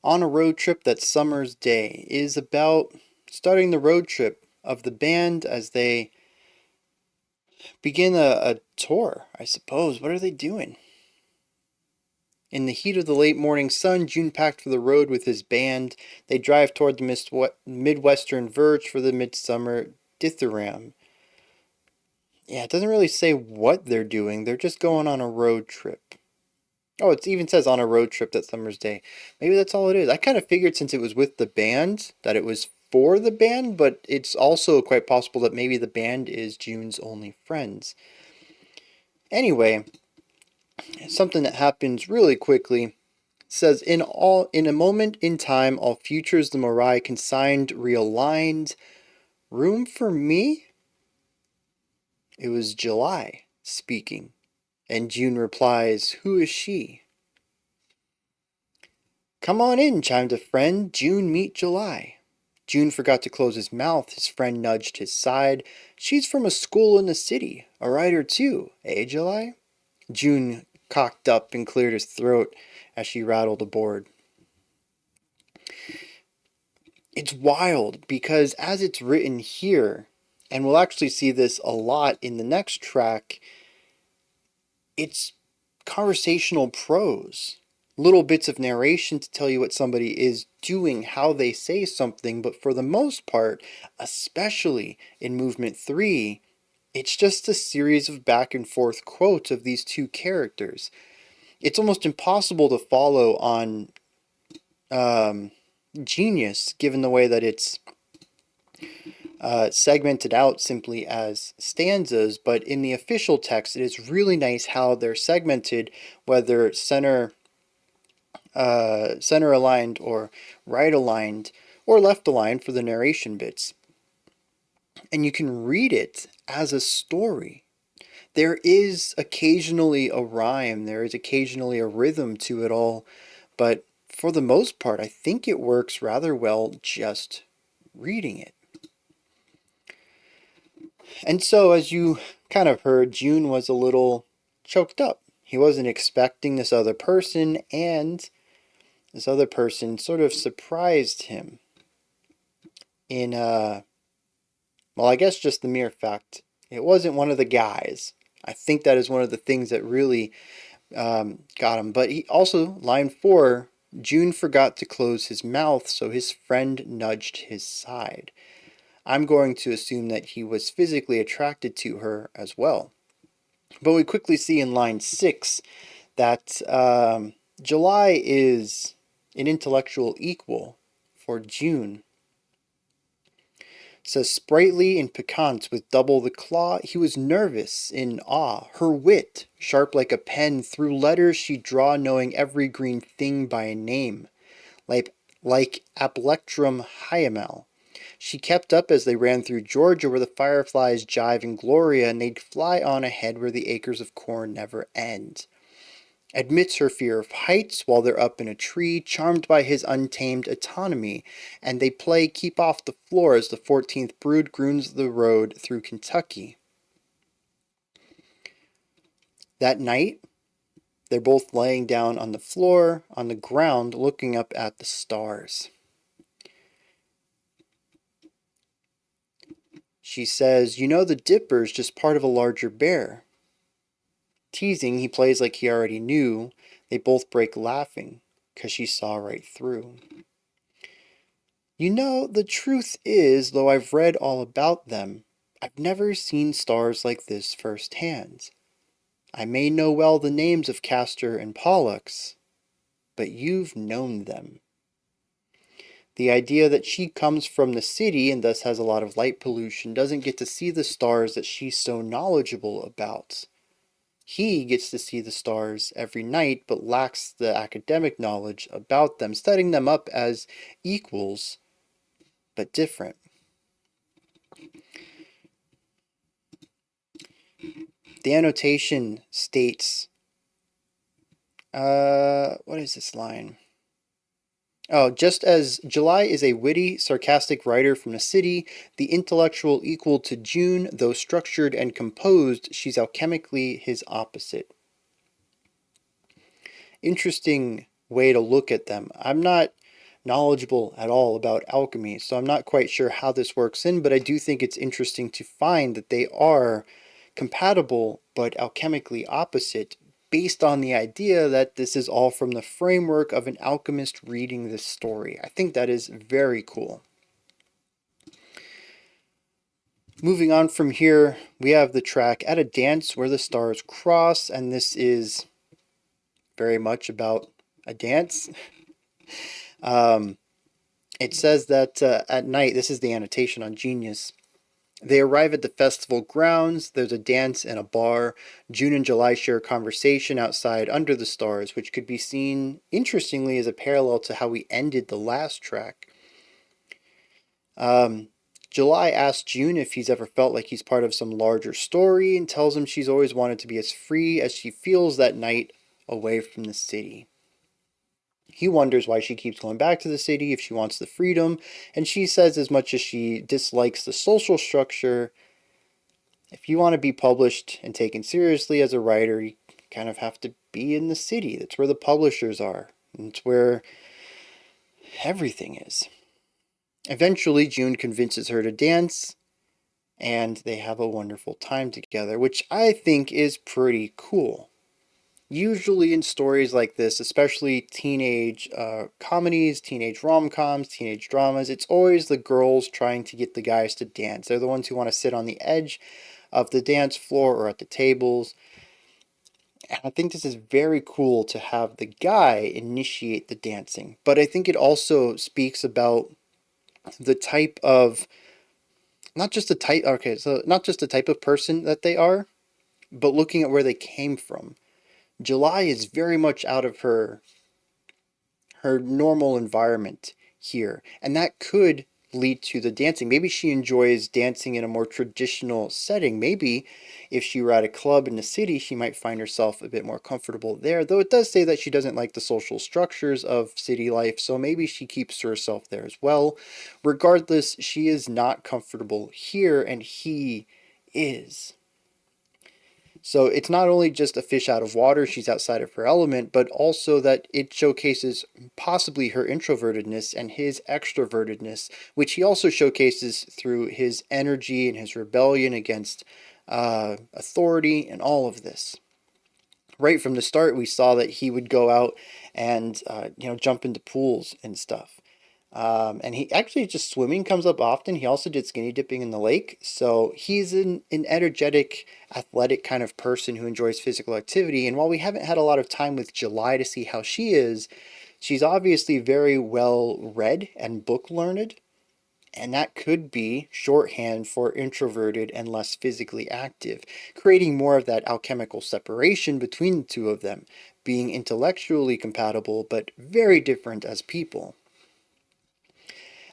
on a road trip that summer's day, is about starting the road trip of the band as they begin a tour, I suppose. What are they doing? In the heat of the late morning sun, June packed for the road with his band. They drive toward the midwestern verge for the midsummer dithyramb. Yeah, it doesn't really say what they're doing. They're just going on a road trip. Oh, it even says on a road trip that summer's day. Maybe that's all it is. I kind of figured since it was with the band that it was for the band, but it's also quite possible that maybe the band is June's only friends. Anyway, something that happens really quickly. It says in a moment in time, all futures the Morai consigned realigned. Room for me? It was July speaking. And June replies, "Who is she?" "Come on in," chimed a friend. "June meet July." June forgot to close his mouth. His friend nudged his side. "She's from a school in the city. A writer too, eh, July?" June cocked up and cleared his throat as she rattled aboard. It's wild because as it's written here, and we'll actually see this a lot in the next track, it's conversational prose. Little bits of narration to tell you what somebody is doing, how they say something, but for the most part, especially in movement 3, it's just a series of back and forth quotes of these two characters. It's almost impossible to follow on Genius, given the way that it's segmented out simply as stanzas, but in the official text, it is really nice how they're segmented, whether center aligned or right aligned or left aligned for the narration bits. And you can read it as a story. There is occasionally a rhyme, there is occasionally a rhythm to it all, but for the most part, I think it works rather well just reading it. And so, as you kind of heard, June was a little choked up. He wasn't expecting this other person, and this other person sort of surprised him in, well, I guess just the mere fact it wasn't one of the guys. I think that is one of the things that really got him. But he also, line 4, June forgot to close his mouth, so his friend nudged his side. I'm going to assume that he was physically attracted to her as well. But we quickly see in line 6 that July is an intellectual equal for June. It says, sprightly and piquant with double the claw, he was nervous in awe. Her wit, sharp like a pen, through letters she draw, knowing every green thing by a name. Like Aplectrum hyamel. She kept up as they ran through Georgia, where the fireflies jive in Gloria, and they'd fly on ahead where the acres of corn never end. Admits her fear of heights while they're up in a tree, charmed by his untamed autonomy, and they play keep off the floor as the 14th brood groons the road through Kentucky. That night, they're both laying down on the floor, on the ground, looking up at the stars. She says, you know, the Dipper's just part of a larger bear. Teasing, he plays like he already knew. They both break laughing, 'cause she saw right through. You know, the truth is, though I've read all about them, I've never seen stars like this firsthand. I may know well the names of Castor and Pollux, but you've known them. The idea that she comes from the city and thus has a lot of light pollution doesn't get to see the stars that she's so knowledgeable about. He gets to see the stars every night, but lacks the academic knowledge about them, setting them up as equals, but different. The annotation states, what is this line? Oh, just as July is a witty, sarcastic writer from the city, the intellectual equal to June, though structured and composed, she's alchemically his opposite. Interesting way to look at them. I'm not knowledgeable at all about alchemy, so I'm not quite sure how this works in, but I do think it's interesting to find that they are compatible but alchemically opposite, based on the idea that this is all from the framework of an alchemist reading this story. I think that is very cool. Moving on from here, we have the track At a Dance Where the Stars Cross, and this is very much about a dance. It says that at night, this is the annotation on Genius, they arrive at the festival grounds. There's a dance and a bar. June and July share a conversation outside under the stars, which could be seen, interestingly, as a parallel to how we ended the last track. July asks June if he's ever felt like he's part of some larger story and tells him she's always wanted to be as free as she feels that night away from the city. He wonders why she keeps going back to the city, if she wants the freedom, and she says as much as she dislikes the social structure, if you want to be published and taken seriously as a writer, kind of have to be in the city. That's where the publishers are. It's where everything is. Eventually, June convinces her to dance, and they have a wonderful time together, which I think is pretty cool. Usually in stories like this, especially teenage comedies, teenage rom-coms, teenage dramas, it's always the girls trying to get the guys to dance. They're the ones who want to sit on the edge of the dance floor or at the tables. And I think this is very cool to have the guy initiate the dancing. But I think it also speaks about the type of, not just the type, okay, so not just the type of person that they are, but looking at where they came from. July is very much out of her normal environment here, and that could lead to the dancing. Maybe she enjoys dancing in a more traditional setting. Maybe if she were at a club in the city, she might find herself a bit more comfortable there, though it does say that she doesn't like the social structures of city life, so maybe she keeps herself there as well. Regardless, she is not comfortable here, and he is. So it's not only just a fish out of water, she's outside of her element, but also that it showcases possibly her introvertedness and his extrovertedness, which he also showcases through his energy and his rebellion against authority and all of this. Right from the start, we saw that he would go out and jump into pools and stuff. And he actually just swimming comes up often. He also did skinny dipping in the lake. So he's an energetic, athletic kind of person who enjoys physical activity. And while we haven't had a lot of time with July to see how she is, she's obviously very well read and book learned. And that could be shorthand for introverted and less physically active, creating more of that alchemical separation between the two of them, being intellectually compatible but very different as people.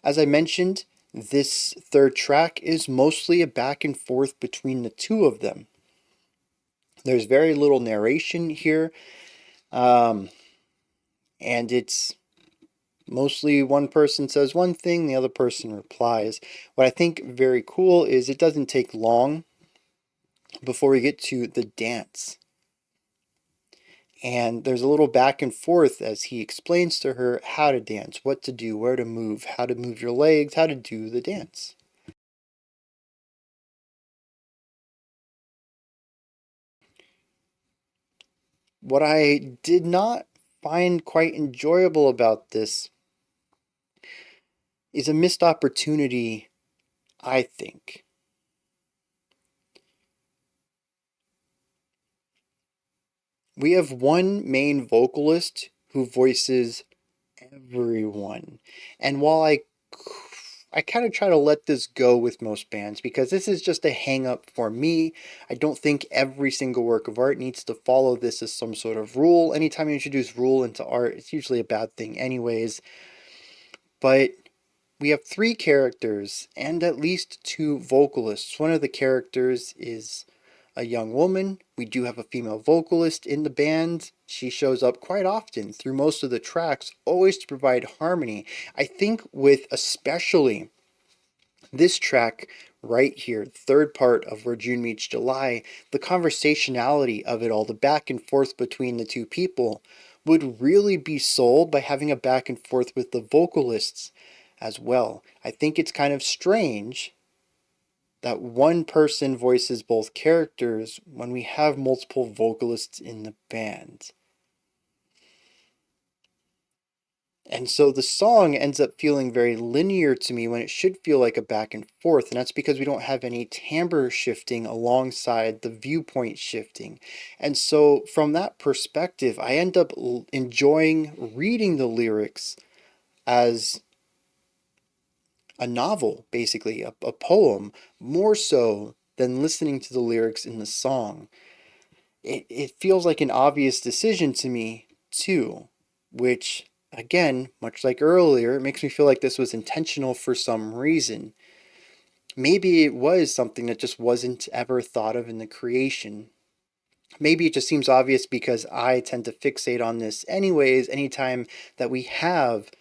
As I mentioned, this third track is mostly a back and forth between the two of them. There's very little narration here, and it's mostly one person says one thing, the other person replies. What I think very cool is it doesn't take long before we get to the dance. And there's a little back and forth as he explains to her how to dance, what to do, where to move, how to move your legs, how to do the dance. What I did not find quite enjoyable about this is a missed opportunity, I think. We have one main vocalist who voices everyone. And while I kind of try to let this go with most bands because this is just a hang up for me. I don't think every single work of art needs to follow this as some sort of rule. Anytime you introduce rule into art, it's usually a bad thing anyways. But we have three characters and at least two vocalists. One of the characters is a young woman. We do have a female vocalist in the band. She shows up quite often through most of the tracks, always to provide harmony. I think with especially this track right here, third part of Where June Meets July, the conversationality of it all, the back and forth between the two people, would really be sold by having a back and forth with the vocalists as well. I think it's kind of strange that one person voices both characters when we have multiple vocalists in the band. And so the song ends up feeling very linear to me when it should feel like a back and forth, and that's because we don't have any timbre shifting alongside the viewpoint shifting. And so from that perspective, I end up enjoying reading the lyrics as a novel, basically, a poem, more so than listening to the lyrics in the song. It feels like an obvious decision to me, too, which, again, much like earlier, it makes me feel like this was intentional for some reason. Maybe it was something that just wasn't ever thought of in the creation. Maybe it just seems obvious because I tend to fixate on this anyways, anytime that we have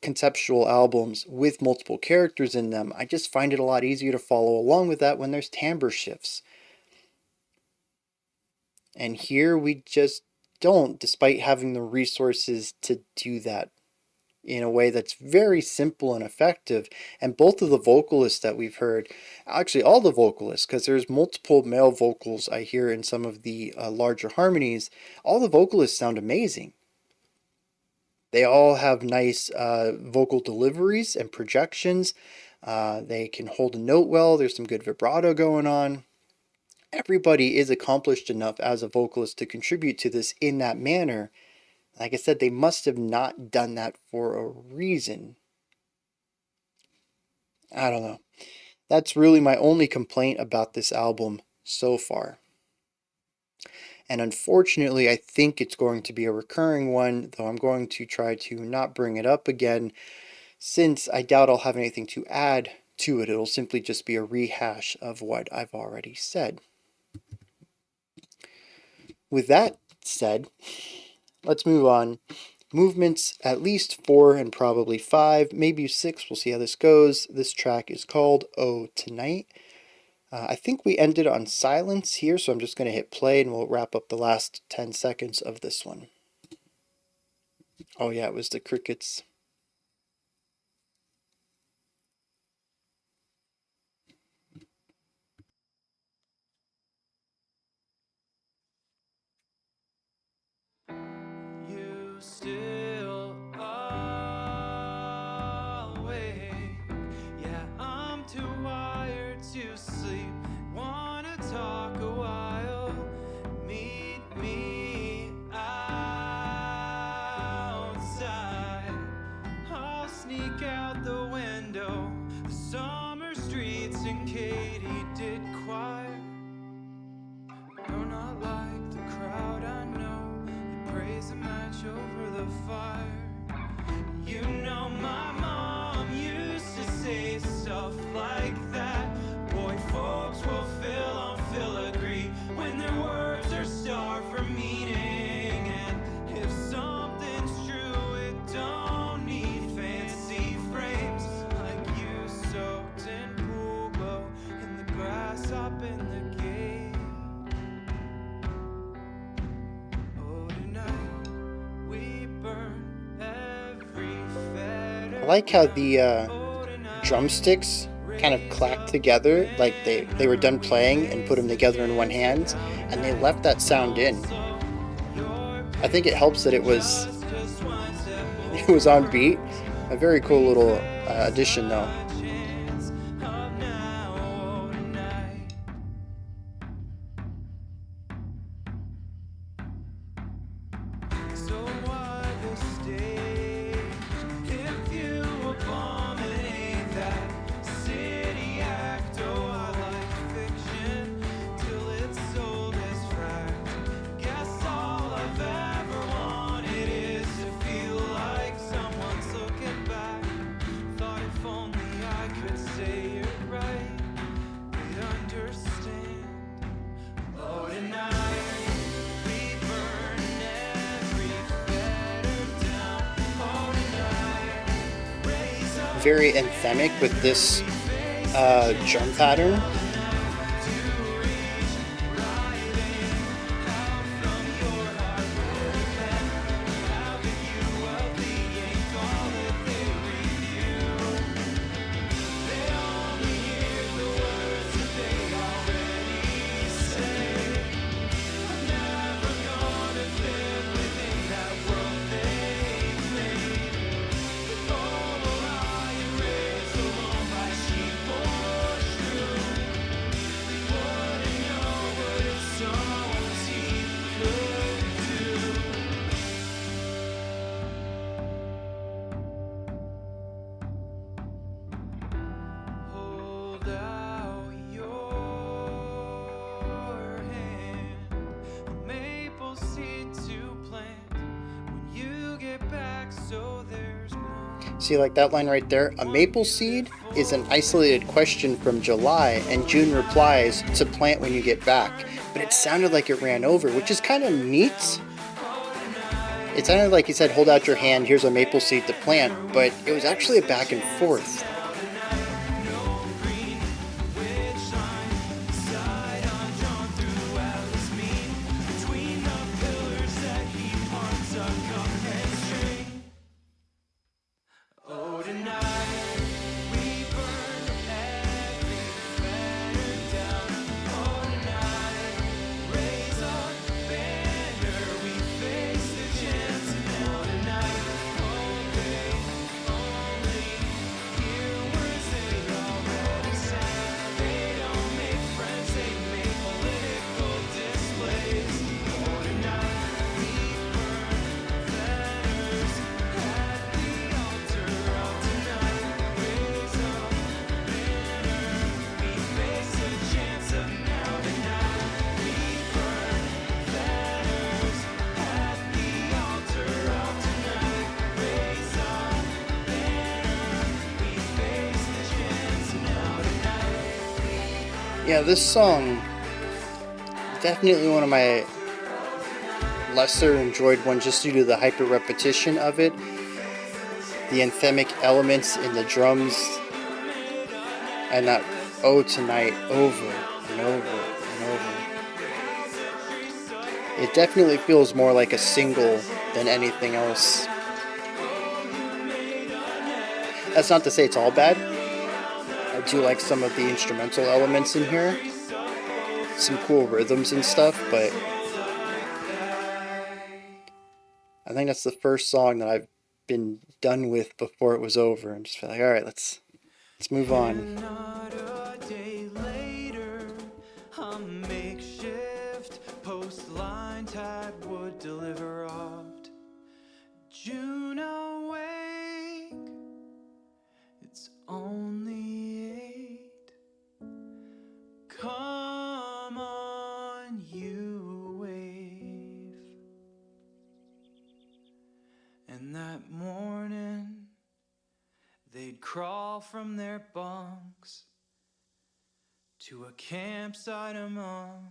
conceptual albums with multiple characters in them. I just find it a lot easier to follow along with that when there's timbre shifts. And here we just don't, despite having the resources to do that in a way that's very simple and effective. And both of the vocalists that we've heard, actually all the vocalists, because there's multiple male vocals I hear in some of the larger harmonies, all the vocalists sound amazing. They all have nice vocal deliveries and projections. They can hold a note well. There's some good vibrato going on. Everybody is accomplished enough as a vocalist to contribute to this in that manner. Like I said, they must have not done that for a reason. I don't know. That's really my only complaint about this album so far. And unfortunately, I think it's going to be a recurring one, though I'm going to try to not bring it up again, since I doubt I'll have anything to add to it. It'll simply just be a rehash of what I've already said. With that said, let's move on. Movements at least 4 and probably 5, maybe 6. We'll see how this goes. This track is called Oh Tonight. I think we ended on silence here, so I'm just going to hit play and we'll wrap up the last 10 seconds of this one. Oh yeah, it was the crickets. You still awake? Yeah, I'm too wired to sleep. Wanna talk a while? Meet me outside. I'll sneak out the window. The summer streets in Katy did quiet. You're not like the crowd I know. They praise a match over the fire. You know my mom used to say stuff like that. Boy, folks will feel on filigree when their words are starved for meaning. And if something's true, it don't need fancy frames. Like you soaked in pool glow in the grass up in the gate. Oh, tonight we burn every fetter. I like how the drumsticks kind of clacked together, like they were done playing and put them together in one hand, and they left that sound in. I think it helps that it was on beat. A very cool little addition though. Very anthemic with this drum pattern. See, like that line right there, a maple seed is an isolated question from July, and June replies, to plant when you get back. But it sounded like it ran over, which is kind of neat. It sounded like he said, hold out your hand, here's a maple seed to plant, but it was actually a back and forth. Yeah, this song, definitely one of my lesser enjoyed ones just due to the hyper repetition of it, the anthemic elements in the drums, and that "Oh Tonight" over and over and over. It definitely feels more like a single than anything else. That's not to say it's all bad. I do like some of the instrumental elements in here, some cool rhythms and stuff, but I think that's the first song that I've been done with before it was over. I'm just like, all right, let's move on. Not a day later, a makeshift post-line type would deliver oft. June awake, it's only 8. Come on, you wave. And that morning, they'd crawl from their bunks to a campsite among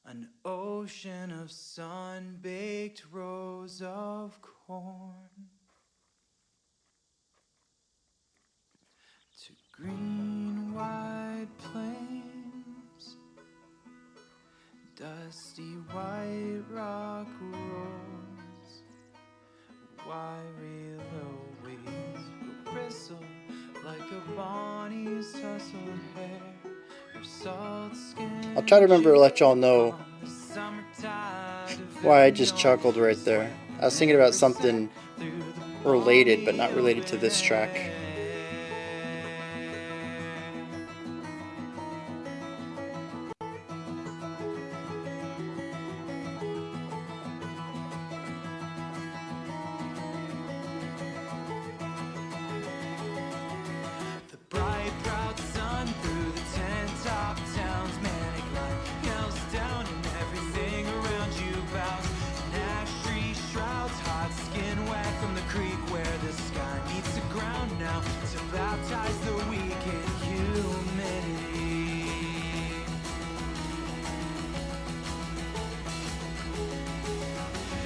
an ocean of sun-baked rows of corn. To green white plains, dusty white rock rolls, wiry low weeds go bristle like a bonny's tousled hair. Her salt skin. I'll try to remember to let y'all know why I just chuckled right there. I was thinking about something related, but not related to this track.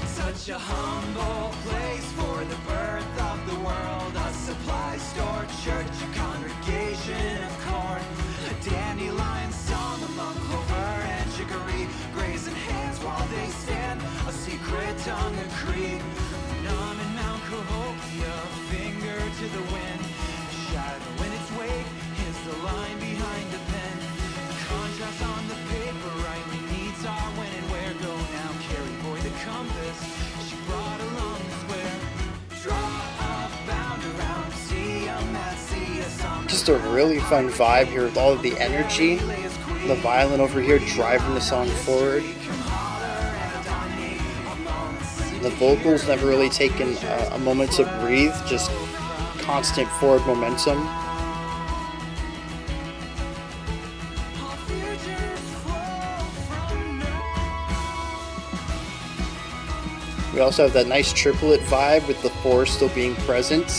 Such a humble place for the birth of the world, a supply store, church, a congregation of corn, a dandelion song among clover and chicory, grazing hands while they stand, a secret tongue, a creek, numb in Mount Cahokia, finger to the wind, a shadow in its wake is the line behind the pen, the contrast on the paper rightly needs our when and where, go now, carry boy the compass. Brought along the square, draw a bound around, see a mad, see a song. Just a really fun vibe here with all of the energy. The violin over here driving the song forward. The vocals never really taken a moment to breathe, just constant forward momentum. We also have that nice triplet vibe with the 4 still being present.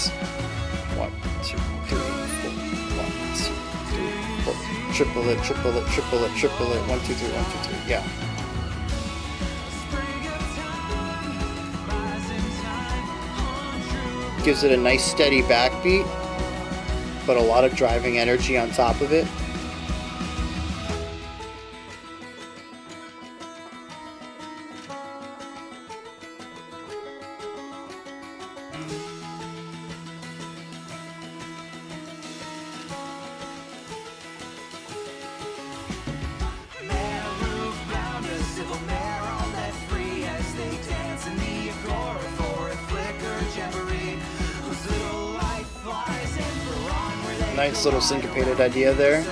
1, 2, 3, 4. 1, 2, 3, 4. Triplet, triplet, triplet, triplet. 1, 2, 3, 1, 2, 3. Yeah. Gives it a nice steady backbeat, but a lot of driving energy on top of it. Nice little syncopated idea there.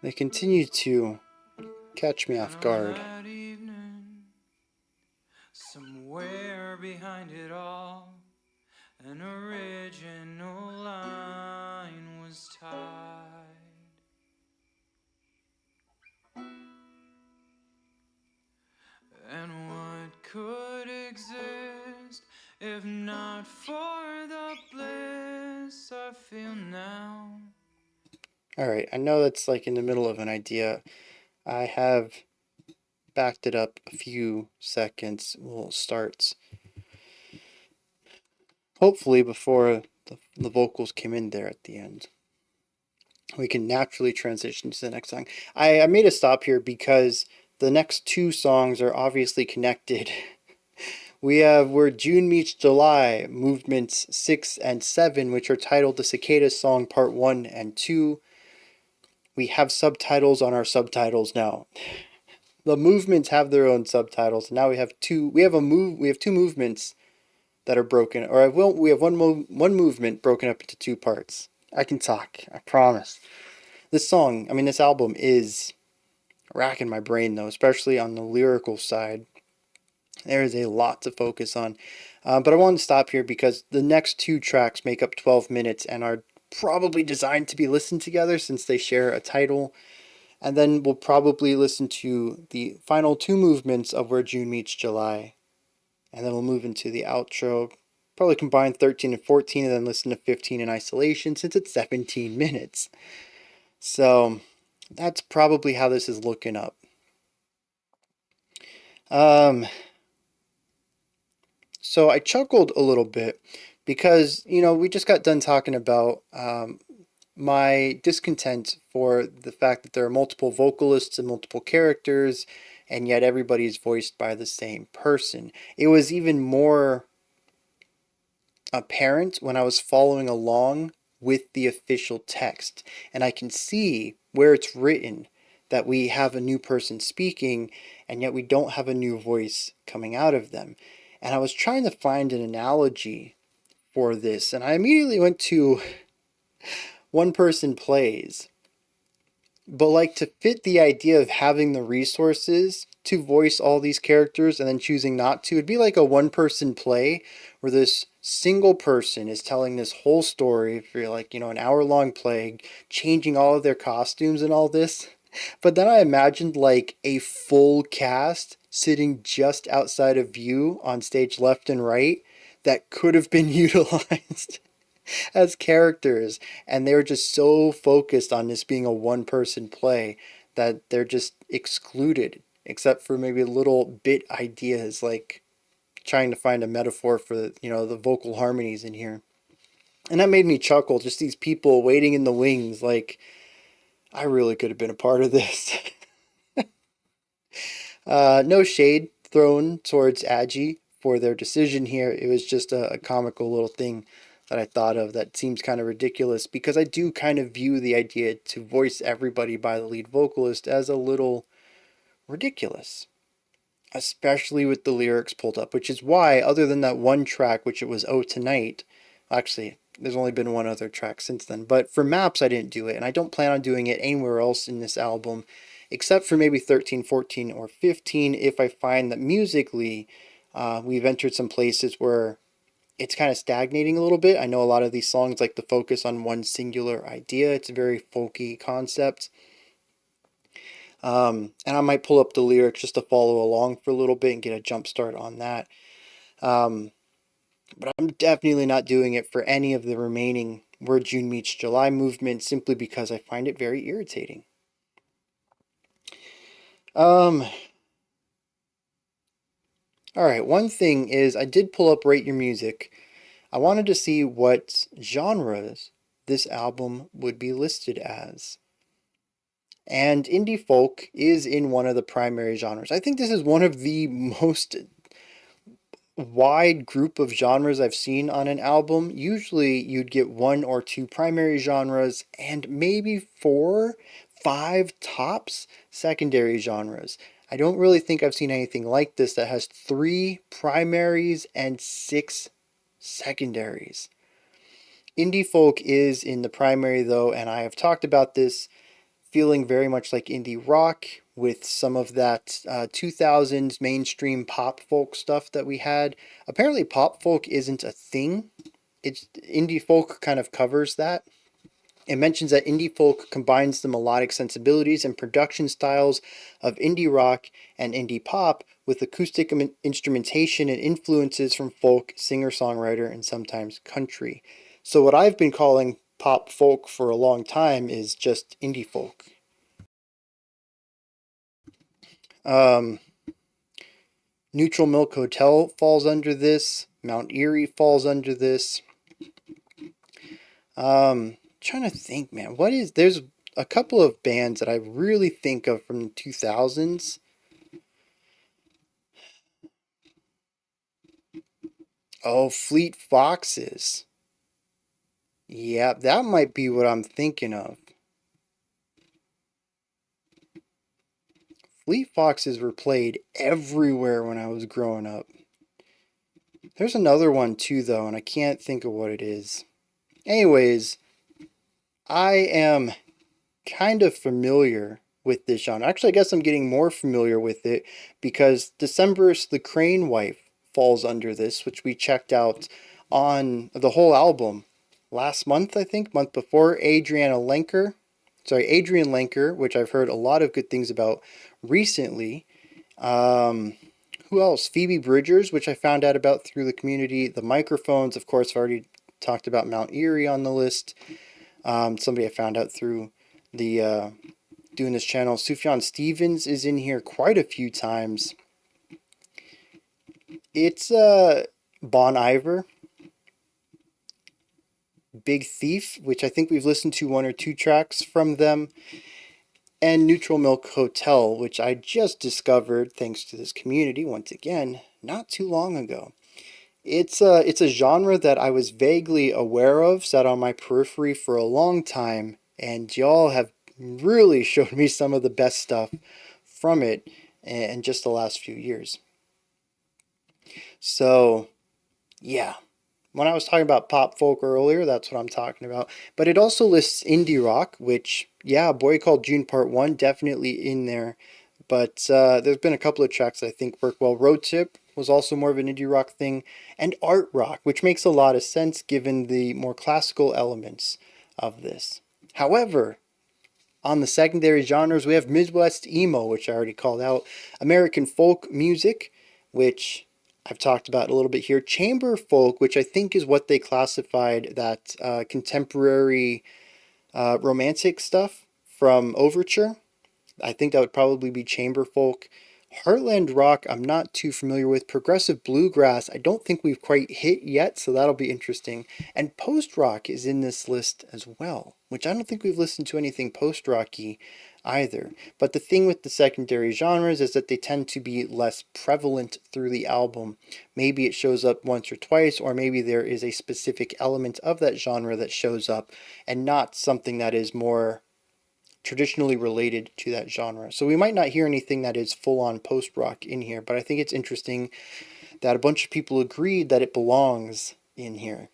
They continue to catch me off guard. That evening, somewhere behind it all, an original line was tied. And what could exist if not for the bliss I feel now? Alright, I know that's like in the middle of an idea. I have backed it up a few seconds. We'll start hopefully before the vocals came in there at the end. We can naturally transition to the next song. I made a stop here because the next two songs are obviously connected. We have Where June Meets July, movements 6 and 7, which are titled the Cicadas song part 1 and 2. We have subtitles on our subtitles now. The movements have their own subtitles. Now we have two movements that are broken, or we have one movement broken up into two parts. I can talk, I promise. This album is racking my brain though, especially on the lyrical side. There is a lot to focus on. But I want to stop here because the next two tracks make up 12 minutes and are probably designed to be listened together since they share a title. And then we'll probably listen to the final two movements of Where June Meets July. And then we'll move into the outro. Probably combine 13 and 14 and then listen to 15 in isolation since it's 17 minutes. So that's probably how this is looking up. So I chuckled a little bit because, we just got done talking about my discontent for the fact that there are multiple vocalists and multiple characters, and yet everybody's voiced by the same person. It was even more apparent when I was following along with the official text, and I can see where it's written that we have a new person speaking, and yet we don't have a new voice coming out of them. And I was trying to find an analogy for this, and I immediately went to one person plays. But like to fit the idea of having the resources to voice all these characters and then choosing not to, it'd be like a one person play where this single person is telling this whole story for like, an hour long play, changing all of their costumes and all this. But then I imagined like a full cast sitting just outside of view on stage left and right that could have been utilized as characters, and they were just so focused on this being a one person play that they're just excluded, except for maybe little bit ideas like trying to find a metaphor for the vocal harmonies in here. And that made me chuckle, just these people waiting in the wings like I really could have been a part of this. No shade thrown towards Adjy for their decision here. It was just a comical little thing that I thought of that seems kind of ridiculous because I do kind of view the idea to voice everybody by the lead vocalist as a little ridiculous, especially with the lyrics pulled up, which is why, other than that one track, which it was Oh Tonight, actually, there's only been one other track since then, but for Maps, I didn't do it, and I don't plan on doing it anywhere else in this album, except for maybe 13, 14, or 15, if I find that musically we've entered some places where it's kind of stagnating a little bit. I know a lot of these songs like to focus on one singular idea. It's a very folky concept. And I might pull up the lyrics just to follow along for a little bit and get a jump start on that. But I'm definitely not doing it for any of the remaining Where June Meets July movements simply because I find it very irritating. Alright, one thing is I did pull up Rate Your Music. I wanted to see what genres this album would be listed as. And indie folk is in one of the primary genres. I think this is one of the most wide group of genres I've seen on an album. Usually you'd get one or two primary genres and maybe 4, 5 tops secondary genres. I don't really think I've seen anything like this that has 3 primaries and 6 secondaries. Indie folk is in the primary though, and I have talked about this feeling very much like indie rock with some of that 2000s mainstream pop folk stuff that we had. Apparently, pop folk isn't a thing. It's indie folk kind of covers that. It mentions that indie folk combines the melodic sensibilities and production styles of indie rock and indie pop with acoustic instrumentation and influences from folk, singer-songwriter, and sometimes country. So what I've been calling pop folk for a long time is just indie folk. Um, Neutral Milk Hotel falls under this. Mount Erie falls under this. Trying to think, man. There's a couple of bands that I really think of from the 2000s. Oh, Fleet Foxes. Yeah, that might be what I'm thinking of. Fleet Foxes were played everywhere when I was growing up. There's another one too, though, and I can't think of what it is. Anyways, I am kind of familiar with this genre. Actually, I guess I'm getting more familiar with it because December's The Crane Wife falls under this, which we checked out on the whole album last month, I think, month before. Adrian Lenker, which I've heard a lot of good things about recently. Um, who else? Phoebe Bridgers, which I found out about through the community. The Microphones, of course, I've already talked about Mount Erie on the list. Somebody I found out through the doing this channel. Sufjan Stevens is in here quite a few times. It's Bon Iver, Big Thief, which I think we've listened to one or two tracks from them, and Neutral Milk Hotel, which I just discovered thanks to this community once again not too long ago. It's a genre that I was vaguely aware of, sat on my periphery for a long time, and y'all have really showed me some of the best stuff from it in just the last few years. So, yeah. When I was talking about pop folk earlier, that's what I'm talking about. But it also lists indie rock, which, yeah, Boy Called June Part 1, definitely in there. But there's been a couple of tracks I think work well. Road Trip was also more of an indie rock thing. And art rock, which makes a lot of sense given the more classical elements of this. However, on the secondary genres, we have Midwest emo, which I already called out, American folk music, which I've talked about a little bit here, chamber folk, which I think is what they classified that contemporary romantic stuff from Overture. I think that would probably be chamber folk. Heartland rock, I'm not too familiar with. Progressive bluegrass, I don't think we've quite hit yet, so that'll be interesting. And post rock is in this list as well, which I don't think we've listened to anything post rocky either. But the thing with the secondary genres is that they tend to be less prevalent through the album. Maybe it shows up once or twice, or maybe there is a specific element of that genre that shows up and not something that is more traditionally related to that genre. So we might not hear anything that is full-on post-rock in here, but I think it's interesting that a bunch of people agreed that it belongs in here.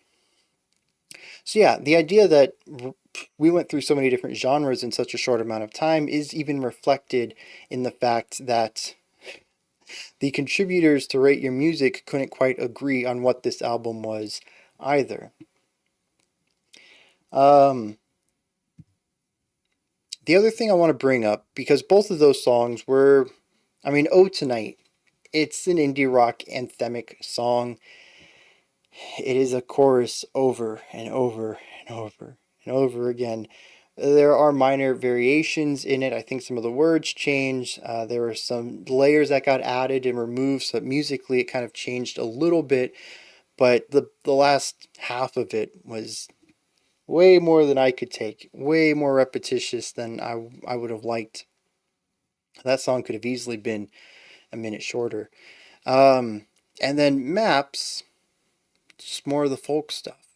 So yeah, the idea that we went through so many different genres in such a short amount of time is even reflected in the fact that the contributors to Rate Your Music couldn't quite agree on what this album was either. The other thing I want to bring up, because both of those songs were, Oh Tonight, it's an indie rock anthemic song. It is a chorus over and over and over and over again. There are minor variations in it. I think some of the words changed. There were some layers that got added and removed, so musically it kind of changed a little bit. But the last half of it was way more than I could take, way more repetitious than I would have liked. That song could have easily been a minute shorter. And then Maps, just more of the folk stuff.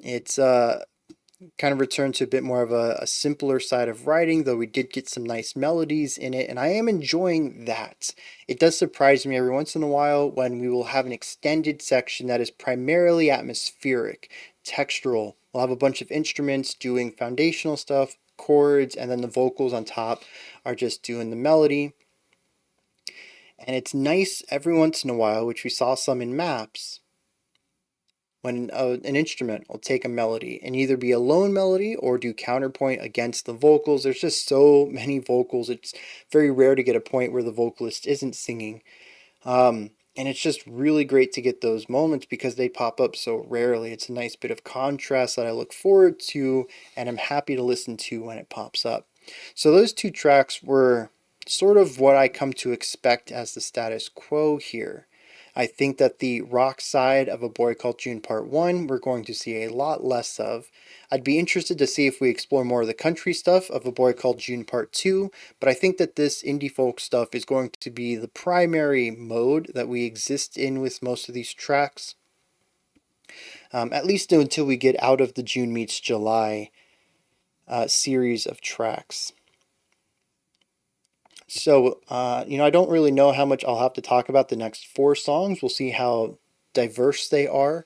It's kind of returned to a bit more of a simpler side of writing, though we did get some nice melodies in it, and I am enjoying that. It does surprise me every once in a while when we will have an extended section that is primarily atmospheric, textural. We'll have a bunch of instruments doing foundational stuff, chords, and then the vocals on top are just doing the melody. And it's nice every once in a while, which we saw some in maps, when an instrument will take a melody and either be a lone melody or do counterpoint against the vocals. There's just so many vocals. It's very rare to get a point where the vocalist isn't singing. And it's just really great to get those moments because they pop up so rarely. It's a nice bit of contrast that I look forward to and I'm happy to listen to when it pops up. So those two tracks were sort of what I come to expect as the status quo here. I think that the rock side of A Boy Called June Part 1 we're going to see a lot less of. I'd be interested to see if we explore more of the country stuff of A Boy Called June Part 2, but I think that this indie folk stuff is going to be the primary mode that we exist in with most of these tracks. At least until we get out of the June Meets July series of tracks. So, I don't really know how much I'll have to talk about the next 4 songs. We'll see how diverse they are.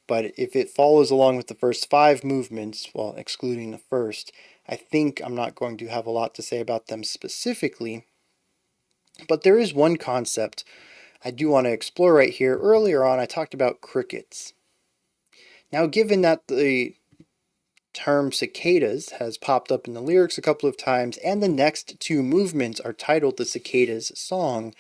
But if it follows along with the first 5 movements, well, excluding the first, I think I'm not going to have a lot to say about them specifically. But there is one concept I do want to explore right here. Earlier on, I talked about crickets. Now, given that the term cicadas has popped up in the lyrics a couple of times, and the next 2 movements are titled the Cicadas song,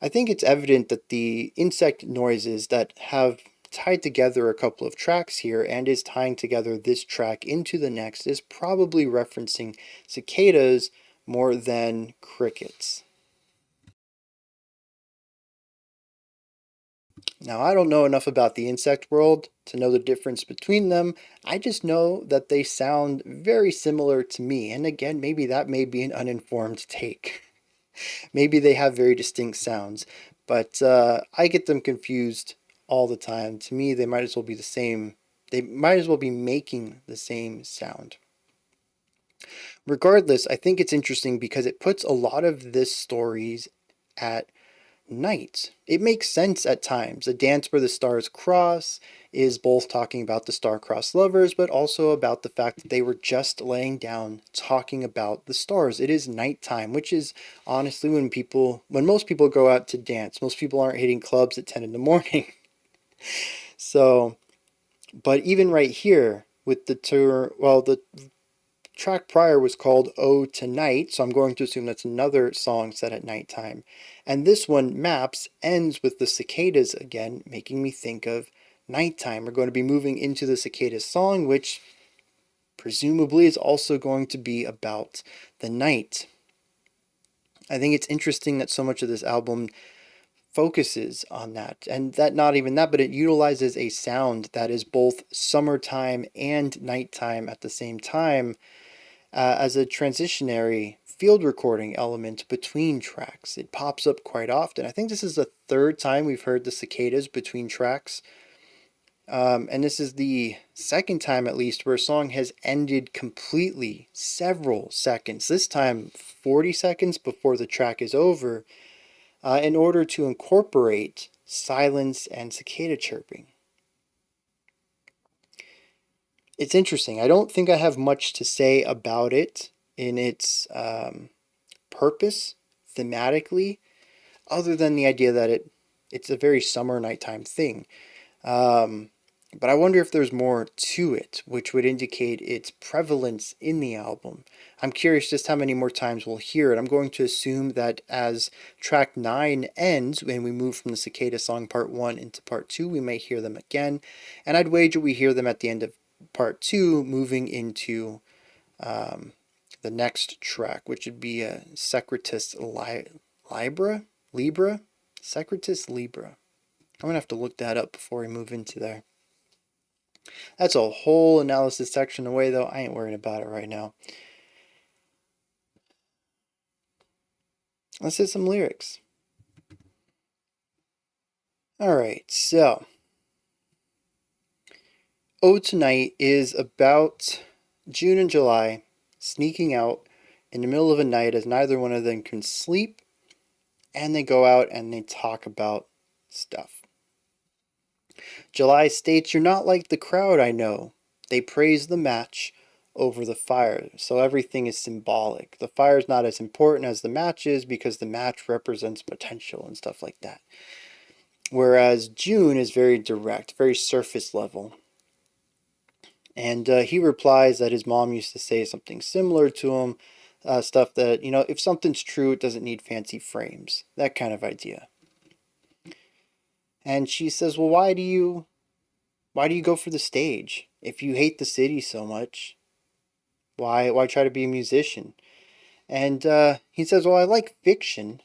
I think it's evident that the insect noises that have tied together a couple of tracks here and is tying together this track into the next is probably referencing cicadas more than crickets. Now, I don't know enough about the insect world to know the difference between them. I just know that they sound very similar to me. And again, maybe that may be an uninformed take. Maybe they have very distinct sounds, but I get them confused all the time. To me, they might as well be the same. They might as well be making the same sound. Regardless, I think it's interesting because it puts a lot of this stories at night. It makes sense at times. A dance where the stars cross is both talking about the star-crossed lovers, but also about the fact that they were just laying down talking about the stars. It is nighttime, which is honestly when most people go out to dance. Most people aren't hitting clubs at 10 in the morning. So, but even right here with the track prior was called Oh Tonight, so I'm going to assume that's another song set at nighttime. And this one, Maps, ends with the cicadas again, making me think of nighttime. We're going to be moving into the cicadas song, which presumably is also going to be about the night. I think it's interesting that so much of this album focuses on that, and that not even that, but it utilizes a sound that is both summertime and nighttime at the same time, as a transitionary field recording element between tracks. It pops up quite often. I think this is the 3rd time we've heard the cicadas between tracks. And this is the 2nd time, at least, where a song has ended completely several seconds, this time 40 seconds before the track is over, in order to incorporate silence and cicada chirping. It's interesting. I don't think I have much to say about it in its purpose thematically, other than the idea that it's a very summer nighttime thing. But I wonder if there's more to it, which would indicate its prevalence in the album. I'm curious just how many more times we'll hear it. I'm going to assume that as track 9 ends, when we move from the Cicada song part 1 into part 2, we may hear them again. And I'd wager we hear them at the end of part 2, moving into the next track, which would be a Secretus Libra? Secretus Libra. I'm going to have to look that up before we move into there. That's a whole analysis section away, though. I ain't worried about it right now. Let's hit some lyrics. Alright, so Oh Tonight is about June and July sneaking out in the middle of a night as neither one of them can sleep, and they go out and they talk about stuff. July states, "You're not like the crowd I know. They praise the match over the fire. So everything is symbolic. The fire is not as important as the match is because the match represents potential and stuff like that. Whereas June is very direct, very surface level. And he replies that his mom used to say something similar to him, stuff that, if something's true, it doesn't need fancy frames. That kind of idea. And she says, well, why do you go for the stage? If you hate the city so much, why try to be a musician? And he says, well, I like fiction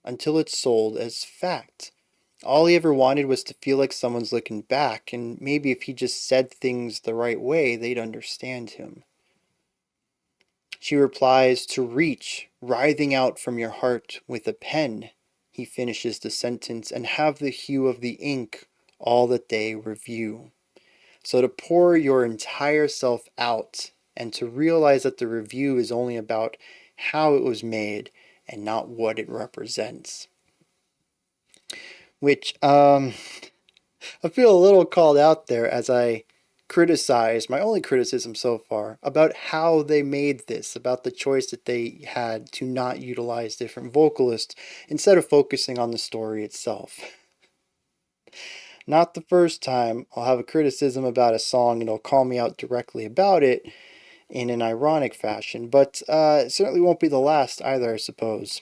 until it's sold as fact. All he ever wanted was to feel like someone's looking back, and maybe if he just said things the right way, they'd understand him. She replies, to reach, writhing out from your heart with a pen, he finishes the sentence, and have the hue of the ink all that they review. So to pour your entire self out and to realize that the review is only about how it was made and not what it represents. Which, I feel a little called out there as I criticize, my only criticism so far, about how they made this, about the choice that they had to not utilize different vocalists instead of focusing on the story itself. Not the first time I'll have a criticism about a song and it'll call me out directly about it in an ironic fashion, but it certainly won't be the last either, I suppose.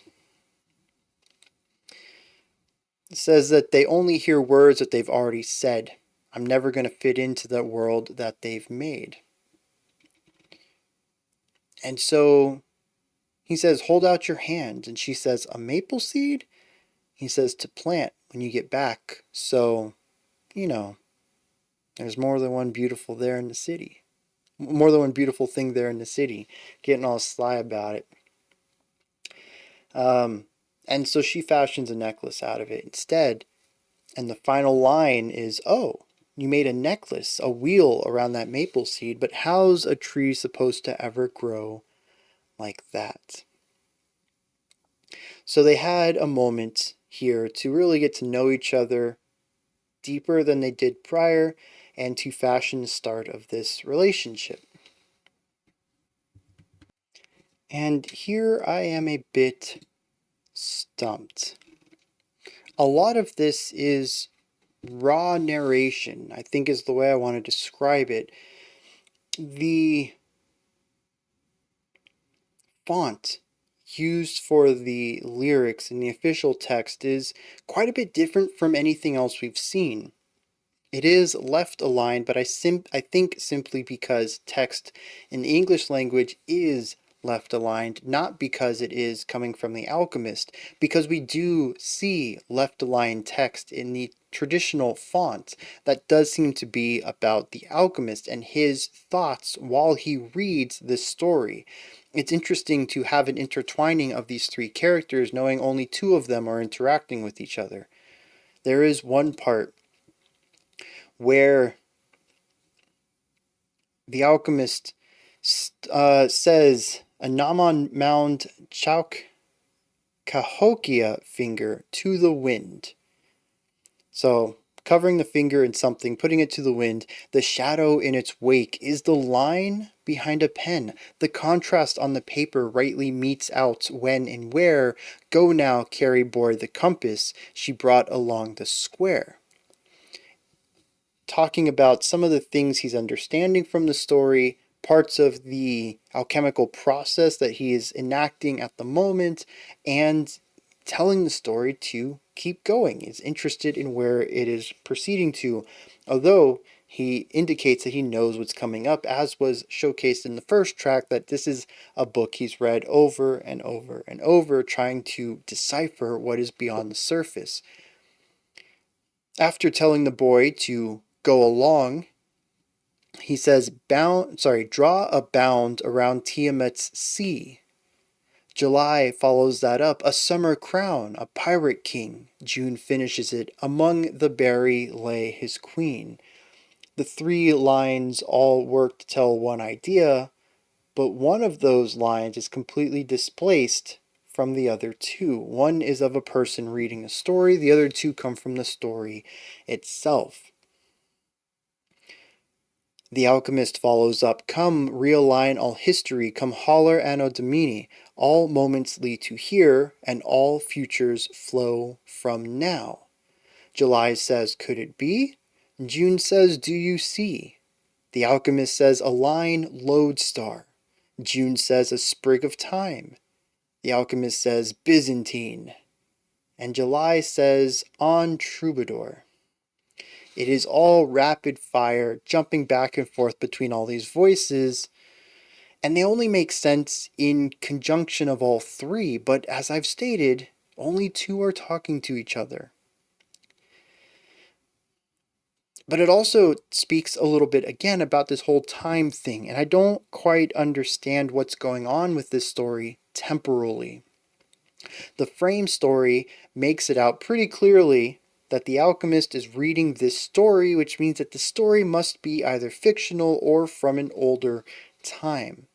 It says that they only hear words that they've already said. I'm never going to fit into the world that they've made. And so he says, hold out your hand. And she says, a maple seed? He says, to plant when you get back. So, there's more than one beautiful there in the city. More than one beautiful thing there in the city. Getting all sly about it. And so she fashions a necklace out of it instead. And the final line is, oh, you made a necklace, a wheel around that maple seed, but how's a tree supposed to ever grow like that? So they had a moment here to really get to know each other deeper than they did prior and to fashion the start of this relationship. And here I am a bit stumped. A lot of this is raw narration, I think is the way I want to describe it. The font used for the lyrics in the official text is quite a bit different from anything else we've seen. It is left aligned, but I think simply because text in the English language is left aligned, not because it is coming from the alchemist, because we do see left aligned text in the traditional font that does seem to be about the alchemist and his thoughts while he reads this story. It's interesting to have an intertwining of these three characters, knowing only two of them are interacting with each other. There is one part where the alchemist says, Anaman mound chauk cahokia finger to the wind. So, covering the finger in something, putting it to the wind, the shadow in its wake is the line behind a pen. The contrast on the paper rightly meets out when and where go now carry bore the compass she brought along the square. Talking about some of the things he's understanding from the story, parts of the alchemical process that he is enacting at the moment, and telling the story to keep going. He's interested in where it is proceeding to, although he indicates that he knows what's coming up, as was showcased in the first track, that this is a book he's read over and over and over, trying to decipher what is beyond the surface. After telling the boy to go along, he says, draw a bound around Tiamat's sea. July follows that up, a summer crown, a pirate king. June finishes it, among the berry lay his queen. The three lines all work to tell one idea, but one of those lines is completely displaced from the other two. One is of a person reading a story, the other two come from the story itself. The alchemist follows up, come realign all history, come holler anno domini, all moments lead to here, and all futures flow from now. July says, could it be? June says, do you see? The alchemist says, a line lodestar. June says, a sprig of time. The alchemist says, Byzantine. And July says, on troubadour. It is all rapid fire, jumping back and forth between all these voices, and they only make sense in conjunction of all three, but as I've stated, only two are talking to each other. But it also speaks a little bit again about this whole time thing, and I don't quite understand what's going on with this story temporally. The frame story makes it out pretty clearly that the alchemist is reading this story, which means that the story must be either fictional or from an older time.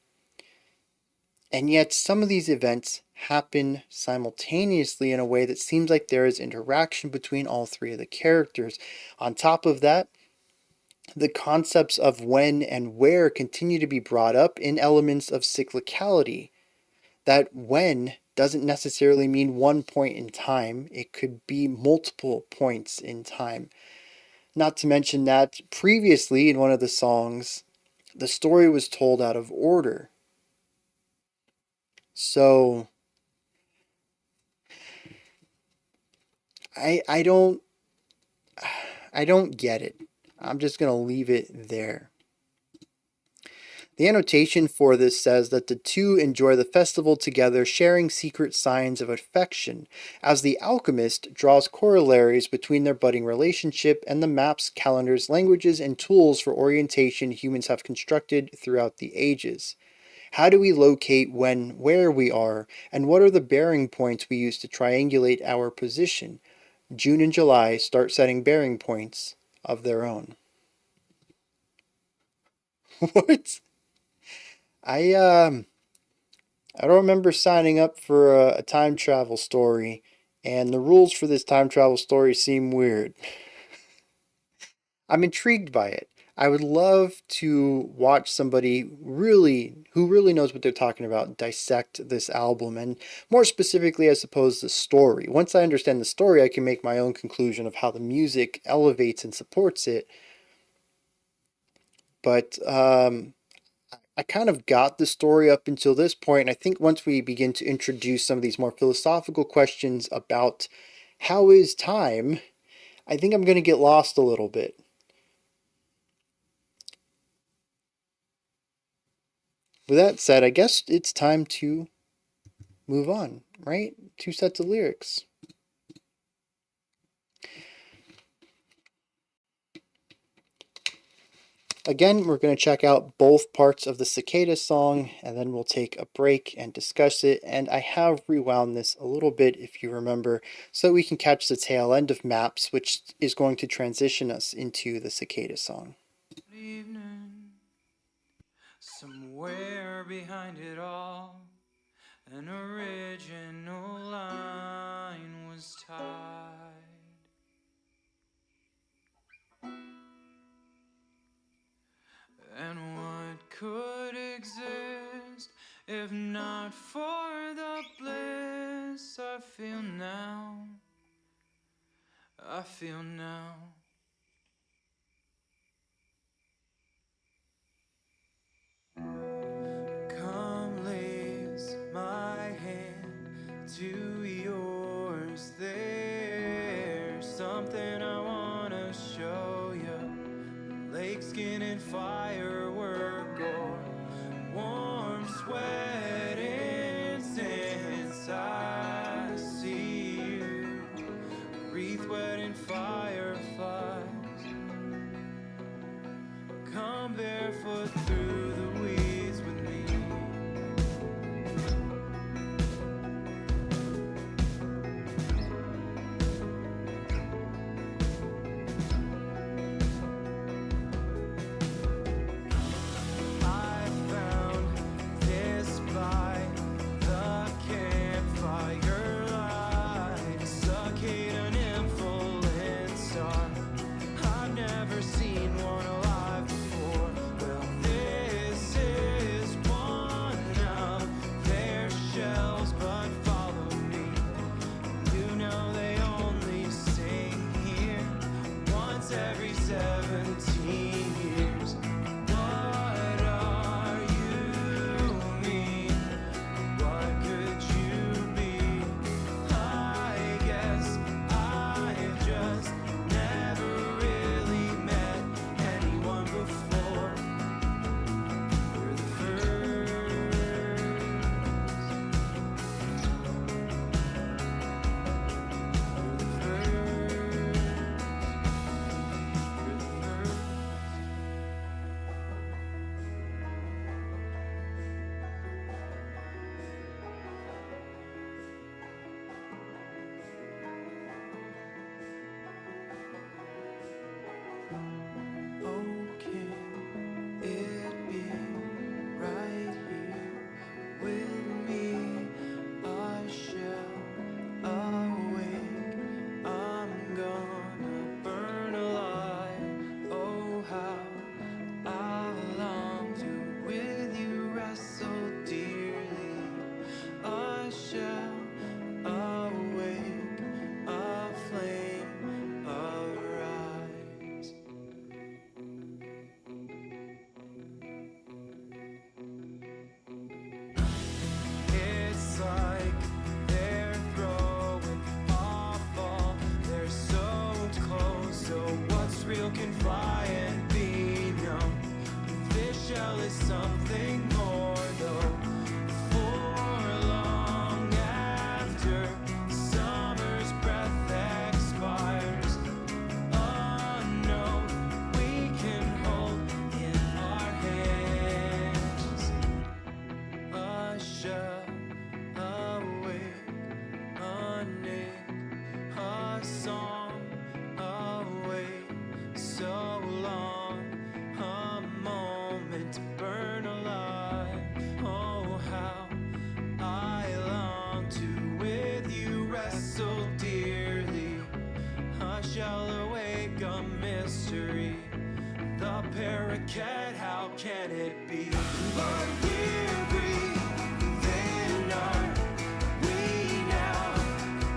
And yet some of these events happen simultaneously in a way that seems like there is interaction between all three of the characters. On top of that, the concepts of when and where continue to be brought up in elements of cyclicality. That when doesn't necessarily mean one point in time, it could be multiple points in time. Not to mention that previously in one of the songs, the story was told out of order. So I don't get it. I'm just going to leave it there. The annotation for this says that the two enjoy the festival together, sharing secret signs of affection, as the alchemist draws corollaries between their budding relationship and the maps, calendars, languages, and tools for orientation humans have constructed throughout the ages. How do we locate where we are, and what are the bearing points we use to triangulate our position? June and July start setting bearing points of their own. What? I don't remember signing up for a time travel story, and the rules for this time travel story seem weird. I'm intrigued by it. I would love to watch somebody who really knows what they're talking about dissect this album, and more specifically, I suppose, the story. Once I understand the story, I can make my own conclusion of how the music elevates and supports it. But I kind of got the story up until this point, and I think once we begin to introduce some of these more philosophical questions about how is time, I think I'm going to get lost a little bit. With that said, I guess it's time to move on, right? Two sets of lyrics. Again, we're going to check out both parts of the Cicada song, and then we'll take a break and discuss it. And I have rewound this a little bit, if you remember, so we can catch the tail end of Maps, which is going to transition us into the Cicada song. Evening, somewhere behind it all, an original line was tied. And what could exist if not for the bliss I feel now? I feel now. Come lace my hand to yours. There's something I wanna show you. Lake skin and firework or warm sweat incense. I see you, wreath wet in fireflies. Come barefoot through the weeds with me. I found this by the campfire light. Cicada nymph and star. I've never seen one alive before. forget, how can it be? But we're breathing, are we now?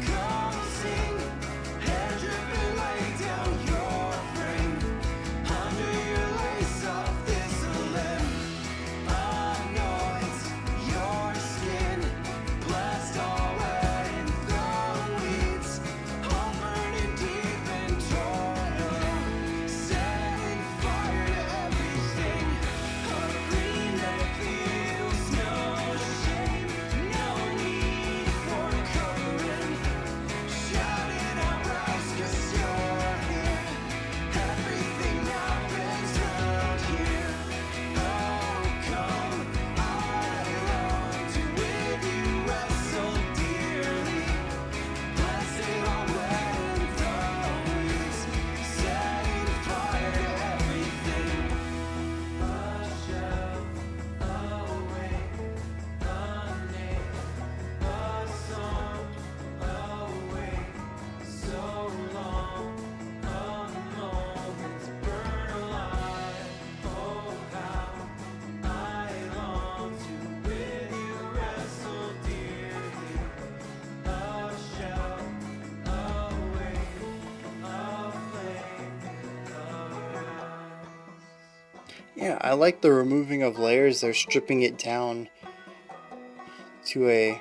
Come sing, hair dripping, lay down your frame. Under your lace of this limb, anoint your skin. Blast all wet in the weeds, all burning deep in toil. Setting fire to everything, a green that feels no shame, no need for covering. Shouting out rouse 'cause you're here. Everything now bends round here. Oh, come, I long to with you wrestle dearly. Blessed all wet in the weeds, setting fire to everything. A shell, awake, a name, a song, awake, so long, a moment burn alive. Oh, how I long to with you wrestle dearly. A shell, awake, a flame, arise. Yeah, I like the removing of layers. They're stripping it down to a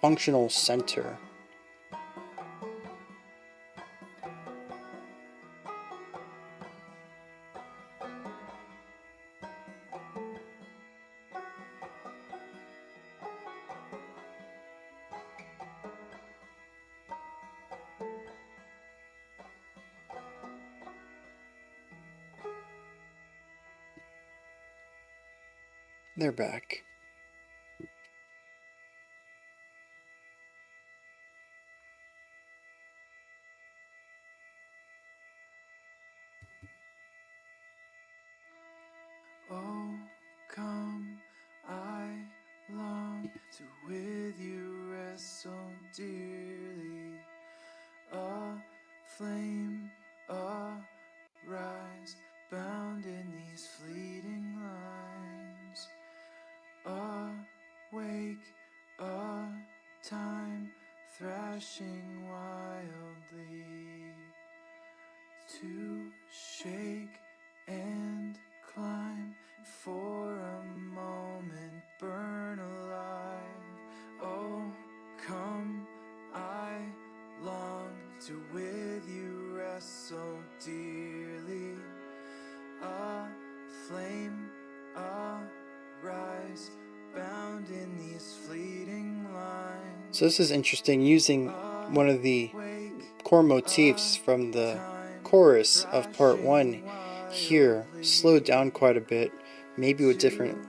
functional center. They're back. Oh, come, I long to with you wrestle dearly. A flame, a rise, bound in these fleeting lines. Awake, a time thrashing wildly. To shake and climb, for a moment burn alive. Oh, come, I long to with you wrestle dearly. A flame, a rise, bound in these fleeting lines. So this is interesting, using one of the core motifs from the chorus of part 1 here, slowed down quite a bit, maybe with different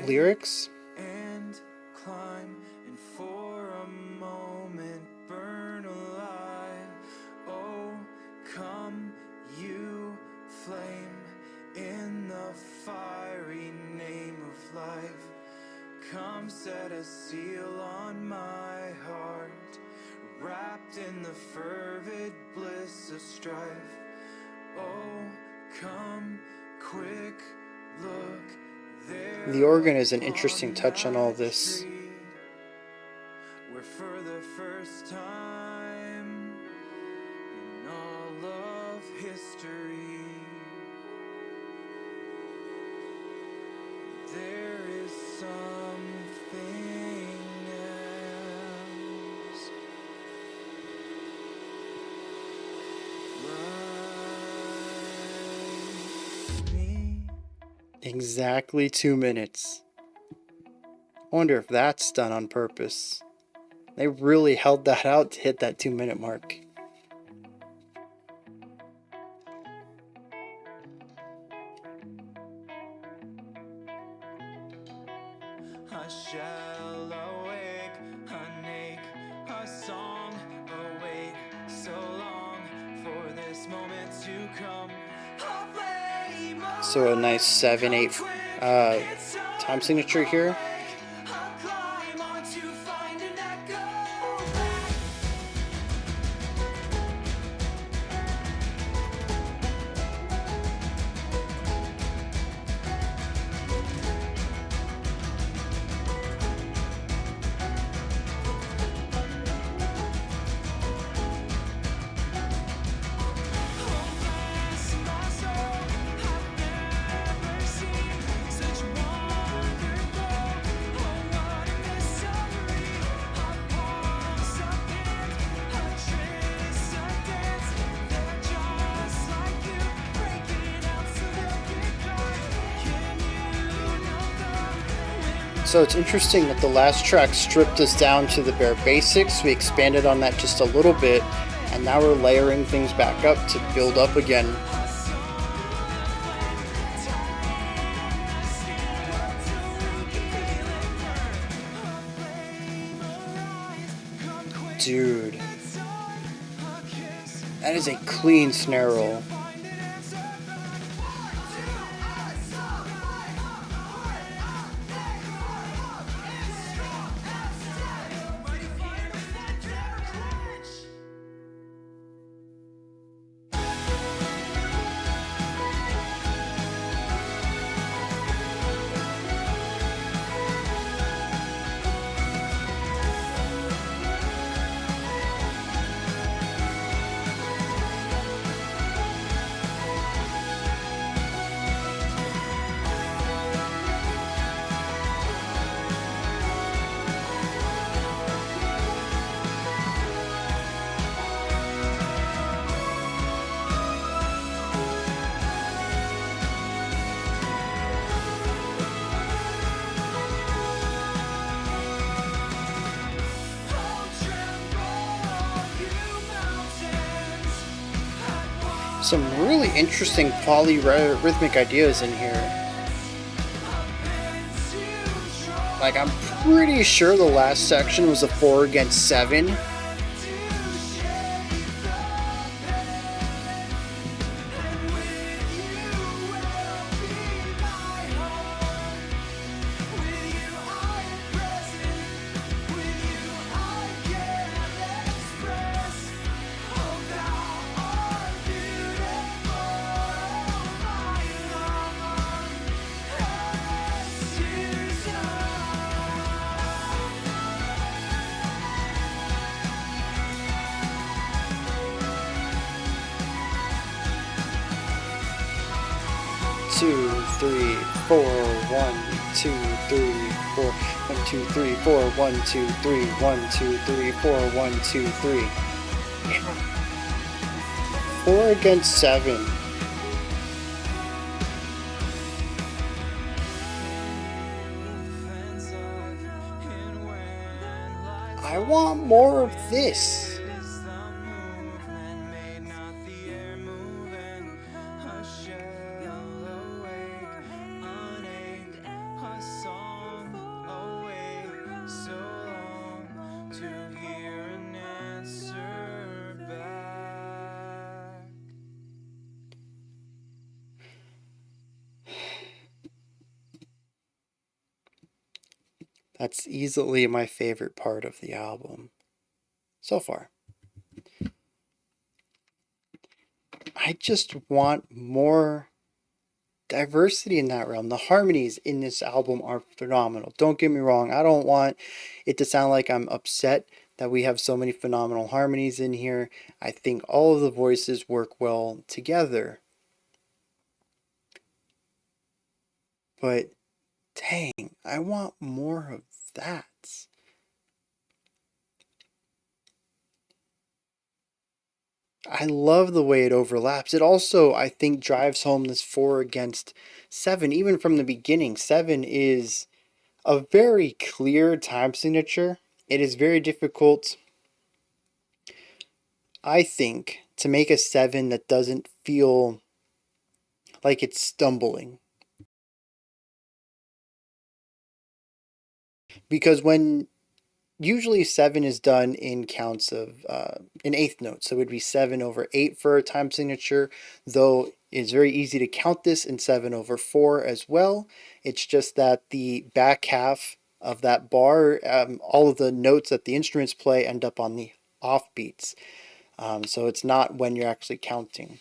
lyrics. And climb, and for a moment burn alive. Oh, come, you flame, in the fiery name of life. Come, set a seal on my heart, wrapped in the fervid bliss of strife. Oh, come, quick, look, there The organ is an interesting touch on all this. where for the first time in all of history, there is something else. Like me. Exactly 2 minutes. I wonder if that's done on purpose. They really held that out to hit that 2-minute mark. I shall awake, awake, a song, await so long for this moment to come. A flame, So a nice 7/8 time signature here. I'll climb on to find an echo back. So it's interesting that the last track stripped us down to the bare basics. We expanded on that just a little bit, and now we're layering things back up to build up again. Dude, that is a clean snare roll. Some really interesting polyrhythmic ideas in here. Like, I'm pretty sure the last section was a 4 against 7. Two, three, four, 1, 2, 3, 4, 1, 2, 3, 4, 1, 2, 3, 1, 2, 3, 4, 1, 2, 3. 4 against 7. I want more of this. That's easily my favorite part of the album so far. I just want more diversity in that realm. The harmonies in this album are phenomenal. Don't get me wrong. I don't want it to sound like I'm upset that we have so many phenomenal harmonies in here. I think all of the voices work well together. But dang, I want more of that. I love the way it overlaps. It also, I think, drives home this 4 against 7. Even from the beginning, 7 is a very clear time signature. It is very difficult, I think, to make a 7 that doesn't feel like it's stumbling. Because when usually 7 is done in counts of an eighth note, so it would be 7/8 for a time signature, though it's very easy to count this in 7/4 as well. It's just that the back half of that bar, all of the notes that the instruments play end up on the offbeats. So it's not when you're actually counting.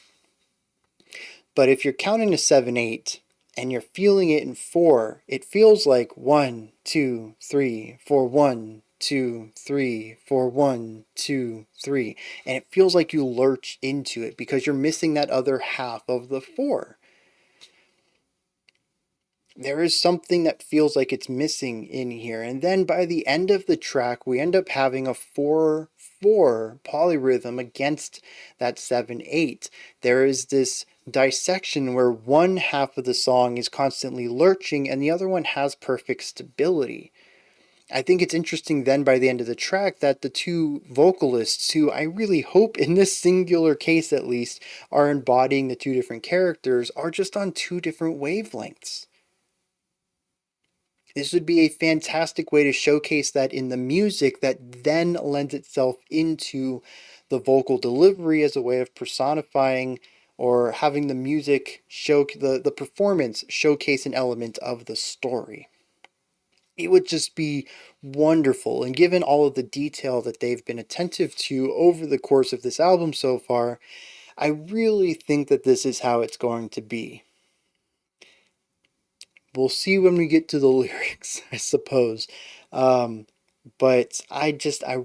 But if you're counting to 7/8 and you're feeling it in 4, it feels like 1, 2, 3, 4, 1, 2, 3, 4, 1, 2, 3. And it feels like you lurch into it because you're missing that other half of the 4. There is something that feels like it's missing in here. And then by the end of the track, we end up having a 4/4 polyrhythm against that 7/8. There is this dissection where one half of the song is constantly lurching and the other one has perfect stability. I think it's interesting then by the end of the track that the two vocalists, who I really hope in this singular case at least are embodying the two different characters, are just on two different wavelengths. This would be a fantastic way to showcase that in the music that then lends itself into the vocal delivery as a way of personifying or having the music show the performance showcase an element of the story. It would just be wonderful. And given all of the detail that they've been attentive to over the course of this album so far, I really think that this is how it's going to be. We'll see when we get to the lyrics, I suppose. But I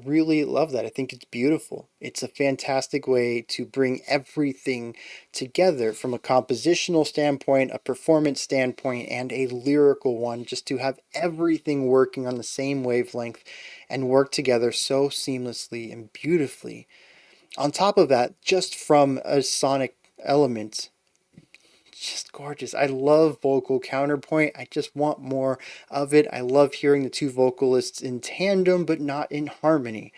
really love that. I think it's beautiful. It's a fantastic way to bring everything together from a compositional standpoint, a performance standpoint, and a lyrical one, just to have everything working on the same wavelength and work together so seamlessly and beautifully. On top of that, just from a sonic element, just gorgeous. I love vocal counterpoint. I just want more of it. I love hearing the two vocalists in tandem, but not in harmony.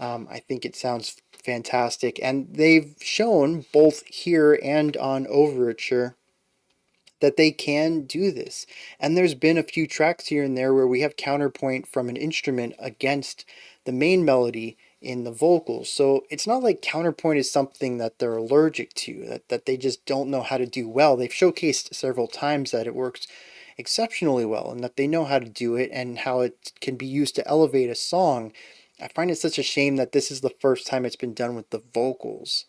I think it sounds fantastic. And they've shown both here and on Overture that they can do this. And there's been a few tracks here and there where we have counterpoint from an instrument against the main melody in the vocals. So it's not like counterpoint is something that they're allergic to, that they just don't know how to do well. They've showcased several times that it works exceptionally well and that they know how to do it and how it can be used to elevate a song. I find it such a shame that this is the first time it's been done with the vocals.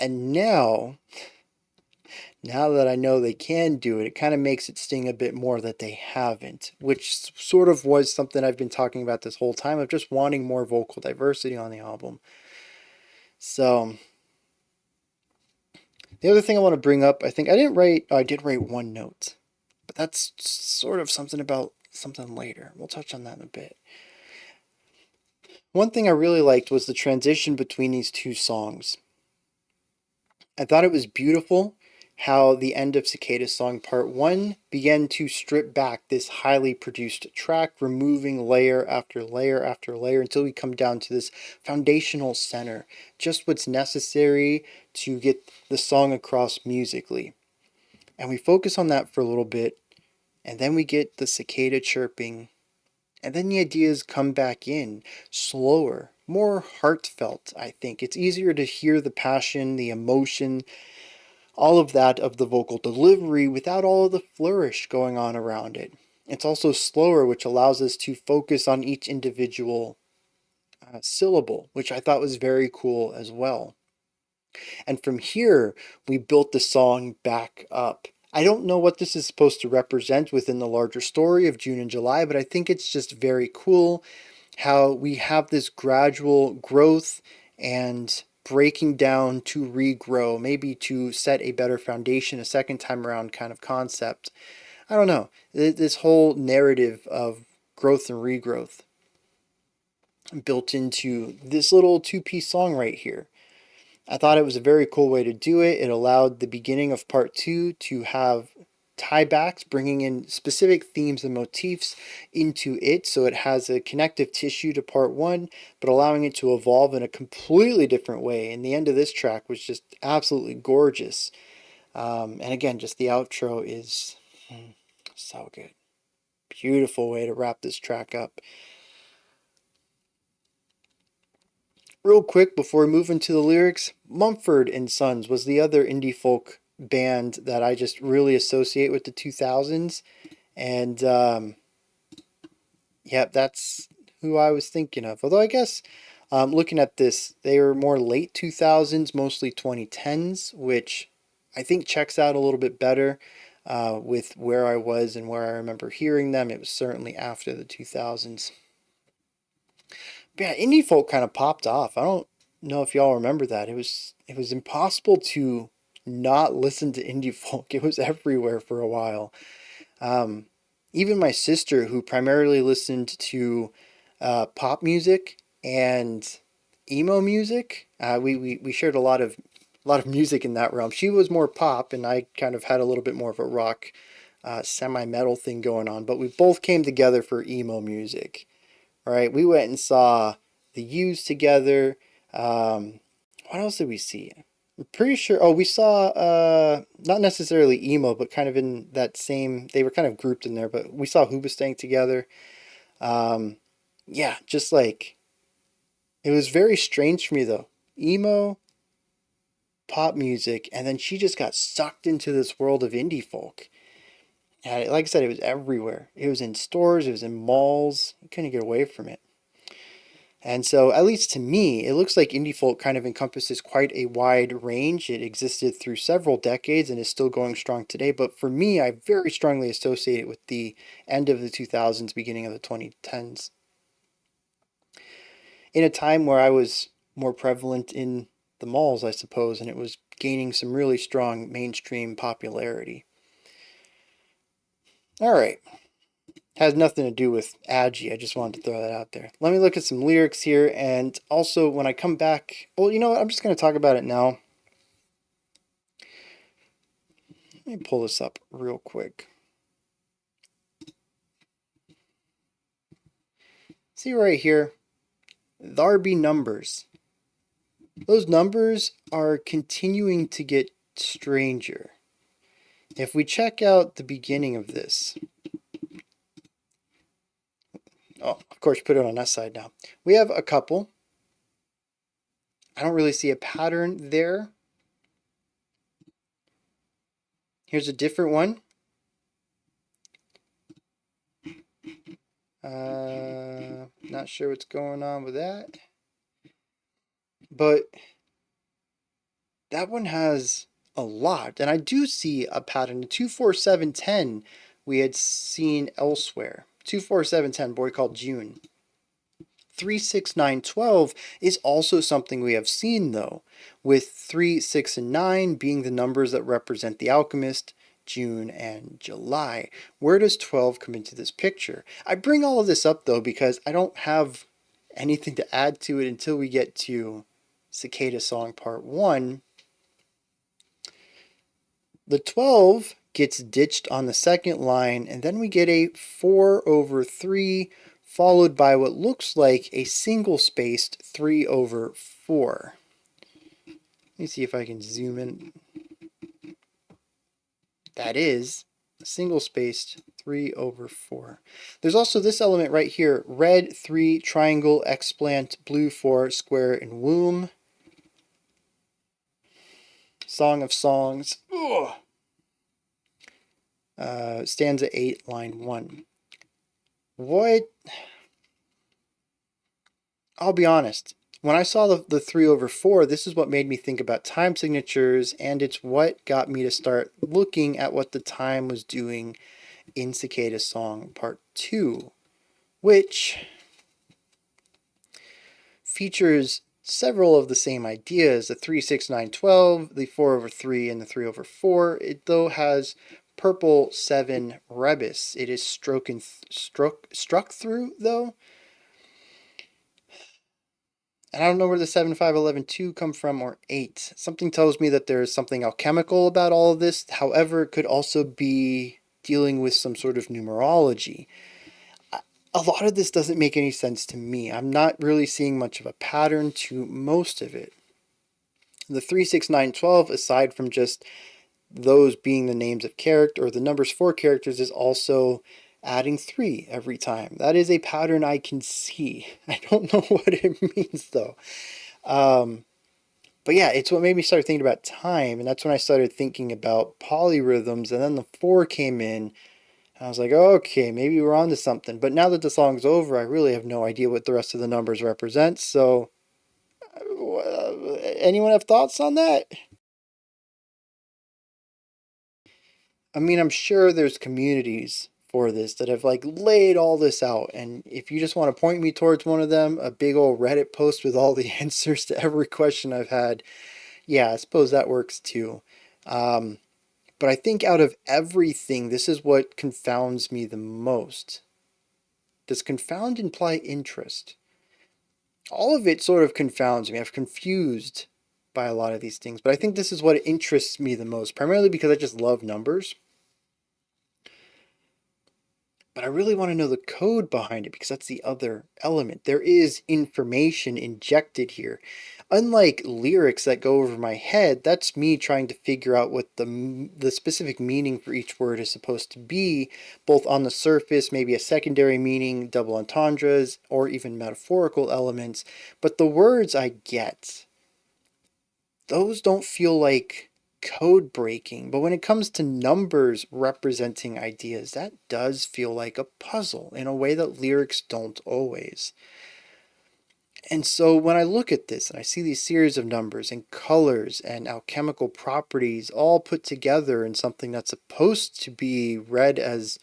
And now that I know they can do it, it kind of makes it sting a bit more that they haven't, which sort of was something I've been talking about this whole time of just wanting more vocal diversity on the album. So, the other thing I want to bring up, I think I did write one note, but that's sort of something about something later. We'll touch on that in a bit. One thing I really liked was the transition between these two songs. I thought it was beautiful how the end of Cicadas song part 1 began to strip back this highly produced track, removing layer after layer after layer until we come down to this foundational center, just what's necessary to get the song across musically. And we focus on that for a little bit, and then we get the cicada chirping, and then the ideas come back in slower, more heartfelt, I think. It's easier to hear the passion, the emotion, all of that of the vocal delivery without all of the flourish going on around it. It's also slower, which allows us to focus on each individual syllable, which I thought was very cool as well. And from here, we built the song back up. I don't know what this is supposed to represent within the larger story of June and July, but I think it's just very cool how we have this gradual growth and breaking down to regrow, maybe to set a better foundation a second time around kind of concept. I don't know. This whole narrative of growth and regrowth built into this little two-piece song right here. I thought it was a very cool way to do it. It allowed the beginning of part 2 to have tiebacks, bringing in specific themes and motifs into it, so it has a connective tissue to part 1, but allowing it to evolve in a completely different way. And the end of this track was just absolutely gorgeous. And again, just the outro is so good. Beautiful way to wrap this track up. Real quick before we move into the lyrics, Mumford and Sons was the other indie folk band that I just really associate with the 2000s. And yeah, that's who I was thinking of. Although I guess looking at this, they were more late 2000s, mostly 2010s, which I think checks out a little bit better with where I was and where I remember hearing them. It was certainly after the 2000s. But yeah, indie folk kind of popped off. I don't know if y'all remember that. It was impossible to not listen to indie folk. It was everywhere for a while. Um, Even my sister, who primarily listened to pop music and emo music. We shared a lot of music in that realm. She was more pop, and I kind of had a little bit more of a rock, semi-metal thing going on. But we both came together for emo music. All right, we went and saw the Used together. What else did we see? I'm pretty sure. Oh, we saw not necessarily emo, but kind of in that same. They were kind of grouped in there, but we saw Hoobastank together. Um, yeah, just like it was very strange for me though. Emo, pop music, and then she just got sucked into this world of indie folk. And like I said, it was everywhere. It was in stores, it was in malls. You couldn't get away from it. And so, at least to me, it looks like indie folk kind of encompasses quite a wide range. It existed through several decades and is still going strong today. But for me, I very strongly associate it with the end of the 2000s, beginning of the 2010s. In a time where I was more prevalent in the malls, I suppose, and it was gaining some really strong mainstream popularity. All right. Has nothing to do with Adjy. I just wanted to throw that out there. Let me look at some lyrics here, and also when I come back, well, you know what? I'm just going to talk about it now. Let me pull this up real quick. See right here, there be numbers. Those numbers are continuing to get stranger. If we check out the beginning of this, oh, of course, put it on that side now. We have a couple. I don't really see a pattern there. Here's a different one. Not sure what's going on with that. But that one has a lot. And I do see a pattern. The 24710 we had seen elsewhere. 24710, Boy Called June. 36912 is also something we have seen though, with 3, 6, and 9 being the numbers that represent the Alchemist, June, and July. Where does 12 come into this picture? I bring all of this up though because I don't have anything to add to it until we get to Cicada Song Part 1. The 12 gets ditched on the second line, and then we get a 4/3 followed by what looks like a single spaced 3/4. Let me see if I can zoom in. That is a single spaced 3/4. There's also this element right here, red 3, triangle, explant, blue 4, square, and womb. Song of Songs. Stanza 8, line 1. What? I'll be honest. When I saw the 3/4, this is what made me think about time signatures, and it's what got me to start looking at what the time was doing in Cicada Song Part 2, which features several of the same ideas, the 3, 6, 9, 12, the 4/3, and the 3/4. It though has purple 7 rebus. It is struck through though. And I don't know where the 7, 5, 11, 2 come from, or 8. Something tells me that there is something alchemical about all of this. However, it could also be dealing with some sort of numerology. A lot of this doesn't make any sense to me. I'm not really seeing much of a pattern to most of it. The 3, 6, 9, 12, aside from just those being the names of character, or the numbers for characters, is also adding 3 every time. That is a pattern I can see. I don't know what it means though. But yeah, it's what made me start thinking about time, and that's when I started thinking about polyrhythms, and then the 4 came in, and I was like, okay, maybe we're on to something. But now that the song's over, I really have no idea what the rest of the numbers represent, so anyone have thoughts on that? I mean, I'm sure there's communities for this that have like laid all this out, and if you just want to point me towards one of them, a big old Reddit post with all the answers to every question I've had, yeah, I suppose that works too. But I think out of everything, this is what confounds me the most. Does confound imply interest? all of it sort of confounds me. I'm confused by a lot of these things, but I think this is what interests me the most, primarily because I just love numbers. But I really want to know the code behind it because that's the other element. There is information injected here. Unlike lyrics that go over my head, that's me trying to figure out what the specific meaning for each word is supposed to be, both on the surface, maybe a secondary meaning, double entendres, or even metaphorical elements. But the words I get, those don't feel like code breaking, but when it comes to numbers representing ideas, that does feel like a puzzle in a way that lyrics don't always. And so when I look at this and I see these series of numbers and colors and alchemical properties all put together in something that's supposed to be read as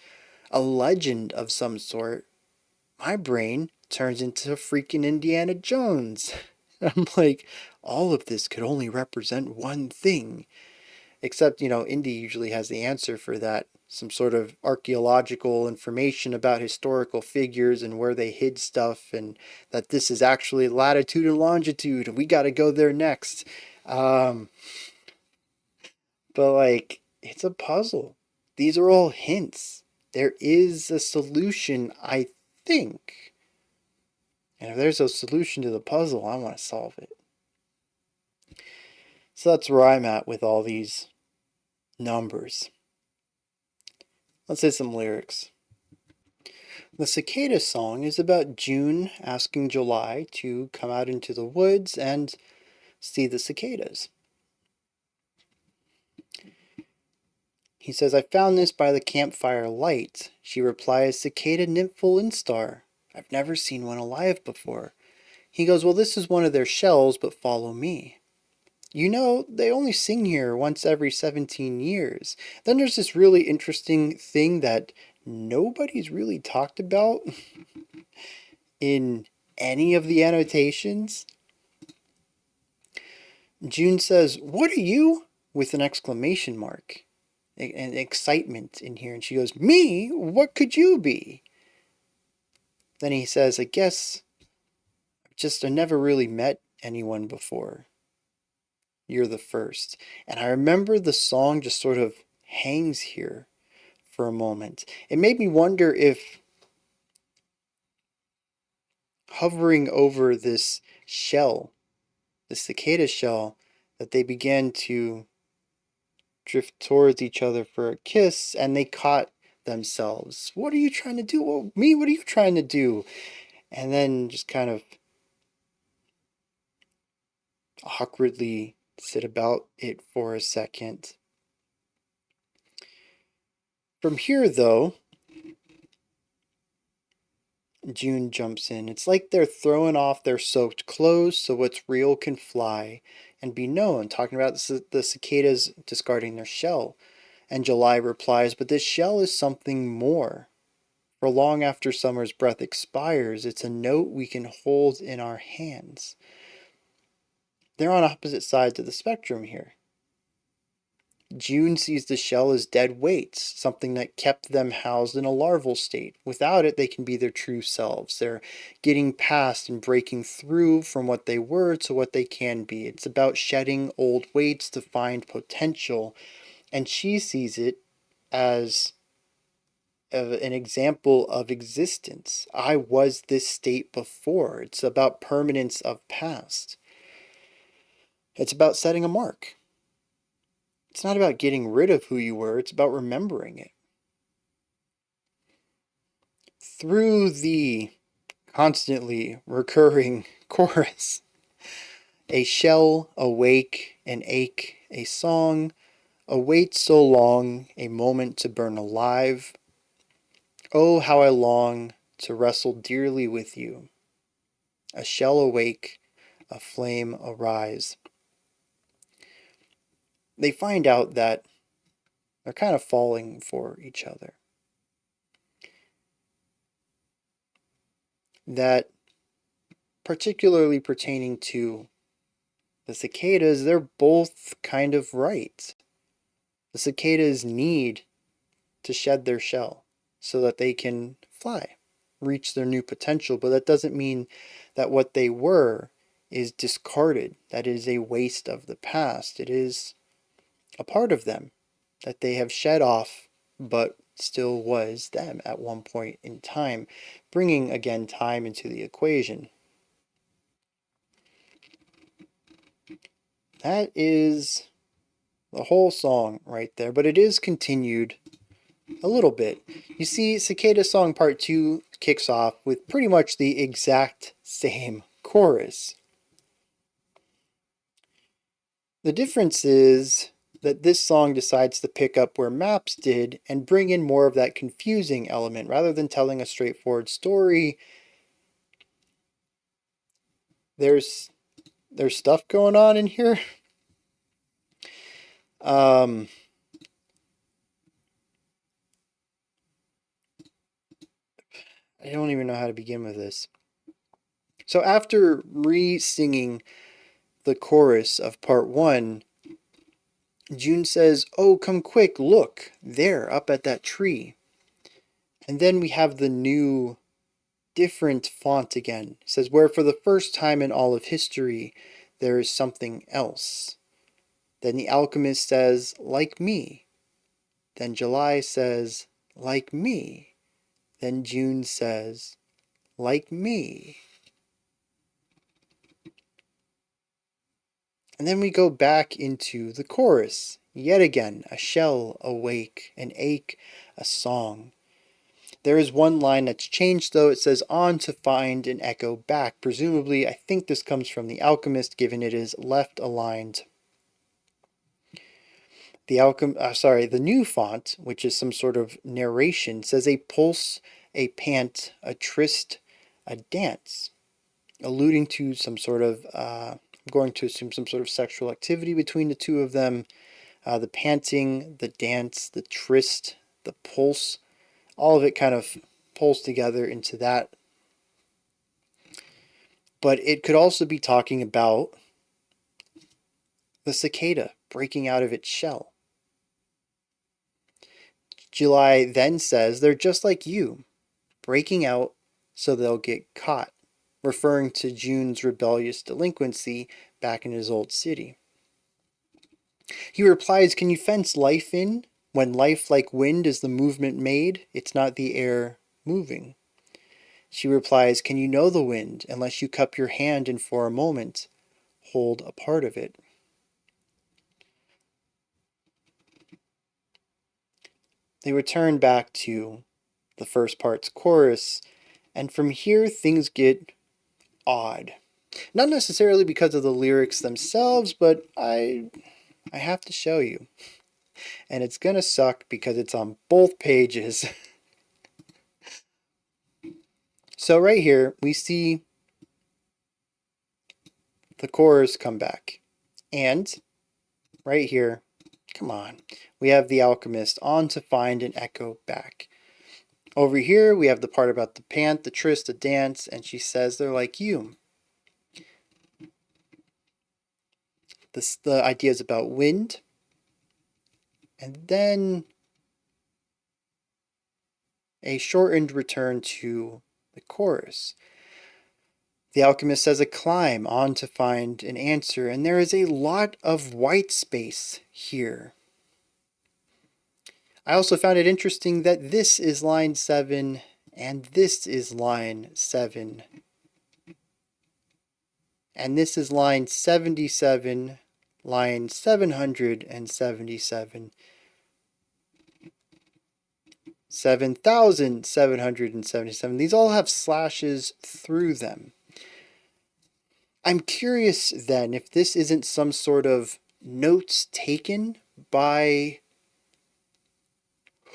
a legend of some sort, my brain turns into freaking Indiana Jones. I'm like, all of this could only represent one thing. Except, Indy usually has the answer for that. Some sort of archaeological information about historical figures and where they hid stuff, and that this is actually latitude and longitude, and we got to go there next. Um, but, like, it's a puzzle. These are all hints. There is a solution, I think. And if there's a solution to the puzzle, I want to solve it. So that's where I'm at with all these numbers. Let's say some lyrics. The Cicada song is about June asking July to come out into the woods and see the cicadas. He says, I found this by the campfire light. She replies, Cicada nymphal instar. I've never seen one alive before. He goes, well, this is one of their shells, but follow me. They only sing here once every 17 years. Then there's this really interesting thing that nobody's really talked about in any of the annotations. June says, what are you? With an exclamation mark and excitement in here. And she goes, me? What could you be? Then he says, I guess I never really met anyone before. You're the first. And I remember the song just sort of hangs here for a moment. It made me wonder if hovering over this shell, the cicada shell, that they began to drift towards each other for a kiss, and they caught themselves. What are you trying to do? Well, me, what are you trying to do? And then just kind of awkwardly sit about it for a second. From here, though, June jumps in. It's like they're throwing off their soaked clothes so what's real can fly and be known, talking about the cicadas discarding their shell. And July replies, but this shell is something more. For long after summer's breath expires, it's a note we can hold in our hands. They're on opposite sides of the spectrum here. June sees the shell as dead weights, something that kept them housed in a larval state. Without it, they can be their true selves. They're getting past and breaking through from what they were to what they can be. It's about shedding old weights to find potential. And she sees it as an example of existence. I was this state before. It's about permanence of past. It's about setting a mark. It's not about getting rid of who you were, it's about remembering it. Through the constantly recurring chorus, a shell, awake, an ache, a song, a wait so long, a moment to burn alive. Oh, how I long to wrestle dearly with you. A shell awake, a flame arise. They find out that they're kind of falling for each other. That, particularly pertaining to the cicadas, they're both kind of right. The cicadas need to shed their shell so that they can fly. reach their new potential, but that doesn't mean that what they were is discarded. That is a waste of the past. It is a part of them that they have shed off, but still was them at one point in time, bringing again time into the equation. That is the whole song right there, but it is continued a little bit. You see, Cicada Song Part 2 kicks off with pretty much the exact same chorus. The difference is that this song decides to pick up where Maps did and bring in more of that confusing element. Rather than telling a straightforward story, there's stuff going on in here. I don't even know how to begin with this. So after re-singing the chorus of part 1, June says, "Oh, come quick, look, there, up at that tree." And then we have the new, different font again. It says, "Where for the first time in all of history, there is something else." Then the alchemist says, "Like me." Then July says, "Like me." Then June says, "Like me." And then we go back into the chorus. Yet again, a shell, awake, an ache, a song. There is one line that's changed though. It says, "On to find and echo back." Presumably, I think this comes from the alchemist, given it is left aligned. The new font, which is some sort of narration, says a pulse, a pant, a tryst, a dance, alluding to some sort of, I'm going to assume some sort of sexual activity between the two of them. The panting, the dance, the tryst, the pulse, all of it kind of pulls together into that. But it could also be talking about the cicada breaking out of its shell. July then says, "They're just like you, breaking out so they'll get caught," referring to June's rebellious delinquency back in his old city. He replies, "Can you fence life in? When life like wind is the movement made, it's not the air moving." She replies, "Can you know the wind unless you cup your hand and for a moment hold a part of it?" They return back to the first part's chorus, and from here things get odd. Not necessarily because of the lyrics themselves, but I have to show you. And it's gonna suck because it's on both pages. So right here, we see the chorus come back. And right here, come on, we have the alchemist on to find and echo back. Over here, we have the part about the pant, the tryst, the dance, and she says they're like you. The idea is about wind. And then a shortened return to the chorus. The alchemist says a climb on to find an answer, and there is a lot of white space here. I also found it interesting that this is line 7 and this is line 7. And this is line 77, line 777, 7,777. These all have slashes through them. I'm curious then if this isn't some sort of notes taken by,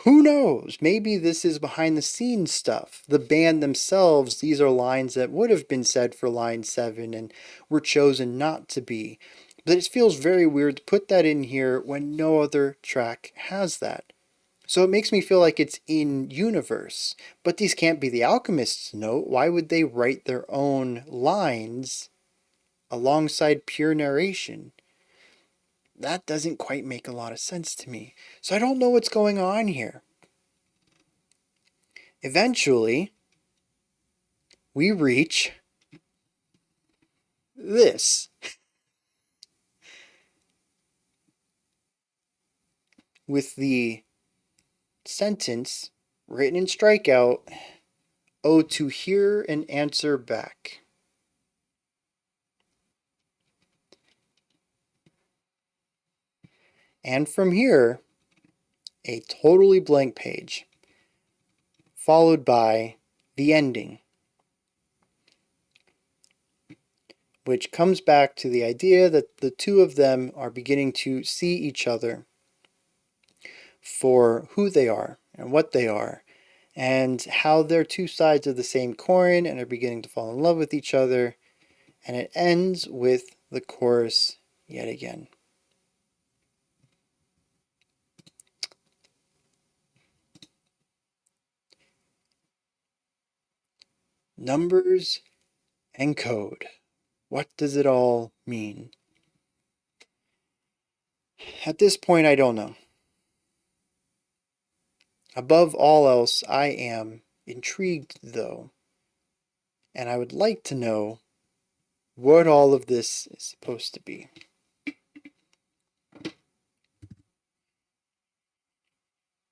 who knows? Maybe this is behind the scenes stuff. The band themselves, these are lines that would have been said for line 7 and were chosen not to be. But it feels very weird to put that in here when no other track has that. So it makes me feel like it's in universe. But these can't be the Alchemist's note. Why would they write their own lines alongside pure narration? That doesn't quite make a lot of sense to me. So I don't know what's going on here. Eventually, we reach this. With the sentence written in strikeout, "Oh, to hear an answer back." And from here, a totally blank page, followed by the ending, which comes back to the idea that the two of them are beginning to see each other for who they are and what they are, and how they're two sides of the same coin and are beginning to fall in love with each other. And it ends with the chorus yet again. Numbers and code. What does it all mean? At this point, I don't know. Above all else, I am intrigued, though, and I would like to know what all of this is supposed to be.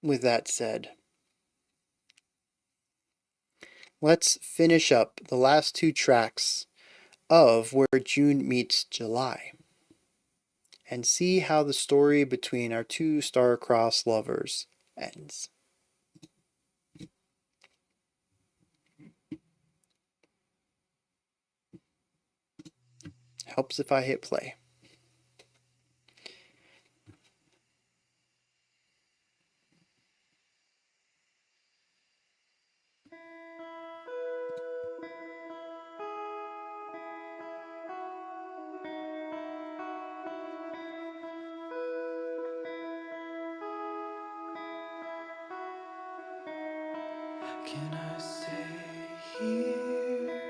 With that said, let's finish up the last two tracks of Where June Meets July and see how the story between our two star-crossed lovers ends. Helps if I hit play. Can I stay here?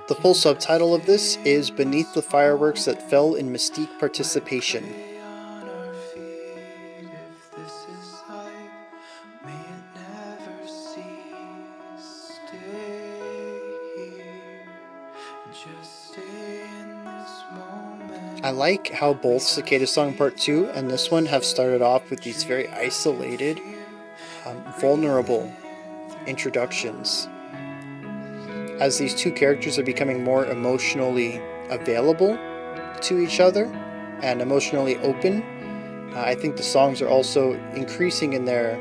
The full subtitle of this is Beneath the Fireworks That Fell in Mystique Participation. If this is life, may it never cease. Stay here, just stay in this moment. I like how both Cicada Song Part 2 and this one have started off with these very isolated, vulnerable introductions. As these two characters are becoming more emotionally available to each other and emotionally open, I think the songs are also increasing in their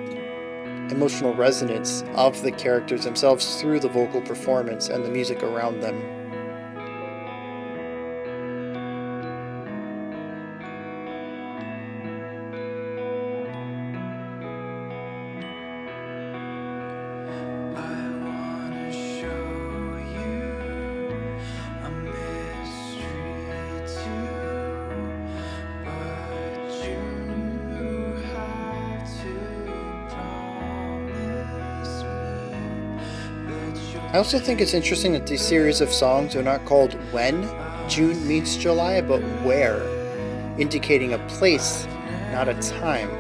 emotional resonance of the characters themselves through the vocal performance and the music around them. I also think it's interesting that these series of songs are not called When June Meets July, but Where, indicating a place, not a time.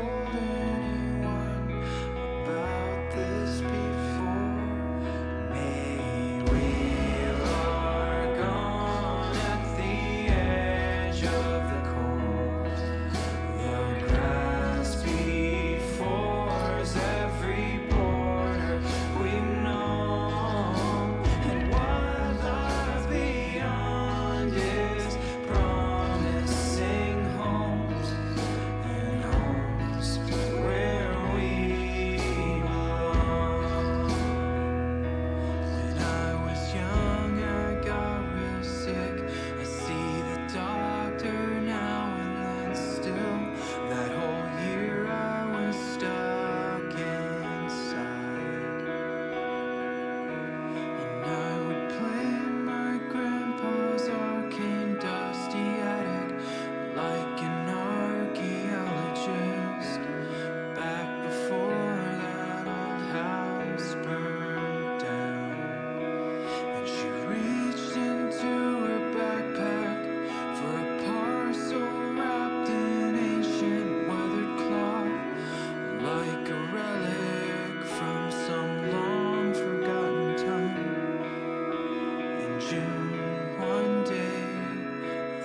June, one day,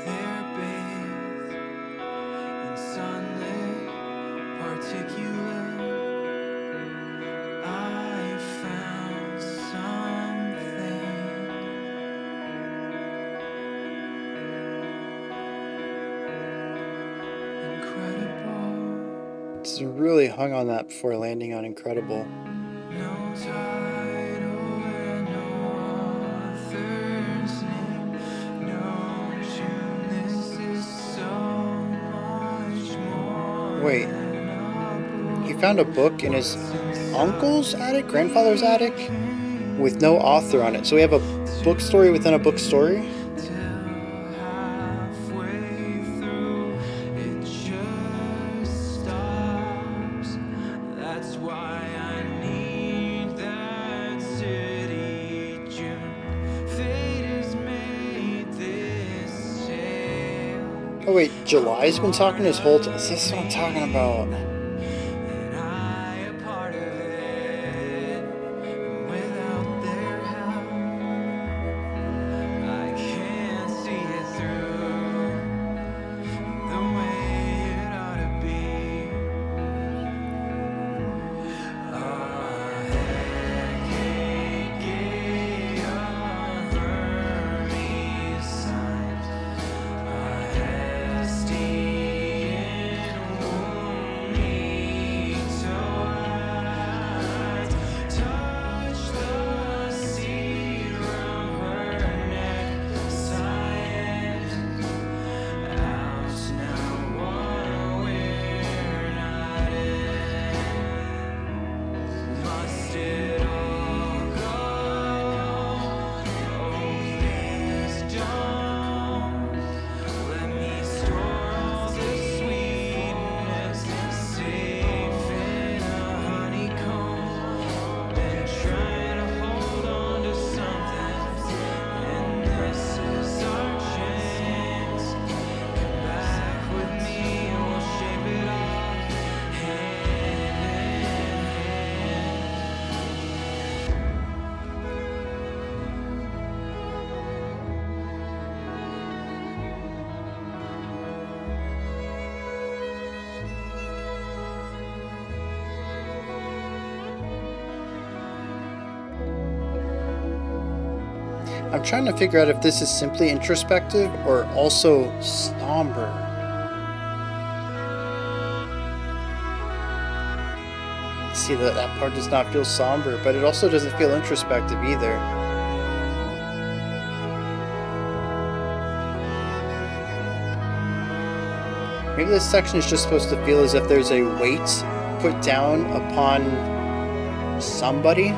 they're bathed in sunlit particulate. I found something incredible. It's really hung on that before landing on incredible. No title and no author's name. No June, this is so much more. Wait, he found a book in his uncle's attic, grandfather's attic, with no author on it. So we have a book story within a book story? Till halfway through, it just stops. That's why I need that city June. Fate has made this tale. Oh wait, July's been talking this whole time. Is this what I'm talking about? And I a part of it. Without their help, I can't see it through the way it ought to be. A Hecate gay, a Hermes signs, a Hestian womb needs eyes. Touch the serum her neck, sighing out now what we're not in. Must it all go? Oh, please don't. Let me store all the sweetness safe in a honeycomb. Been trying to hold on to something, and this is our chance. Come back with me, and we'll shape it all hand in hand. I'm trying to figure out if this is simply introspective or also somber. See, that part does not feel somber, but it also doesn't feel introspective either. Maybe this section is just supposed to feel as if there's a weight put down upon somebody.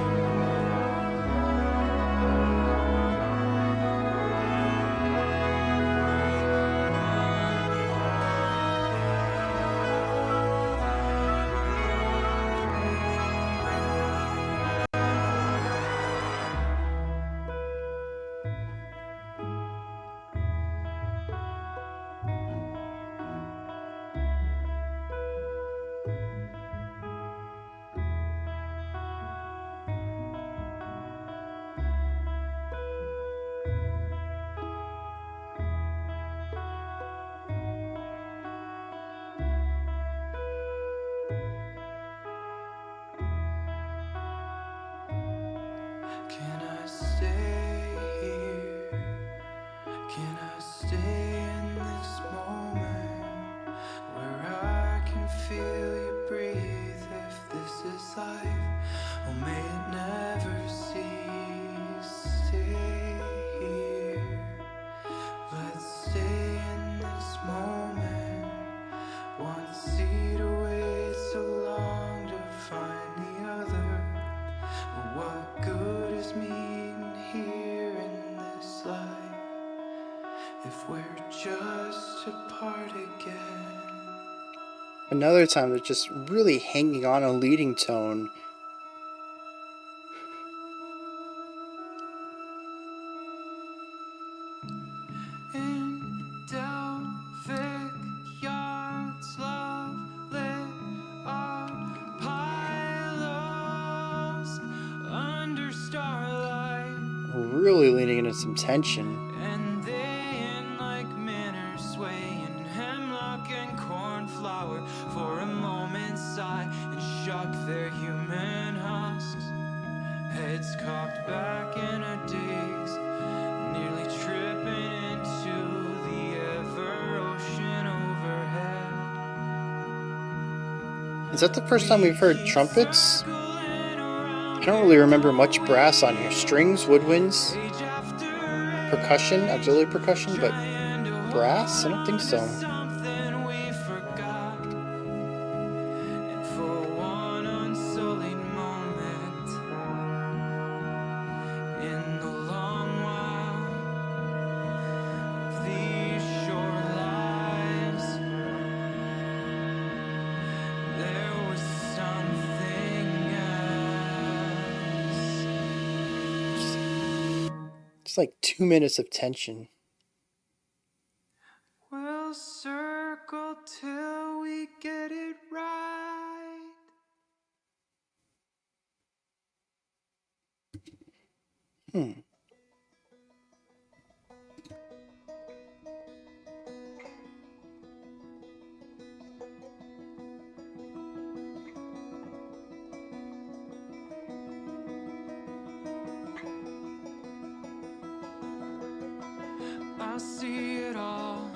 Can I stay here? Can I stay in this moment where I can feel you breathe? If this is life, oh may it never cease. Stay here. Let's stay in this moment. One seat away, so long to find the other. But what good is meeting here in this life if we're just apart again? Another time they're just really hanging on a leading tone. In Delphic yachts, love lit our pylons under starlight. Really leaning in some tension. And they in like manner sway in hemlock and cornflower for a moment sigh and shuck their human husks. Heads cocked back in a daze, nearly tripping into the ever ocean overhead. Is that the first time we've heard trumpets? I don't really remember much brass on here. Strings, woodwinds, percussion, auxiliary percussion, but brass? I don't think so. It's like 2 minutes of tension. We'll circle till we get it right. I see it all.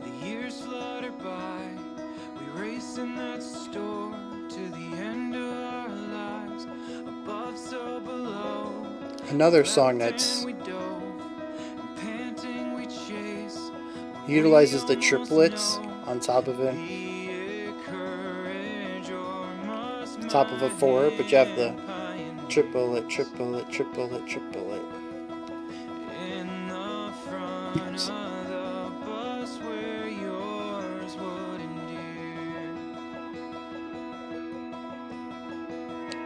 The years flutter by. We race in that store to the end of our lives. Above, so below. Another song that's utilizes the triplets on top of it. Top of a 4, but you have the triplet, triplet, triplet, triplet.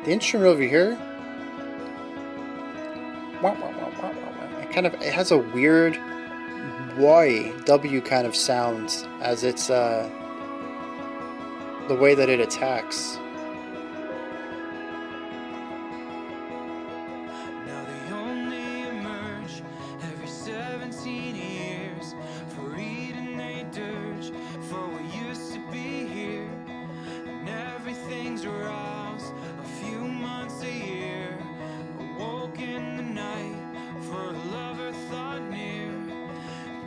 The instrument over here, it has a weird W kind of sound as it's the way that it attacks. Now they only emerge every 17 years. For Eden they dirge for what used to be here. And everything's aroused a few months a year. Awoke in the night for a lover thought near.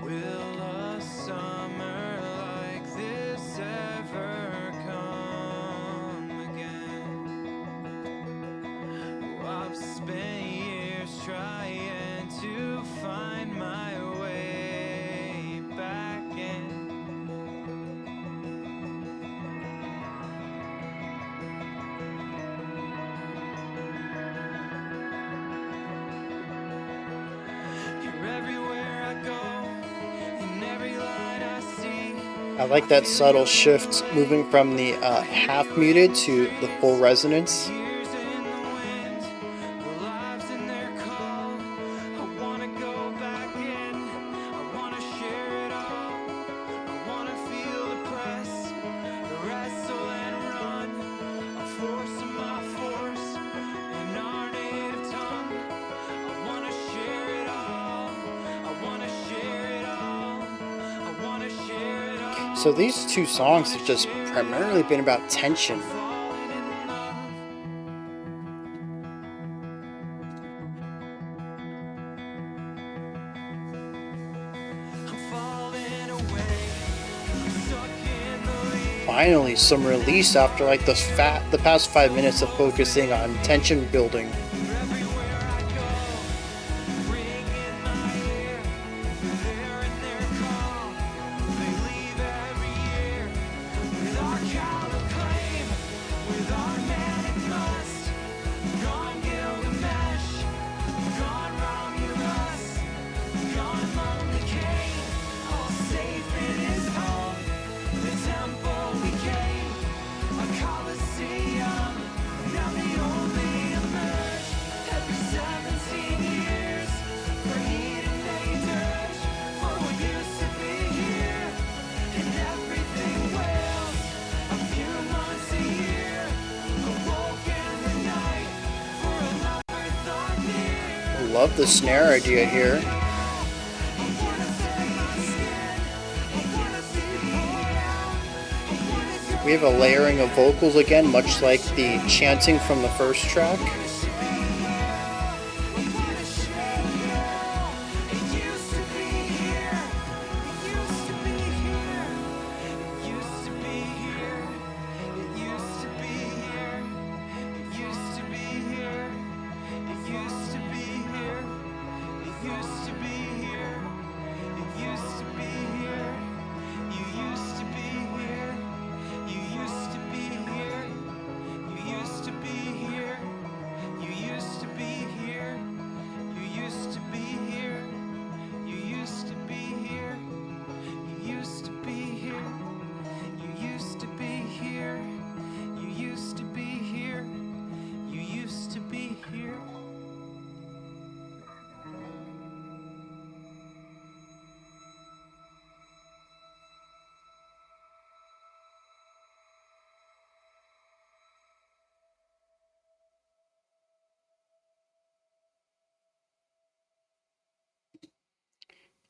Will a summer like this ever come again? Oh, I've spent years trying to find my way back in. You're everywhere I go, in every line I see. I like that subtle shift moving from the half muted to the full resonance. Years in the wind, the lives in their call. I wanna go back in, I wanna share it all. I wanna feel the press, the wrestle and run. A force of my force, in our native tongue. I wanna share it all, I wanna share it all. I wanna share it all. So these two songs have just primarily been about tension. Falling in love. I'm falling away, stuck in the lead. Finally, some release after like the past 5 minutes of focusing on tension building. Everywhere I go, ring in my ear. They're in their call. They leave every year with our callow claim, with our manic lust. Gone Gilgamesh, gone Romulus, gone lonely Cain, all safe in his home. The temple became a coliseum. Now the only emerge love the snare idea here. We have a layering of vocals again, much like the chanting from the first track.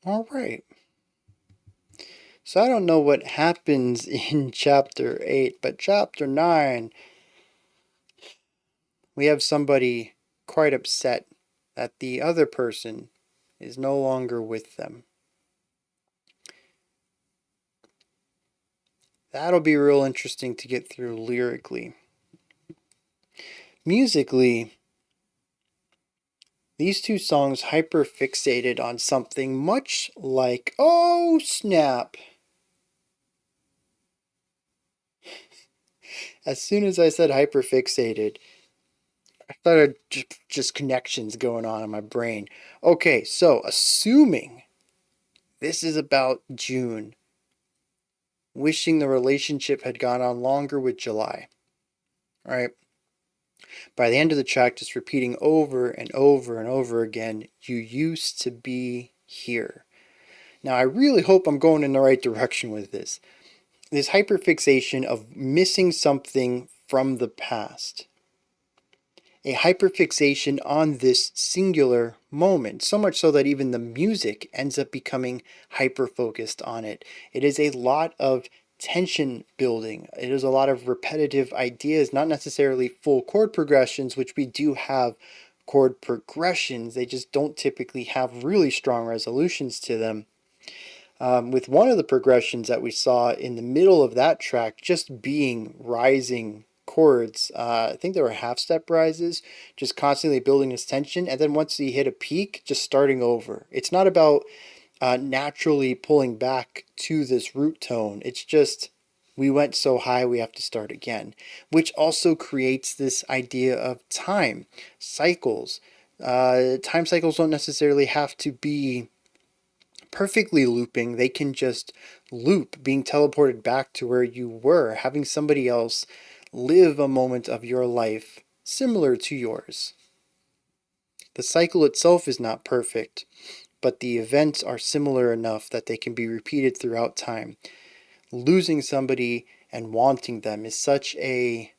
All right. So I don't know what happens in chapter 8, but chapter 9, we have somebody quite upset that the other person is no longer with them. That'll be real interesting to get through lyrically. Musically, these two songs hyper-fixated on something much like, oh snap! As soon as I said hyper-fixated, I thought just connections going on in my brain. Okay, so assuming this is about June, wishing the relationship had gone on longer with July. All right. By the end of the track, just repeating over and over and over again, you used to be here. Now, I really hope I'm going in the right direction with this. This hyperfixation of missing something from the past. A hyperfixation on this singular moment, so much so that even the music ends up becoming hyper-focused on it. It is a lot of tension building. It is a lot of repetitive ideas, not necessarily full chord progressions, which we do have chord progressions. They just don't typically have really strong resolutions to them. With one of the progressions that we saw in the middle of that track just being rising chords. I think there were half step rises, just constantly building this tension, and then once you hit a peak, just starting over. It's not about naturally pulling back to this root tone. It's just we went so high we have to start again, which also creates this idea of time cycles. Time cycles don't necessarily have to be perfectly looping. They can just loop, being teleported back to where you were, having somebody else live a moment of your life similar to yours. The cycle itself is not perfect, but the events are similar enough that they can be repeated throughout time. Losing somebody and wanting them is such a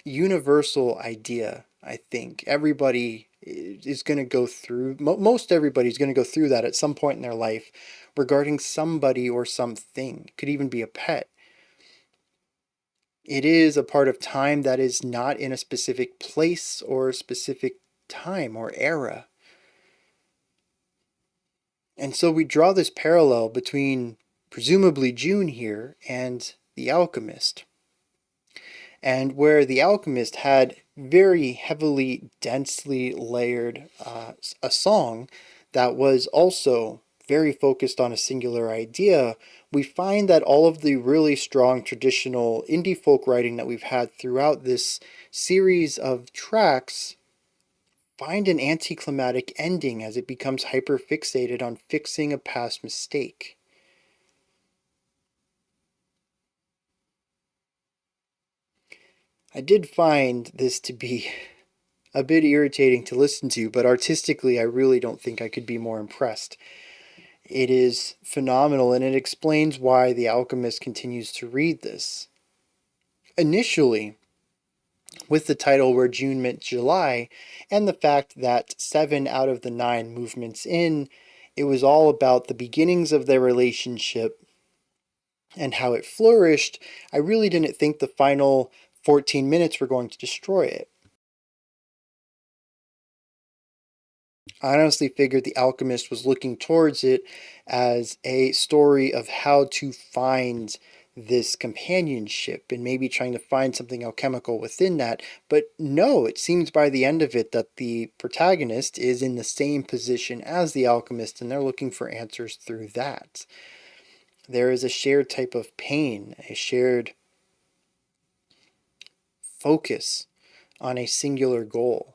universal idea, I think. Everybody is going to go through, most everybody's going to go through that at some point in their life regarding somebody or something. It could even be a pet. It is a part of time that is not in a specific place or a specific time or era. And so we draw this parallel between presumably June here and The Alchemist. And where The Alchemist had very heavily, densely layered a song that was also very focused on a singular idea, we find that all of the really strong traditional indie folk writing that we've had throughout this series of tracks find an anticlimactic ending as it becomes hyperfixated on fixing a past mistake. I did find this to be a bit irritating to listen to, but artistically I really don't think I could be more impressed. It is phenomenal, and it explains why The Alchemist continues to read this. Initially, with the title Where June Met July, and the fact that 7 out of the 9 movements in, it was all about the beginnings of their relationship and how it flourished. I really didn't think the final 14 minutes were going to destroy it. I honestly figured The Alchemist was looking towards it as a story of how to find this companionship and maybe trying to find something alchemical within that. But no, it seems by the end of it that the protagonist is in the same position as the alchemist and they're looking for answers through that. There is a shared type of pain, a shared focus on a singular goal.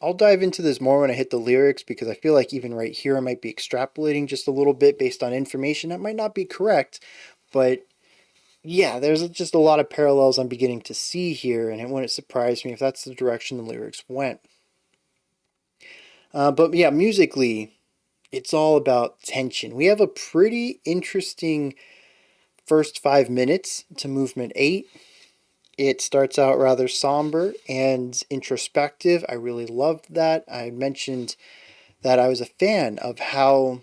I'll dive into this more when I hit the lyrics because I feel like even right here I might be extrapolating just a little bit based on information that might not be correct. But yeah, there's just a lot of parallels I'm beginning to see here, and it wouldn't surprise me if that's the direction the lyrics went. But yeah, musically, it's all about tension. We have a pretty interesting first 5 minutes to movement 8. It starts out rather somber and introspective. I really loved that. I mentioned that I was a fan of how,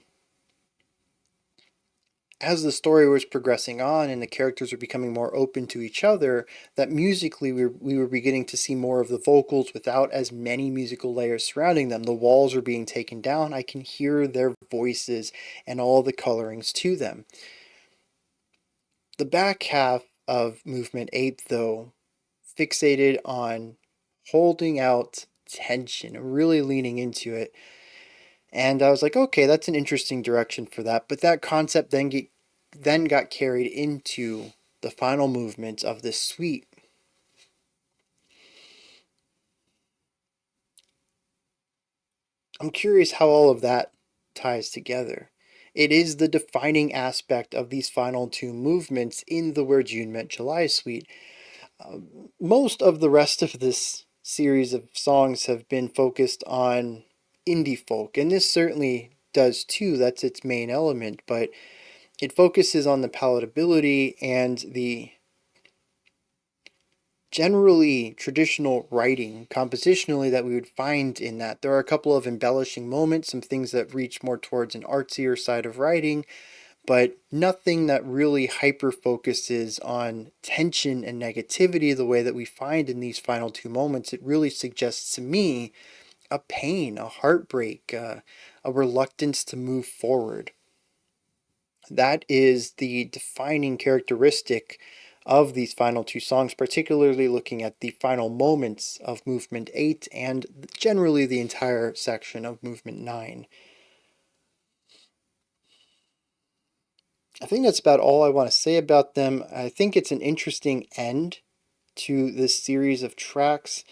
as the story was progressing on and the characters were becoming more open to each other, that musically we were beginning to see more of the vocals without as many musical layers surrounding them. The walls are being taken down. I can hear their voices and all the colorings to them. The back half of movement 8, though, fixated on holding out tension, really leaning into it. And I was like, okay, that's an interesting direction for that. But that concept then got carried into the final movement of this suite. I'm curious how all of that ties together. It is the defining aspect of these final 2 movements in the Where June Met July suite. Most of the rest of this series of songs have been focused on indie folk, and this certainly does too. That's its main element, but it focuses on the palatability and the generally traditional writing compositionally that we would find in that. There are a couple of embellishing moments, some things that reach more towards an artsier side of writing, but nothing that really hyper focuses on tension and negativity the way that we find in these final 2 moments. It really suggests to me a pain, a heartbreak, a reluctance to move forward. That is the defining characteristic of these final 2 songs, particularly looking at the final moments of movement 8 and generally the entire section of movement 9. I think that's about all I want to say about them. I think it's an interesting end to this series of tracks,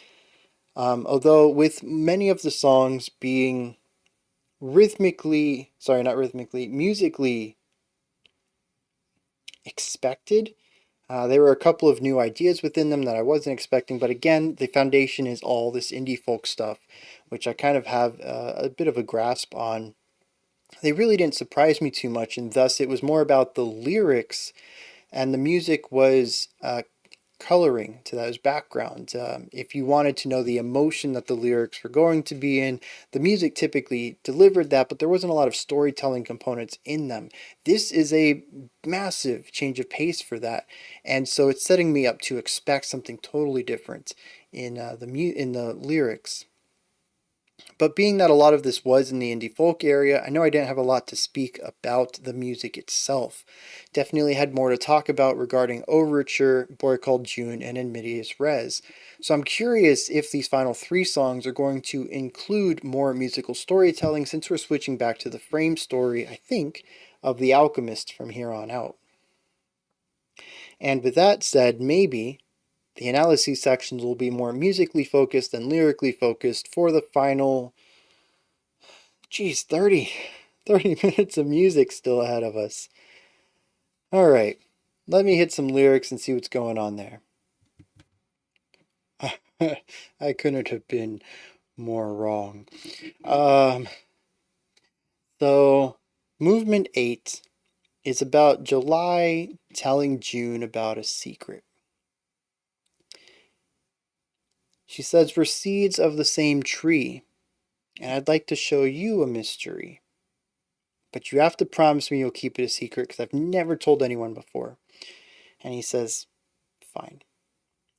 although with many of the songs being musically expected. There were a couple of new ideas within them that I wasn't expecting, but again, the foundation is all this indie folk stuff, which I kind of have a bit of a grasp on. They really didn't surprise me too much, and thus it was more about the lyrics, and the music was coloring to those background. If you wanted to know the emotion that the lyrics were going to be in, the music typically delivered that, but there wasn't a lot of storytelling components in them. This is a massive change of pace for that, and so it's setting me up to expect something totally different in the lyrics. But being that a lot of this was in the indie folk area, I know I didn't have a lot to speak about the music itself. Definitely had more to talk about regarding Overture, Boy Called June, and In Medias Res. So I'm curious if these final 3 songs are going to include more musical storytelling, since we're switching back to the frame story, I think, of The Alchemist from here on out. And with that said, maybe the analysis sections will be more musically focused than lyrically focused for the final 30 minutes of music still ahead of us. All right, let me hit some lyrics and see what's going on there. I couldn't have been more wrong. So, movement 8 is about July telling June about a secret. She says, "We're seeds of the same tree, and I'd like to show you a mystery. But you have to promise me you'll keep it a secret because I've never told anyone before." And he says, "Fine."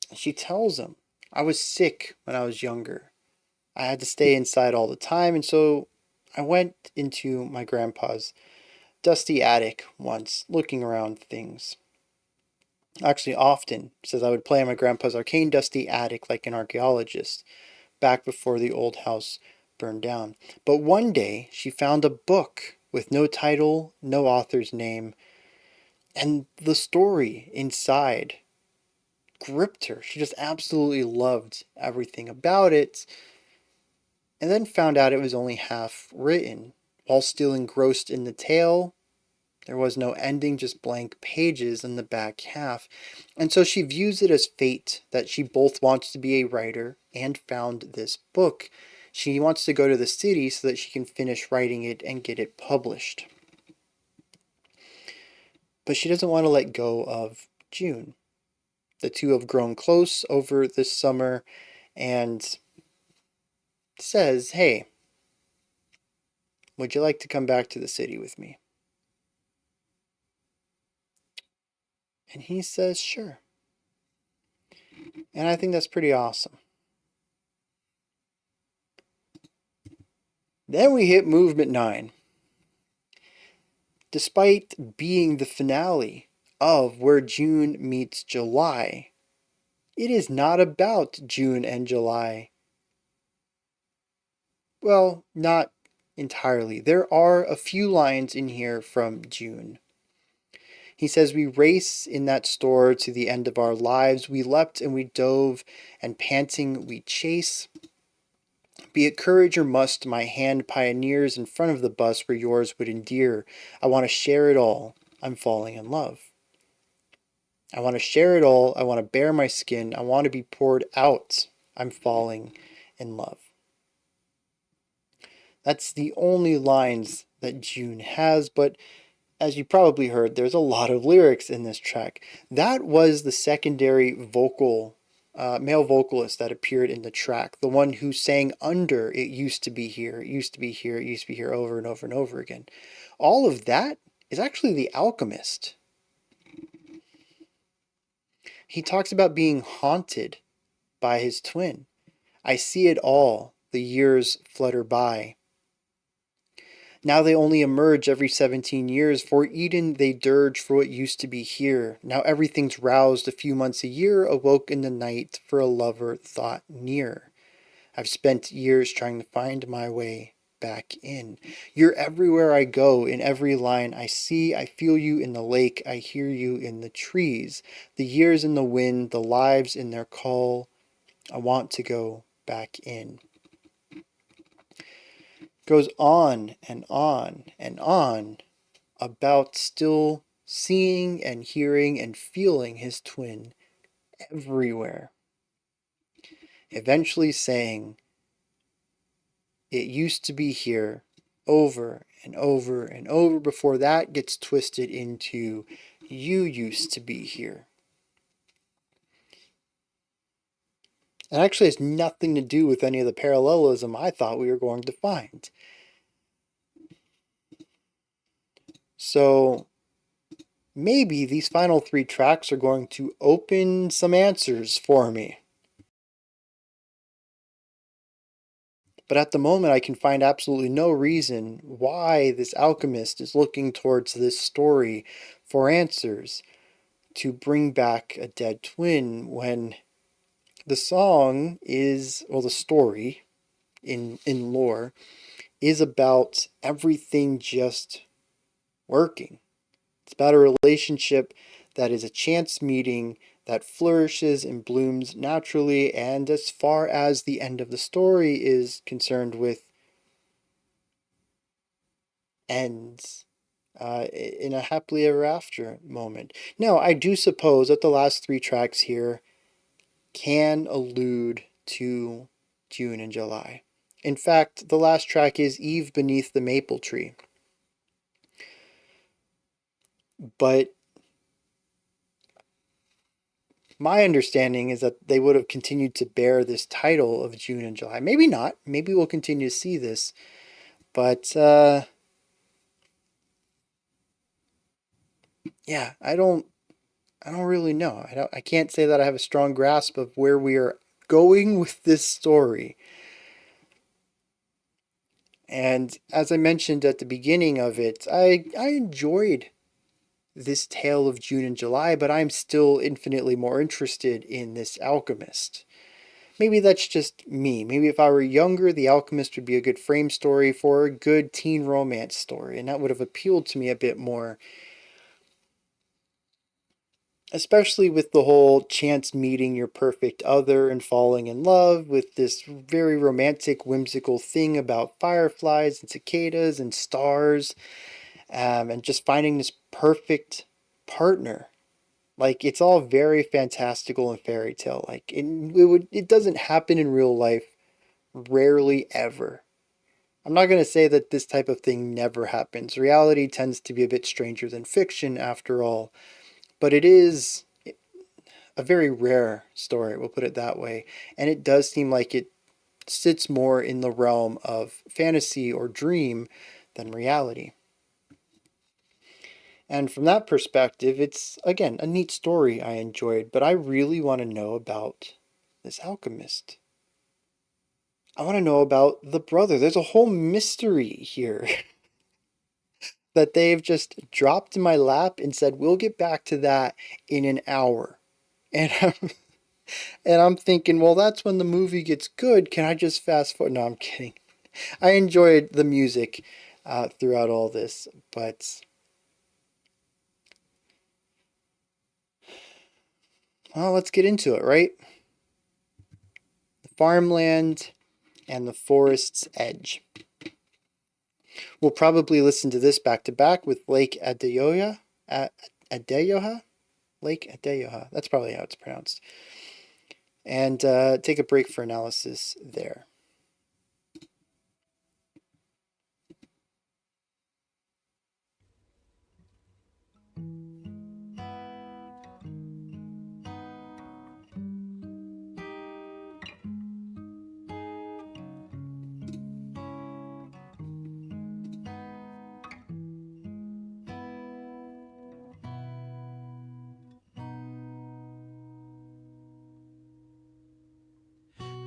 And she tells him, "I was sick when I was younger. I had to stay inside all the time, and so I went into my grandpa's dusty attic once, looking around things. Actually, often, says I would play in my grandpa's arcane dusty attic like an archaeologist, back before the old house burned down. But one day she found a book with no title, no author's name, and the story inside gripped her. She just absolutely loved everything about it, and then found out it was only half written. While still engrossed in the tale, there was no ending, just blank pages in the back half. And so she views it as fate that she both wants to be a writer and found this book. She wants to go to the city so that she can finish writing it and get it published. But she doesn't want to let go of June. The two have grown close over this summer and says, "Hey, would you like to come back to the city with me?" And he says, "Sure." And I think that's pretty awesome. Then we hit movement 9. Despite being the finale of Where June Meets July, it is not about June and July. Well, not entirely. There are a few lines in here from June. He says, "We race in that store to the end of our lives. We leapt and we dove, and panting we chase. Be it courage or must, my hand pioneers in front of the bus where yours would endear. I want to share it all. I'm falling in love. I want to share it all. I want to bare my skin. I want to be poured out. I'm falling in love." That's the only lines that June has, but as you probably heard, there's a lot of lyrics in this track. That was the secondary male vocalist that appeared in the track, the one who sang under "It used to be here, it used to be here, it used to be here" over and over and over again. All of that is actually the alchemist. He talks about being haunted by his twin. "I see it all, the years flutter by. Now they only emerge every 17 years. For Eden they dirge for what used to be here. Now everything's roused a few months a year, awoke in the night for a lover thought near. I've spent years trying to find my way back in. You're everywhere I go, in every line I see. I feel you in the lake, I hear you in the trees. The years in the wind, the lives in their call. I want to go back in." Goes on and on and on about still seeing and hearing and feeling his twin everywhere. Eventually saying, "It used to be here," over and over and over before that gets twisted into "you used to be here." It actually has nothing to do with any of the parallelism I thought we were going to find. So maybe these final 3 tracks are going to open some answers for me. But at the moment, I can find absolutely no reason why this alchemist is looking towards this story for answers to bring back a dead twin when the song is, well, the story in lore is about everything just working. It's about a relationship that is a chance meeting that flourishes and blooms naturally, and as far as the end of the story is concerned with, ends in a happily ever after moment. Now, I do suppose that the last 3 tracks here can allude to June and July. In fact, the last track is "Eve Beneath the Maple Tree." But my understanding is that they would have continued to bear this title of June and July. Maybe not. Maybe we'll continue to see this. But yeah, I don't really know. I can't say that I have a strong grasp of where we are going with this story. And as I mentioned at the beginning of it, I enjoyed this tale of June and July, but I'm still infinitely more interested in this alchemist. Maybe that's just me. Maybe if I were younger, The Alchemist would be a good frame story for a good teen romance story, and that would have appealed to me a bit more. Especially with the whole chance meeting your perfect other and falling in love with this very romantic, whimsical thing about fireflies and cicadas and stars, and just finding this perfect partner. Like, it's all very fantastical and fairy tale. Like, it doesn't happen in real life, rarely ever. I'm not going to say that this type of thing never happens. Reality tends to be a bit stranger than fiction, after all. But it is a very rare story, we'll put it that way. And it does seem like it sits more in the realm of fantasy or dream than reality. And from that perspective, it's, again, a neat story I enjoyed, but I really want to know about this alchemist. I want to know about the brother. There's a whole mystery here that they've just dropped in my lap and said, we'll get back to that in an hour. And I'm thinking, well, that's when the movie gets good. Can I just fast forward? No, I'm kidding. I enjoyed the music throughout all this, but well, let's get into it, right? The farmland and the forest's edge. We'll probably listen to this back to back with Lake Adeyoha. Adeyoha? Lake Adeyoha. That's probably how it's pronounced. And take a break for analysis there.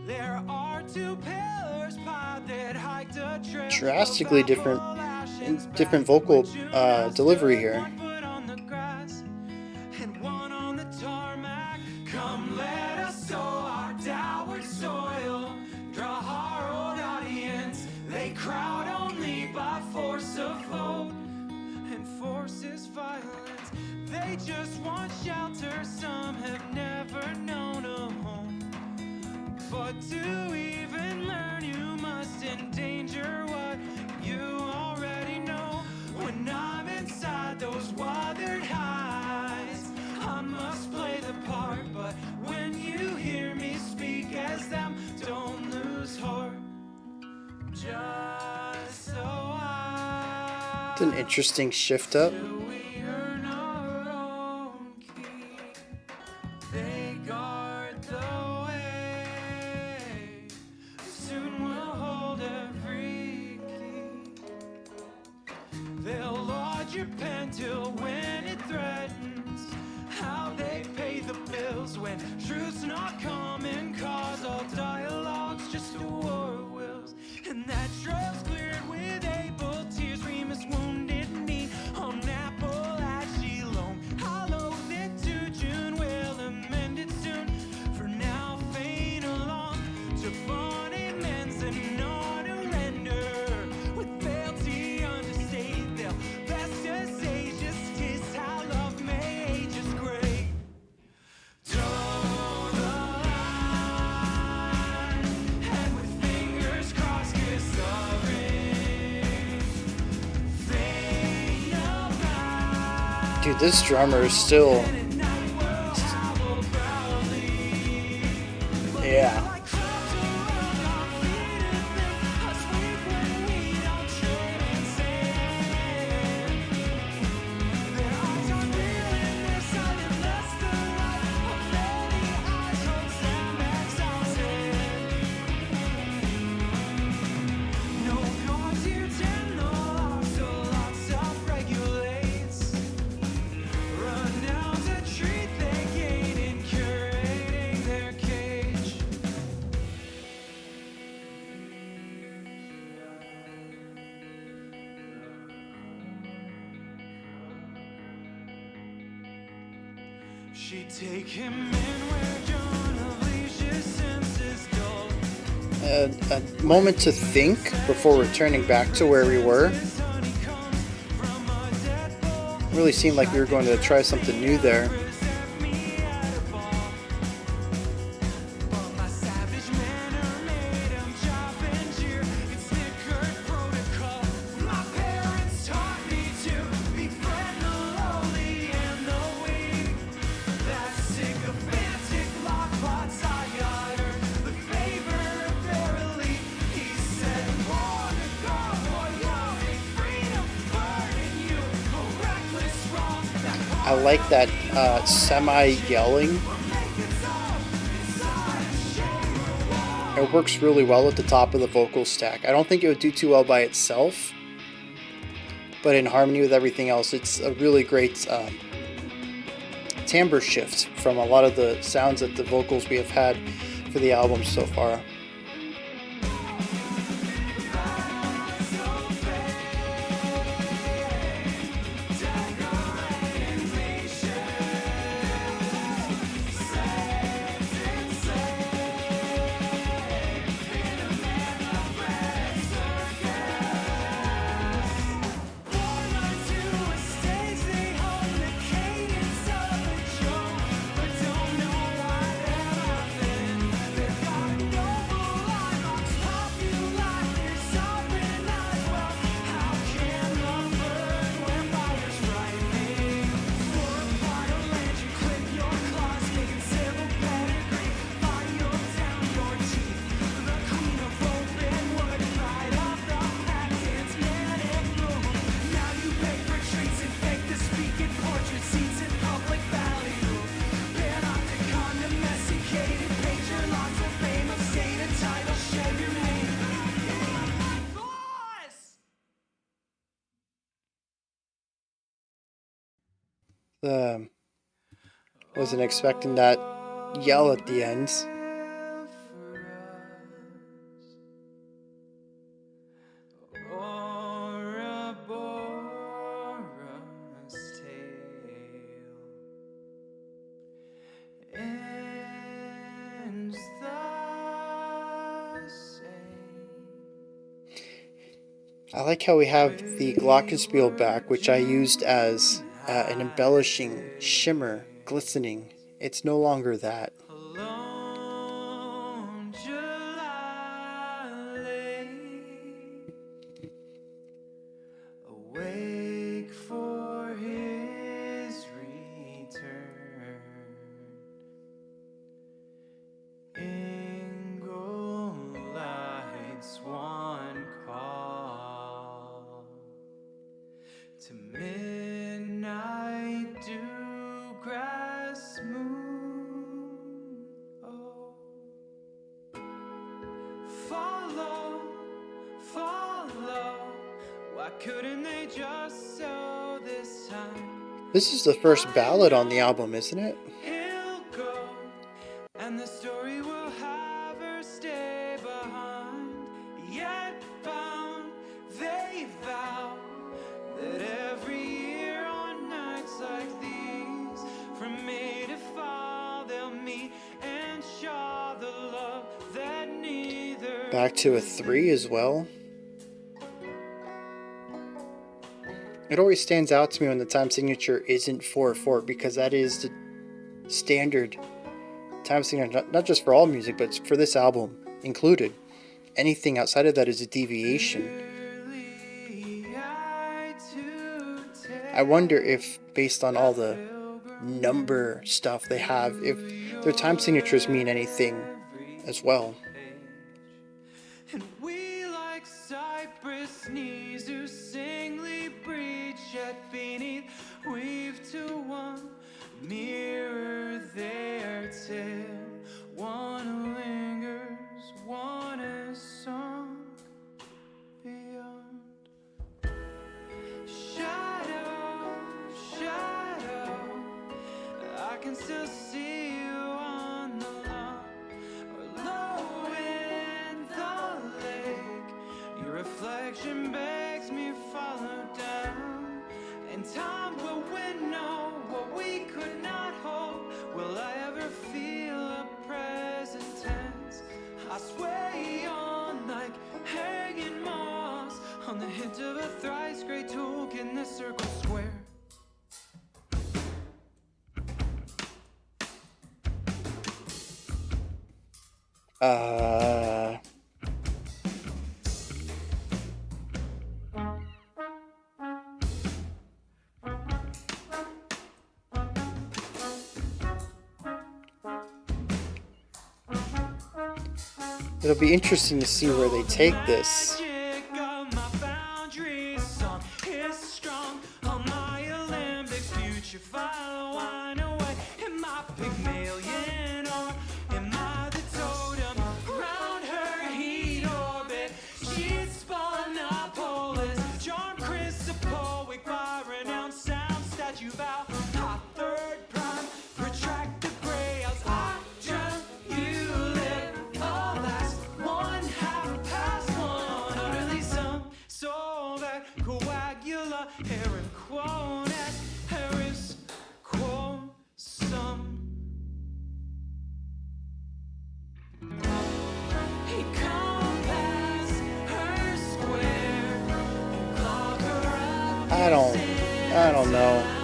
There are two pillars piled that hiked a trail. Drastically different vocal delivery here. One on the grass and one on the tarmac. Come let us sow our downward soil. Draw our old audience. They crowd only by force of vote. And force is violence. They just want shelter. Some have never known a home. But to even learn, you must endanger what you already know. When I'm inside those withered highs, I must play the part. But when you hear me speak as them, don't lose heart. Just so I. It's an interesting shift up. Your pen till when it threatens how they pay the bills when truth's not common cause all dialogue's just a war of wills and that trail's cleared with able tears Remus wounded knee on Appalachia alone I loathe it to June will amend it soon for now faint along to funny men's and not a render with fealty understate they'll Dude, this drummer is still... Yeah. She take him in where John Alicia's senses dull. A moment to think before returning back to where we were. Really seemed like we were going to try something new there. I like that semi-yelling. It works really well at the top of the vocal stack. I don't think it would do too well by itself, but in harmony with everything else, it's a really great timbre shift from a lot of the sounds that the vocals we have had for the album so far. Wasn't expecting that yell at the end. I like how we have the glockenspiel back, which I used as an embellishing shimmer, glistening. It's no longer that. Alone, July late, awake for his return. Ingle lights one call to midnight dew grass moon. Oh, follow, follow. Why couldn't they just sow this time? This is the first ballad on the album, isn't it? He'll go, and the story will have her stay behind. Yet bound, they vow that every year on nights like these, from May to fall, they'll meet and show the love that neither. Back to a 3 as well. It always stands out to me when the time signature isn't 4/4, because that is the standard time signature, not just for all music, but for this album included. Anything outside of that is a deviation. I wonder if, based on all the number stuff they have, if their time signatures mean anything as well. And we like cypress knees who singly breach, yet beneath weave to one mirror their tale. One who lingers, one is sunk beyond. Shadow, shadow, I can still see you on the lawn, or low in the lake. Your reflection begs me follow down, In time will winnow what we could not hold. Will I ever feel a present tense? I sway on like hanging moss on the hint of a thrice great toque in the circle square. It'll be interesting to see where they take this. I don't know.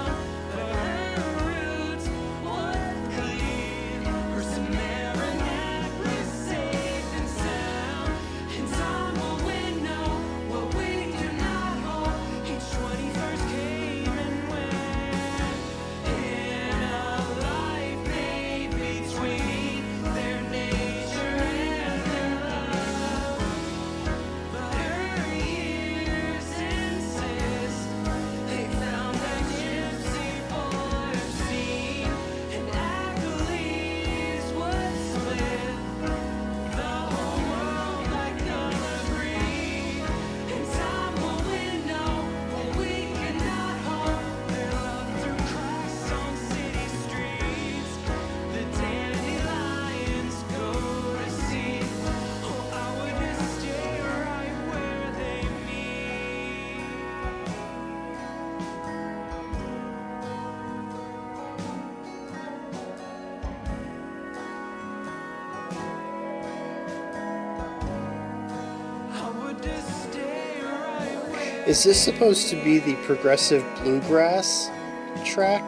Is this supposed to be the progressive bluegrass track?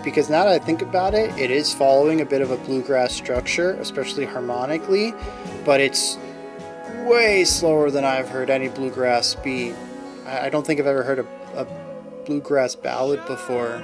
Because now that I think about it, it is following a bit of a bluegrass structure, especially harmonically, but it's way slower than I've heard any bluegrass be. I don't think I've ever heard a bluegrass ballad before.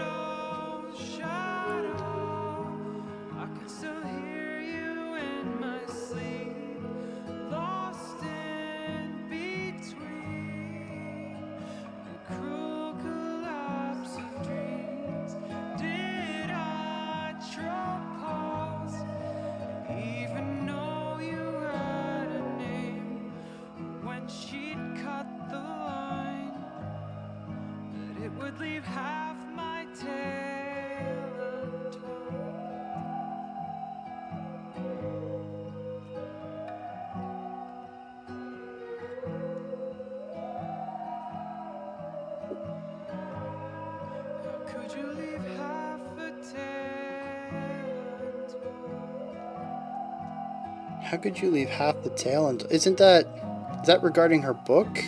How could you leave half the tale untold? Is that regarding her book?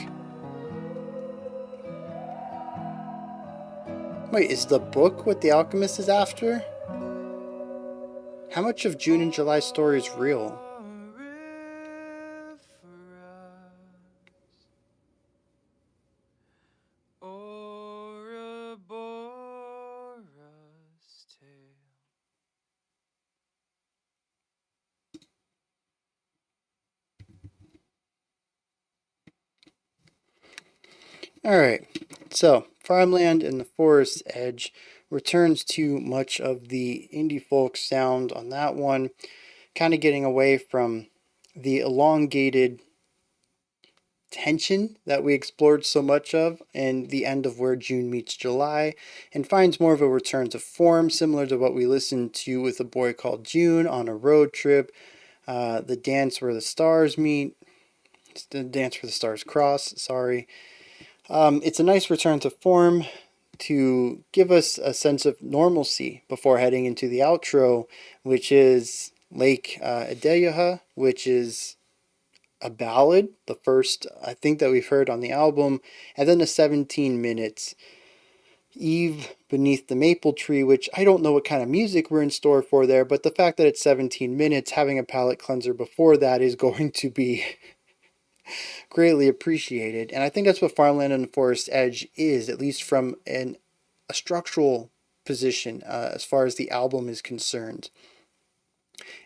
Wait, is the book what the alchemist is after? How much of June and July's story is real? Alright, so Farmland and the Forest Edge returns to much of the indie folk sound on that one, kind of getting away from the elongated tension that we explored so much of in the end of Where June Meets July, and finds more of a return to form, similar to what we listened to with A Boy Called June on a road trip, the dance where the stars meet, the dance where the stars cross, sorry. It's a nice return to form to give us a sense of normalcy before heading into the outro, which is Lake Adeyoha, which is a ballad, the first I think that we've heard on the album, and then a 17 minutes Eve Beneath the Maple Tree, which I don't know what kind of music we're in store for there, but the fact that it's 17 minutes, having a palate cleanser before that is going to be greatly appreciated. And I think that's what Farmland and the Forest Edge is, at least from a structural position as far as the album is concerned.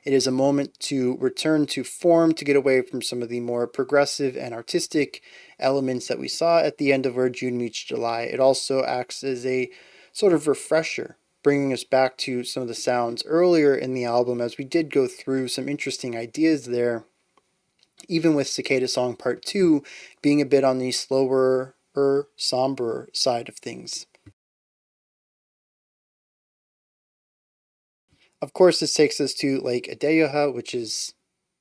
It is a moment to return to form, to get away from some of the more progressive and artistic elements that we saw at the end of Where June Meets July. It also acts as a sort of refresher, bringing us back to some of the sounds earlier in the album, as we did go through some interesting ideas there, even with Cicada Song Part 2 being a bit on the slower, somber side of things. Of course, this takes us to Lake Adeyoha, which is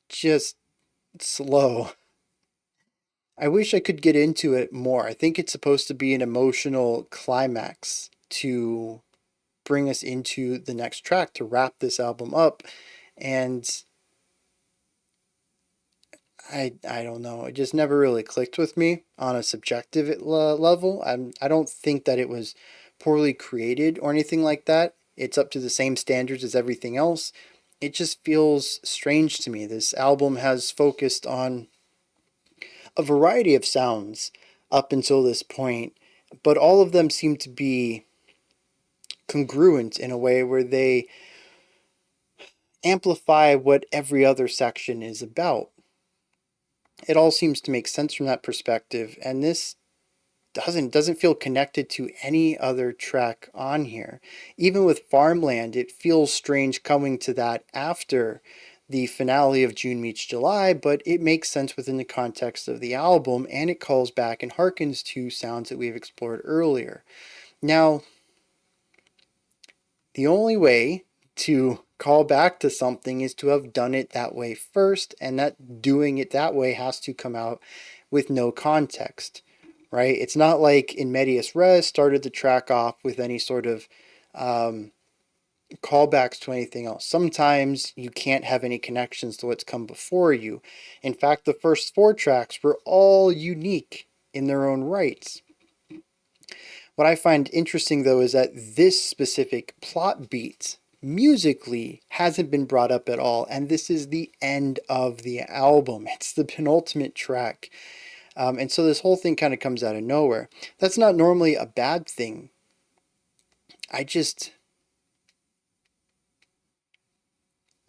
just slow. I wish I could get into it more. I think it's supposed to be an emotional climax to bring us into the next track to wrap this album up. And I don't know. It just never really clicked with me on a subjective level. I don't think that it was poorly created or anything like that. It's up to the same standards as everything else. It just feels strange to me. This album has focused on a variety of sounds up until this point, but all of them seem to be congruent in a way where they amplify what every other section is about. It all seems to make sense from that perspective, and this doesn't feel connected to any other track on here. Even with Farmland, it feels strange coming to that after the finale of June Meets July, but it makes sense within the context of the album, and it calls back and harkens to sounds that we've explored earlier. Now, the only way to call back to something is to have done it that way first, and that doing it that way has to come out with no context, right? It's not like In Medias Res started the track off with any sort of callbacks to anything else. Sometimes you can't have any connections to what's come before you. In fact, the first 4 tracks were all unique in their own rights. What I find interesting, though, is that this specific plot beat musically hasn't been brought up at all, and this is the end of the album. It's the penultimate track. And so this whole thing kind of comes out of nowhere. That's not normally a bad thing. I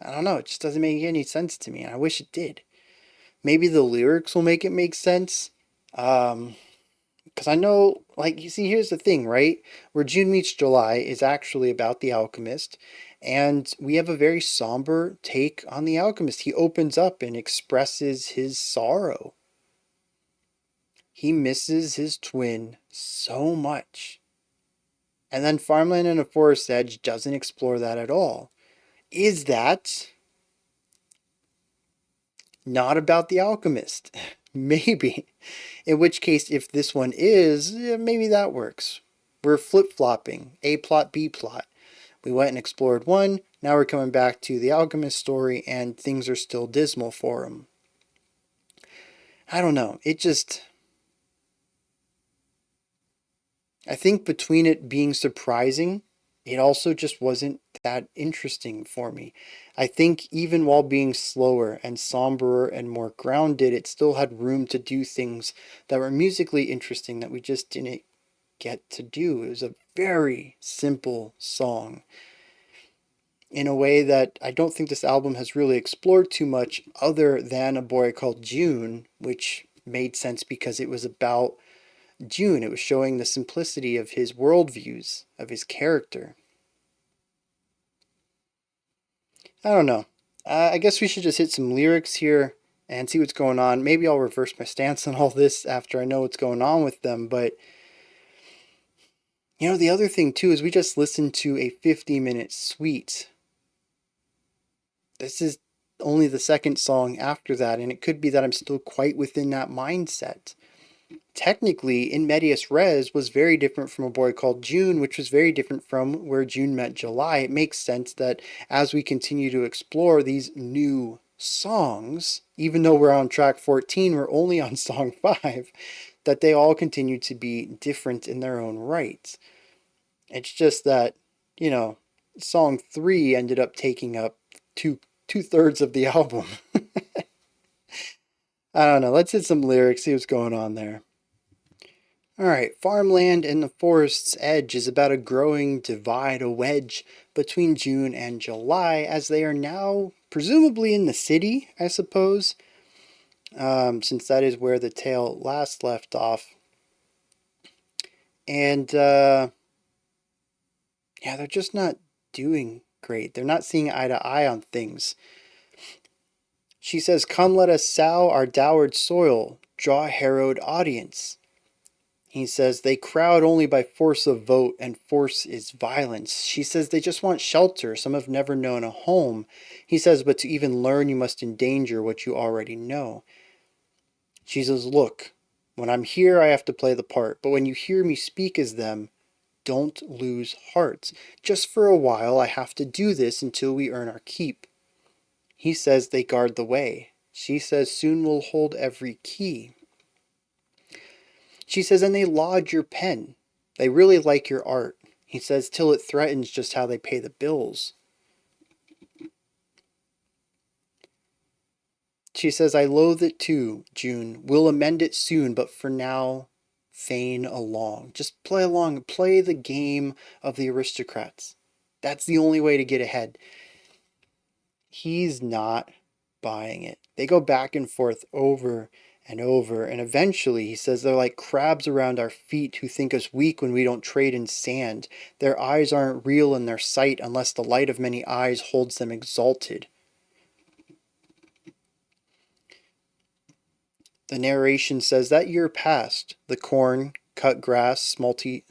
don't know, it just doesn't make any sense to me, and I wish it did. Maybe the lyrics will make it make sense. Because I know, like, you see, here's the thing, right? Where June Meets July is actually about the alchemist, and we have a very somber take on the alchemist. He opens up and expresses his sorrow. He misses his twin so much. And then Farmland and a Forest Edge doesn't explore that at all. Is that not about the alchemist? Maybe. In which case, if this one is, maybe that works. We're flip-flopping, A plot, B plot. We went and explored one, now we're coming back to the alchemist story, and things are still dismal for him. I don't know, I think between it being surprising, it also just wasn't that interesting for me. I think even while being slower and somberer and more grounded, it still had room to do things that were musically interesting that we just didn't get to do. It was a very simple song in a way that I don't think this album has really explored too much other than A Boy Called June, which made sense because it was about June. It was showing the simplicity of his worldviews, of his character. I don't know. I guess we should just hit some lyrics here and see what's going on. Maybe I'll reverse my stance on all this after I know what's going on with them, but you know, the other thing too is we just listened to a 50-minute suite. This is only the second song after that, and it could be that I'm still quite within that mindset. Technically, In Medias Res was very different from A Boy Called June, which was very different from Where June Met July. It makes sense that as we continue to explore these new songs, even though we're on track 14, we're only on song 5, that they all continue to be different in their own right. It's just that, you know, song 3 ended up taking up two-thirds of the album. I don't know. Let's hit some lyrics, see what's going on there. All right, Farmland and the Forest's Edge is about a growing divide, a wedge between June and July, as they are now presumably in the city, I suppose, since that is where the tale last left off. And yeah, they're just not doing great. They're not seeing eye to eye on things. She says, "Come, let us sow our dowered soil, draw harrowed audience." He says, "They crowd only by force of vote, and force is violence." She says, "They just want shelter. Some have never known a home." He says, "But to even learn, you must endanger what you already know." She says, "Look, when I'm here, I have to play the part. But when you hear me speak as them, don't lose heart. Just for a while, I have to do this until we earn our keep." He says, "They guard the way." She says, "Soon we'll hold every key." She says, "And they laud your pen. They really like your art." He says, "Till it threatens just how they pay the bills." She says, "I loathe it too, June. We'll amend it soon, but for now, feign along. Just play along. Play the game of the aristocrats. That's the only way to get ahead." He's not buying it. They go back and forth over and over, and eventually he says, "They're like crabs around our feet who think us weak when we don't trade in sand. Their eyes aren't real in their sight unless the light of many eyes holds them exalted." The narration says, "That year passed. The corn, cut grass,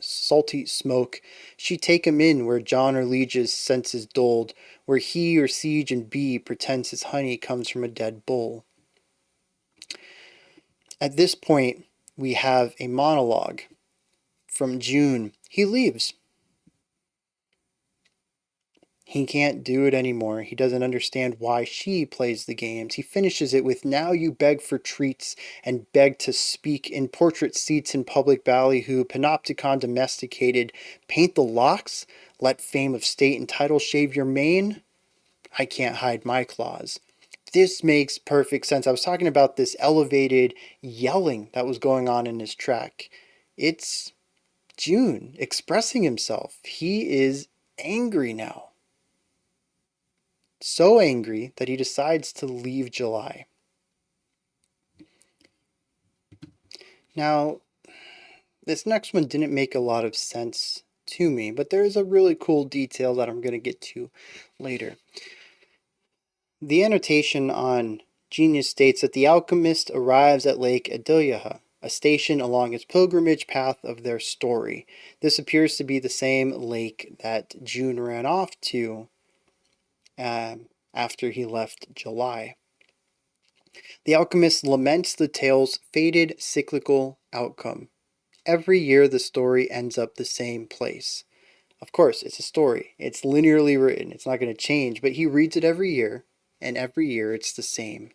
salty smoke. She take him in where John or Liege's senses dulled, where he or siege and bee pretends his honey comes from a dead bull." At this point, we have a monologue from June. He leaves. He can't do it anymore. He doesn't understand why she plays the games. He finishes it with, "Now you beg for treats and beg to speak in portrait seats in public ballyhoo, panopticon domesticated, paint the locks, let fame of state and title shave your mane. I can't hide my claws." This makes perfect sense. I was talking about this elevated yelling that was going on in this track. It's June expressing himself. He is angry now. So angry that he decides to leave July. Now, this next one didn't make a lot of sense to me, but there is a really cool detail that I'm going to get to later. The annotation on Genius states that the alchemist arrives at Lake Adeyoha, a station along its pilgrimage path of their story. This appears to be the same lake that June ran off to after he left July. The alchemist laments the tale's fated cyclical outcome. Every year the story ends up the same place. Of course, it's a story. It's linearly written. It's not going to change, but he reads it every year, and every year it's the same.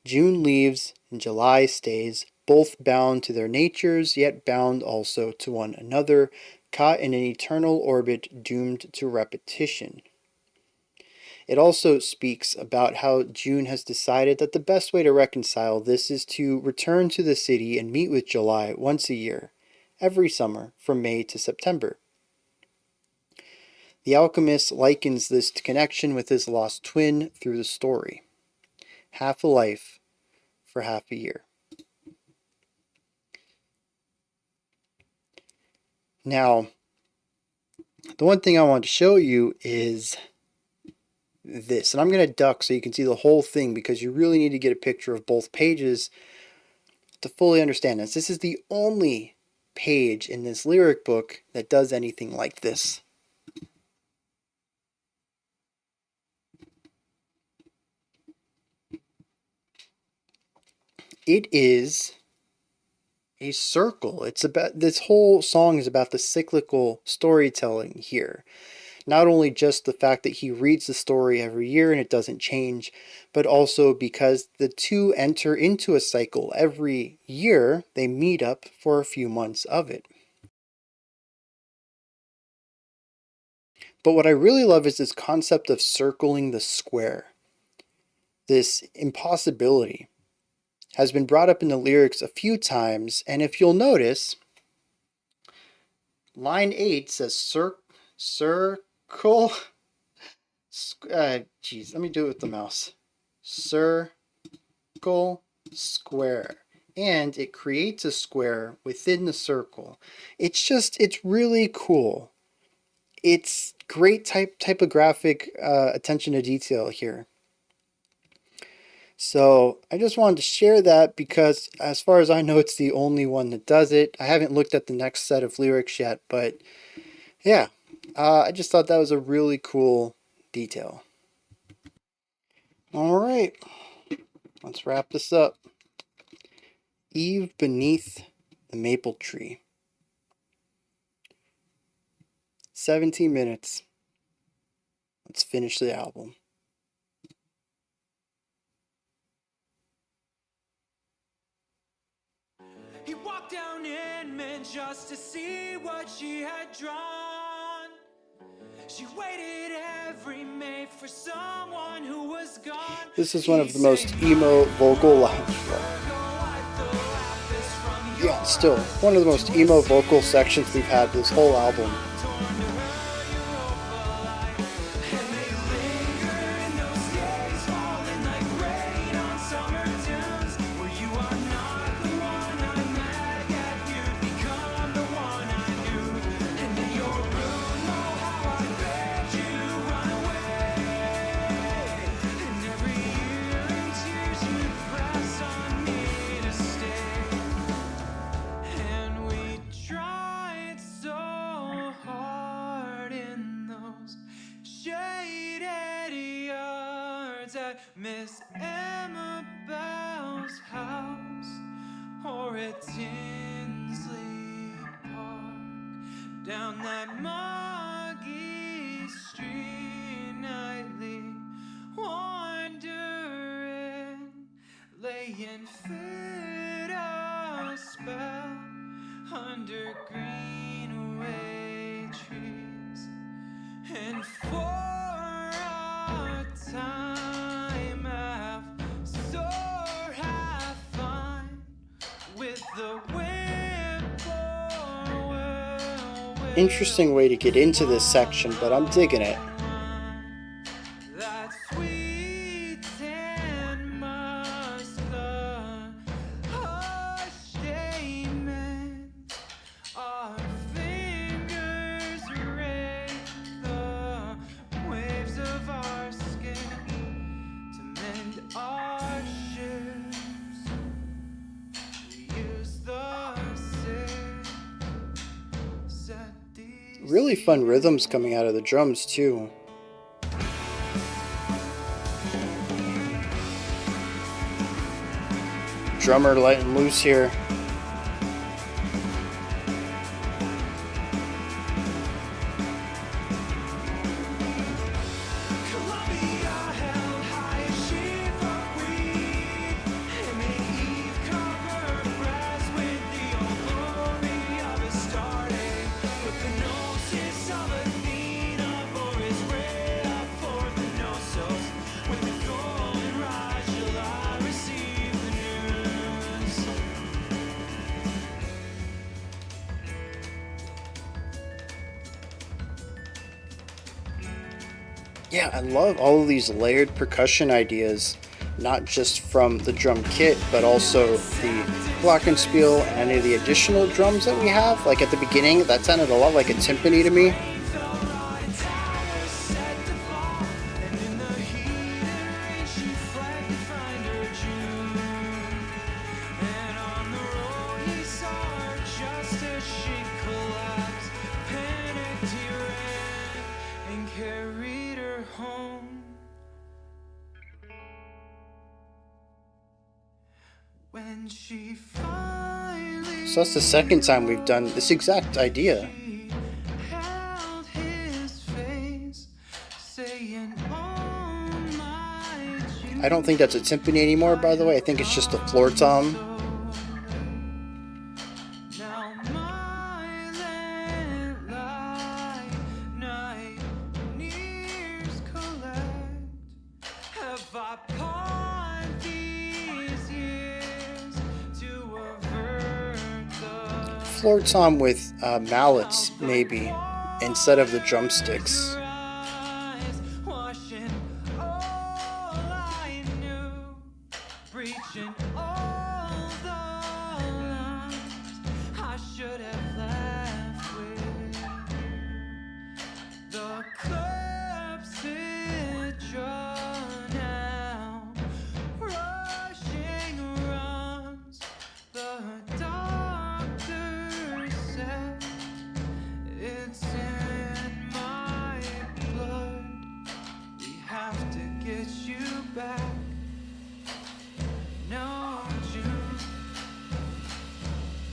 June leaves and July stays, both bound to their natures, yet bound also to one another, caught in an eternal orbit doomed to repetition. It also speaks about how June has decided that the best way to reconcile this is to return to the city and meet with July once a year, every summer from May to September. The alchemist likens this connection with his lost twin through the story. Half a life for half a year. Now, the one thing I want to show you is this. And I'm going to duck so you can see the whole thing because you really need to get a picture of both pages to fully understand this. This is the only page in this lyric book that does anything like this. It is a circle. It's about, this whole song is about the cyclical storytelling here. Not only just the fact that he reads the story every year and it doesn't change, but also because the two enter into a cycle every year, they meet up for a few months of it. But what I really love is this concept of circling the square. This impossibility has been brought up in the lyrics a few times, and if you'll notice, line 8 says circle. Geez, let me do it with the mouse. Circle square. And it creates a square within the circle. It's really cool. It's great typographic attention to detail here. So I just wanted to share that because as far as I know, it's the only one that does it. I haven't looked at the next set of lyrics yet, but yeah, I just thought that was a really cool detail. All right, let's wrap this up. Eve beneath the maple tree. 17 minutes. Let's finish the album. He walked down Inman just to see what she had drawn. She waited every May for someone who was gone. This is one of the most emo vocal still one of the most emo vocal sections we've had this whole album. Miss Emma Bell's house, or at Tinsley Park, down that muggy street nightly, wandering, laying fit a spell under greenway trees, and for a time Interesting way to get into this section, but I'm digging it. Really fun rhythms coming out of the drums too. Drummer letting loose here. Yeah, I love all of these layered percussion ideas, not just from the drum kit, but also the glockenspiel and any of the additional drums that we have. Like at the beginning, that sounded a lot like a timpani to me. When she finally So that's the second time we've done this exact idea. I don't think that's a timpani anymore, by the way. I think it's just a floor tom. Floor tom with mallets, maybe, instead of the drumsticks.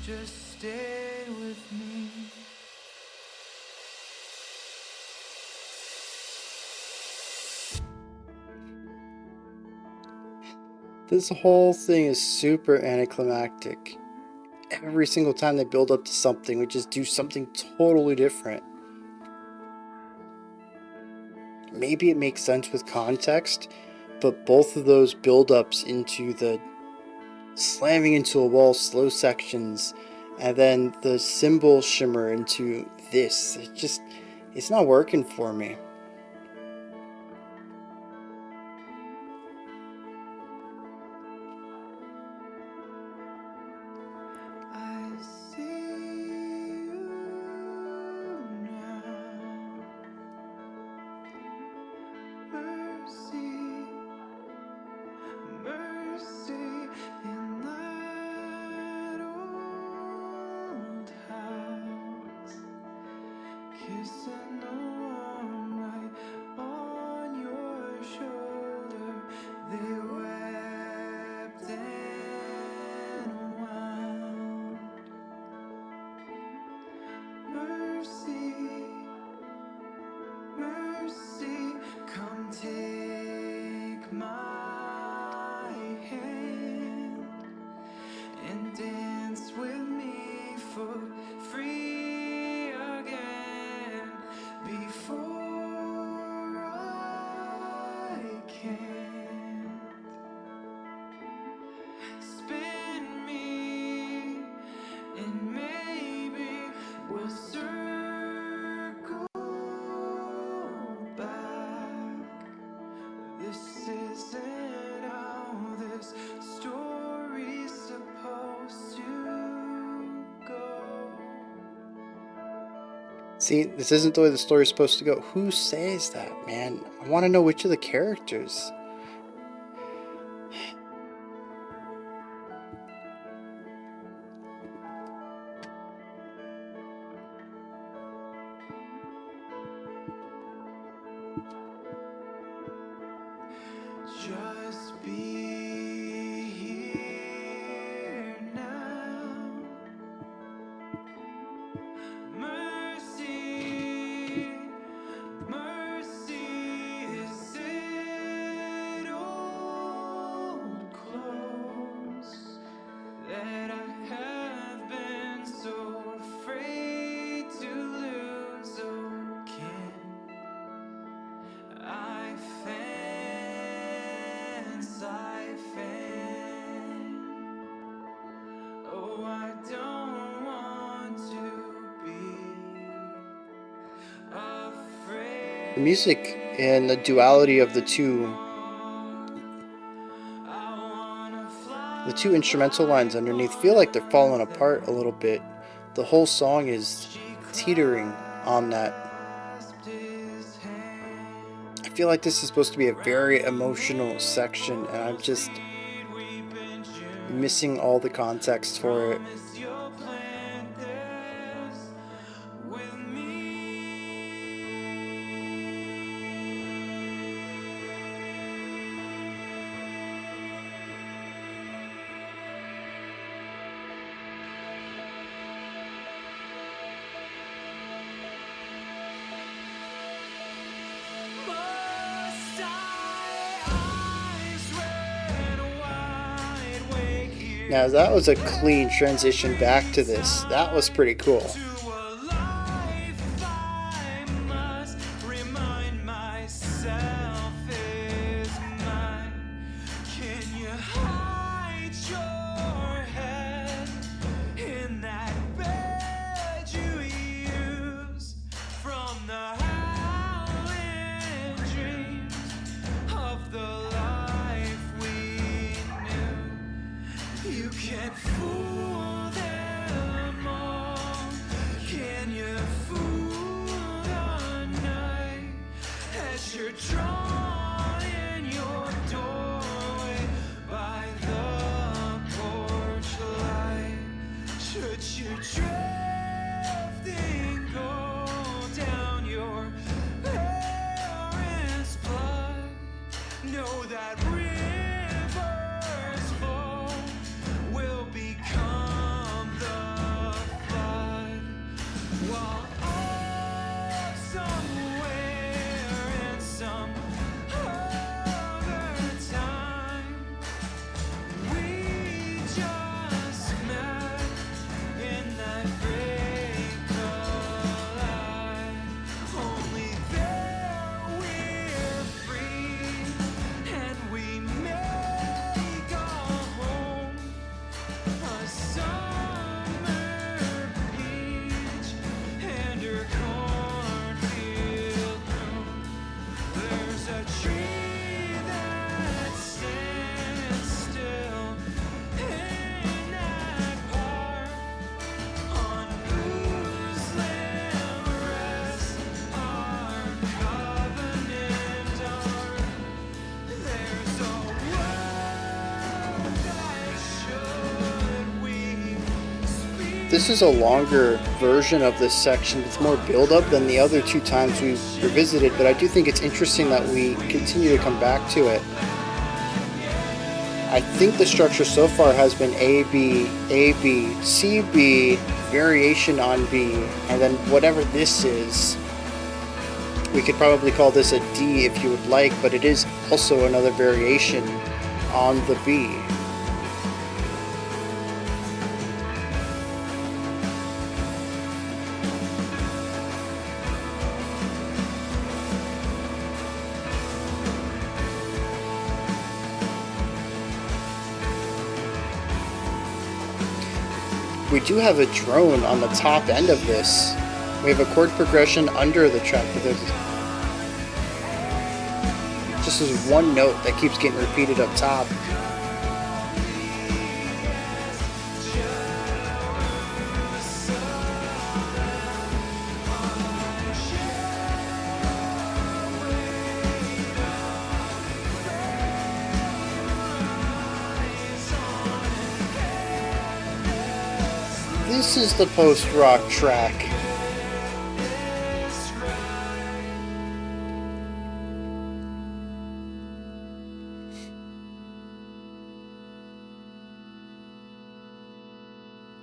Just stay with me. This whole thing is super anticlimactic. Every single time they build up to something, we just do something totally different. Maybe it makes sense with context, but both of those build-ups into the slamming into a wall slow sections, and then the cymbal shimmer into this, it's not working for me. See, this isn't the way the story's supposed to go. Who says that, man? I want to know which of the characters. Just be here now. Mercy, mercy, is it old clothes that I have been so afraid to lose? Oh, can I fence, I fan? Oh, I don't want to be afraid. The music and the duality of the two instrumental lines underneath feel like they're falling apart a little bit. The whole song is teetering on that. I feel like this is supposed to be a very emotional section, and I'm just missing all the context for it. Now that was a clean transition back to this. That was pretty cool. This is a longer version of this section. It's more build-up than the other two times we've revisited, but I do think it's interesting that we continue to come back to it. I think the structure so far has been A, B, A, B, C, B, variation on B, and then whatever this is, we could probably call this a D if you would like, but it is also another variation on the B. We do have a drone on the top end of this. We have a chord progression under the track, but there's just this one note that keeps getting repeated up top. This is the post-rock track.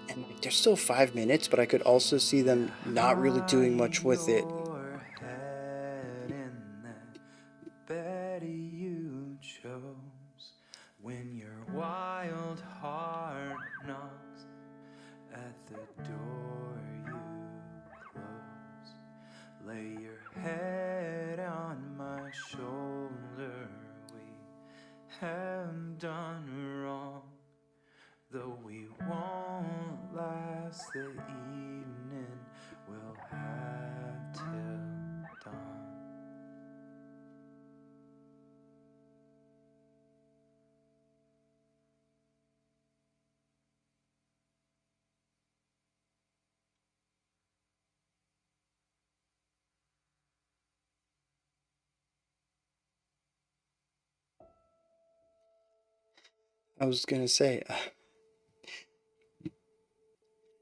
And there's still 5 minutes, but I could also see them not really doing much with it. When your wild heart knocks at the door you close, lay your head on my shoulder. We have done wrong, though we won't last the evening, we'll have till dawn. I was gonna say,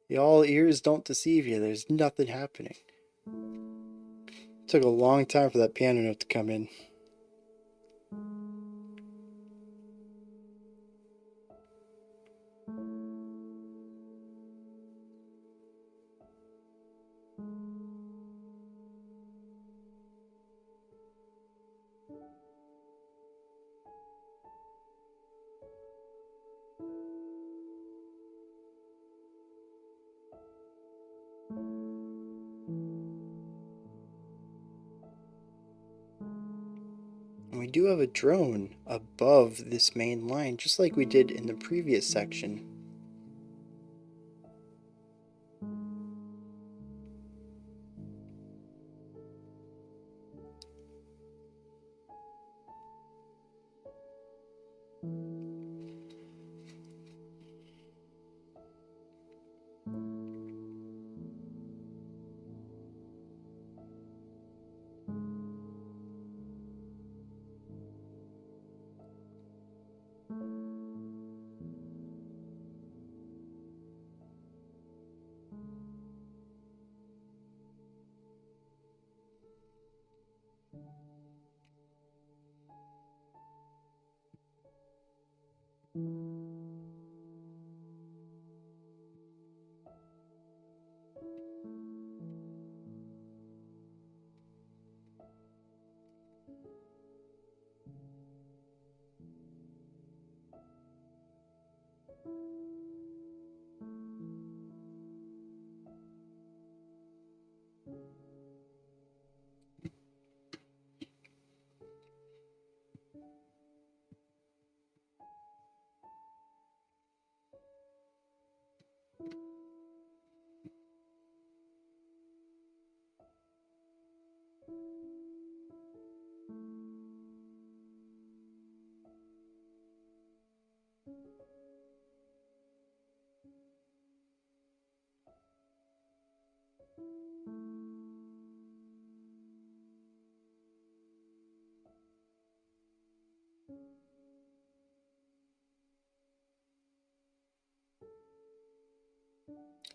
y'all ears don't deceive you. There's nothing happening. It took a long time for that piano note to come in. we do have a drone above this main line, just like we did in the previous section.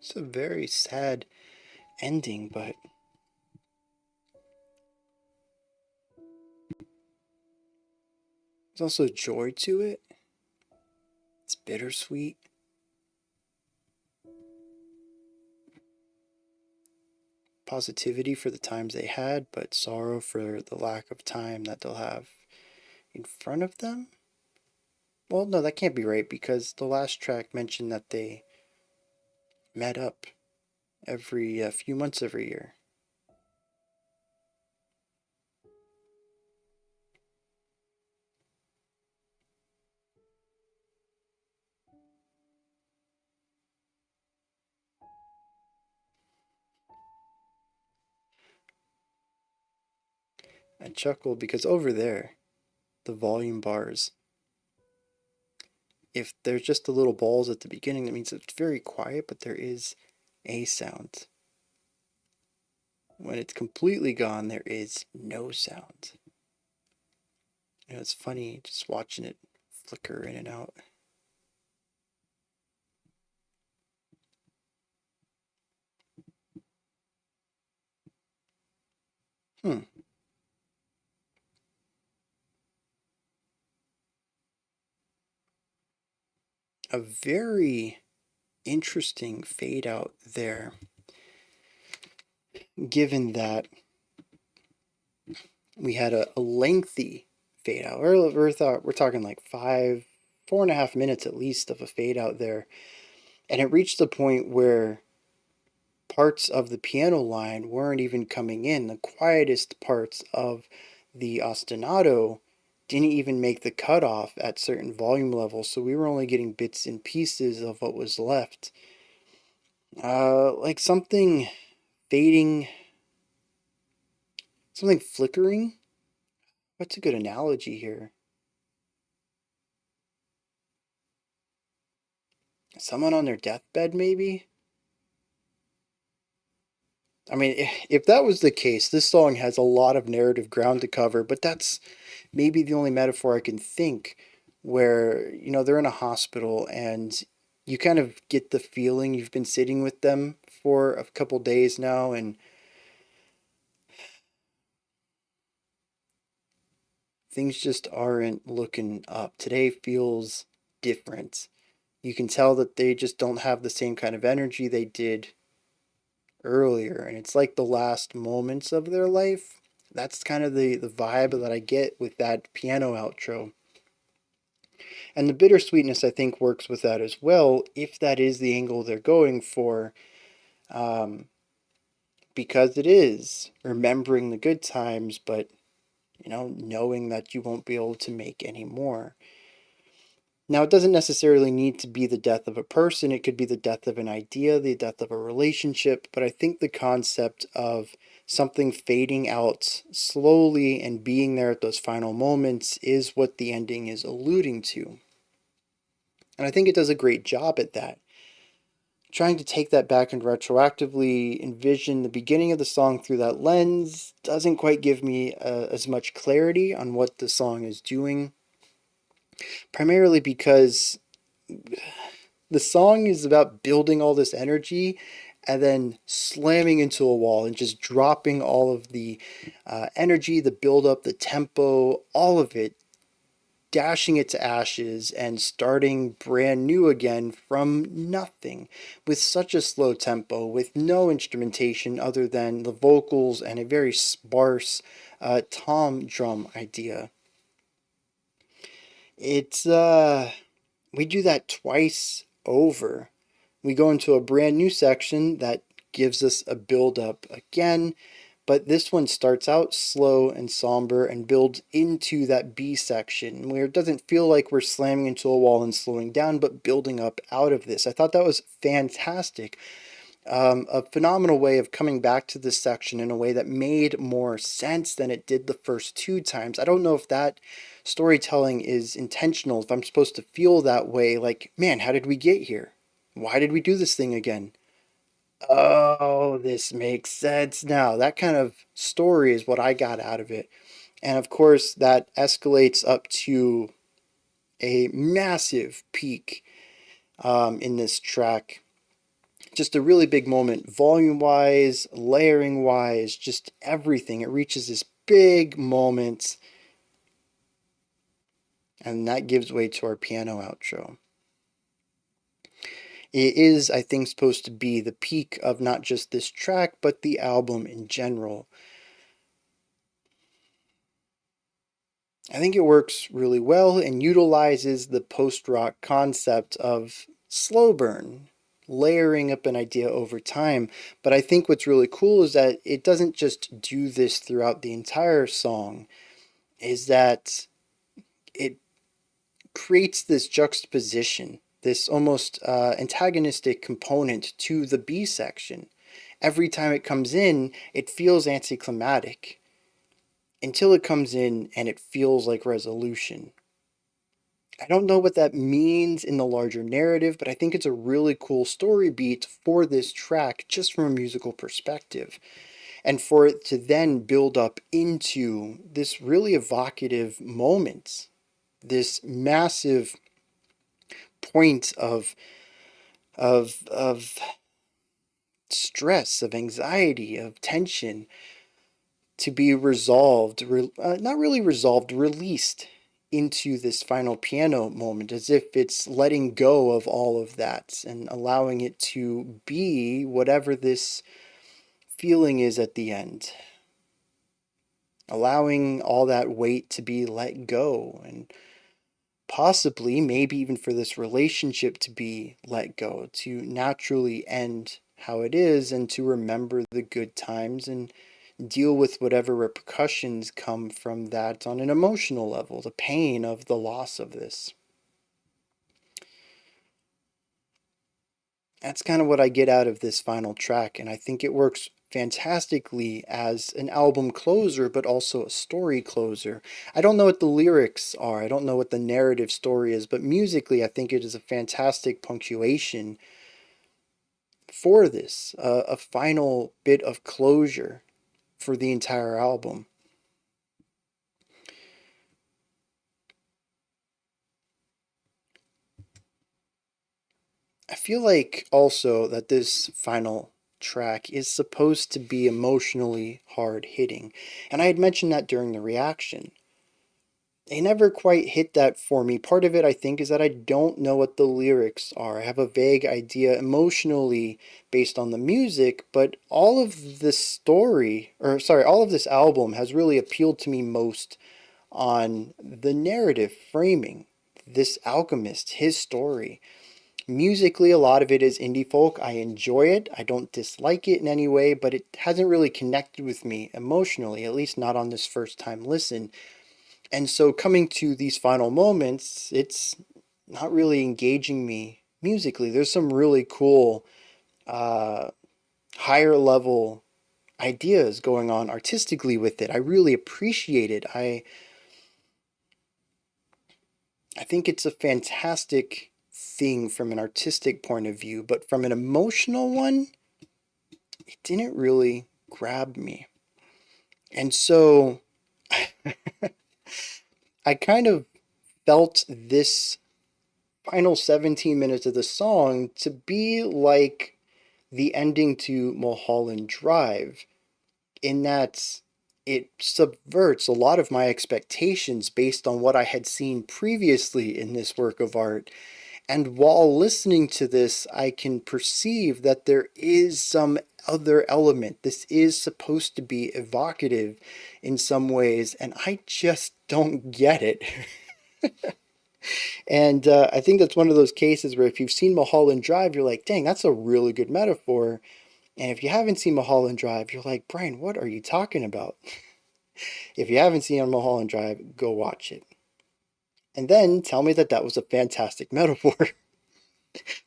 It's a very sad ending, but there's also joy to it. It's bittersweet. Positivity for the times they had, but sorrow for the lack of time that they'll have in front of them. Well, no, that can't be right because the last track mentioned that they met up every few months every year. I chuckled because over there, the volume bars, if there's just the little balls at the beginning, that means it's very quiet, but there is a sound. When it's completely gone, there is no sound. You know, it's funny just watching it flicker in and out. Hmm. A very interesting fade out there, given that we had a lengthy fade out. We're talking like 4.5 minutes at least of a fade out there. And it reached the point where parts of the piano line weren't even coming in. The quietest parts of the ostinato didn't even make the cutoff at certain volume levels, so we were only getting bits and pieces of what was left. Like something fading, something flickering. What's a good analogy here? Someone on their deathbed, maybe? I mean, if that was the case, this song has a lot of narrative ground to cover, but that's maybe the only metaphor I can think where, you know, they're in a hospital and you kind of get the feeling you've been sitting with them for a couple days now and things just aren't looking up. Today feels different. You can tell that they just don't have the same kind of energy they did earlier, and it's like the last moments of their life. That's kind of the vibe that I get with that piano outro. And the bittersweetness, I think, works with that as well, if that is the angle they're going for, um, because it is remembering the good times, but knowing that you won't be able to make any more. Now, it doesn't necessarily need to be the death of a person. It could be the death of an idea, the death of a relationship. But I think the concept of something fading out slowly and being there at those final moments is what the ending is alluding to. And I think it does a great job at that. Trying to take that back and retroactively envision the beginning of the song through that lens doesn't quite give me as much clarity on what the song is doing. Primarily because the song is about building all this energy and then slamming into a wall and just dropping all of the energy, the buildup, the tempo, all of it, dashing it to ashes and starting brand new again from nothing with such a slow tempo, with no instrumentation other than the vocals and a very sparse tom drum idea. It's we do that twice over. We go into a brand new section that gives us a build up again, but this one starts out slow and somber and builds into that B section where it doesn't feel like we're slamming into a wall and slowing down, but building up out of this. I thought that was fantastic. A phenomenal way of coming back to this section in a way that made more sense than it did the first two times. I don't know if that storytelling is intentional, if I'm supposed to feel that way, like, man, how did we get here? Why did we do this thing again? Oh, this makes sense now. That kind of story is what I got out of it. And of course, that escalates up to a massive peak in this track. Just a really big moment, volume wise, layering wise, just everything. It reaches this big moment, and that gives way to our piano outro. It is, I think, supposed to be the peak of not just this track, but the album in general. I think it works really well and utilizes the post-rock concept of slow burn, layering up an idea over time. But I think what's really cool is that it doesn't just do this throughout the entire song, is that it creates this juxtaposition, this almost antagonistic component to the B section. Every time it comes in, it feels anticlimactic until it comes in and it feels like resolution. I don't know what that means in the larger narrative, but I think it's a really cool story beat for this track just from a musical perspective. And for it to then build up into this really evocative moment, this massive point of stress, of anxiety, of tension to be resolved, not really resolved, released into this final piano moment, as if it's letting go of all of that and allowing it to be whatever this feeling is at the end. Allowing all that weight to be let go, and possibly, maybe even for this relationship to be let go, to naturally end how it is, and to remember the good times and deal with whatever repercussions come from that on an emotional level, the pain of the loss of this. That's kind of what I get out of this final track, and I think it works fantastically as an album closer, but also a story closer. I don't know what the lyrics are, I don't know what the narrative story is, but musically, I think it is a fantastic punctuation for this, a final bit of closure for the entire album. I feel like also that this final track is supposed to be emotionally hard hitting, and I had mentioned that during the reaction. They never quite hit that for me. Part of it, I think, is that I don't know what the lyrics are. I have a vague idea emotionally based on the music, but all of this story, or sorry, all of this album has really appealed to me most on the narrative framing. This alchemist, his story. Musically, a lot of it is indie folk. I enjoy it. I don't dislike it in any way, but it hasn't really connected with me emotionally, at least not on this first time listen. And so coming to these final moments, it's not really engaging me musically. There's some really cool, higher level ideas going on artistically with it. I really appreciate it. I think it's a fantastic thing from an artistic point of view, but from an emotional one, it didn't really grab me. And so I kind of felt this final 17 minutes of the song to be like the ending to Mulholland Drive, in that it subverts a lot of my expectations based on what I had seen previously in this work of art. And while listening to this, I can perceive that there is some other element. This is supposed to be evocative in some ways, and I just don't get it. And I think that's one of those cases where if you've seen Mulholland Drive, you're like, dang, that's a really good metaphor. And if you haven't seen Mulholland Drive, you're like, Bryan, what are you talking about? If you haven't seen Mulholland Drive, go watch it. And then tell me that that was a fantastic metaphor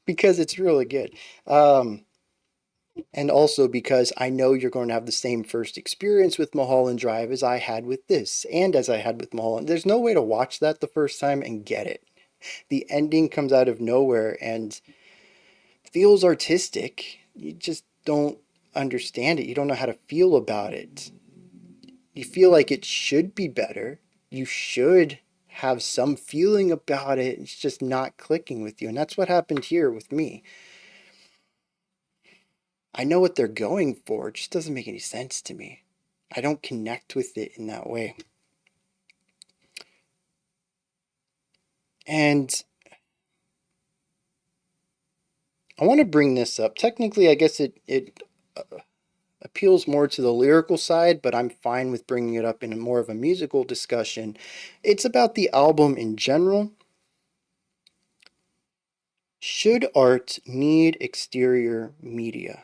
because it's really good. And also because I know you're going to have the same first experience with Mulholland Drive as I had with this, and as I had with Mulholland. There's no way to watch that the first time and get it. The ending comes out of nowhere and feels artistic. You just don't understand it. You don't know how to feel about it. You feel like it should be better. You should have some feeling about it. It's just not clicking with you. And that's what happened here with me. I know what they're going for. It just doesn't make any sense to me. I don't connect with it in that way. And I want to bring this up. Technically, I guess it appeals more to the lyrical side, but I'm fine with bringing it up in more of a musical discussion. It's about the album in general. Should art need exterior media?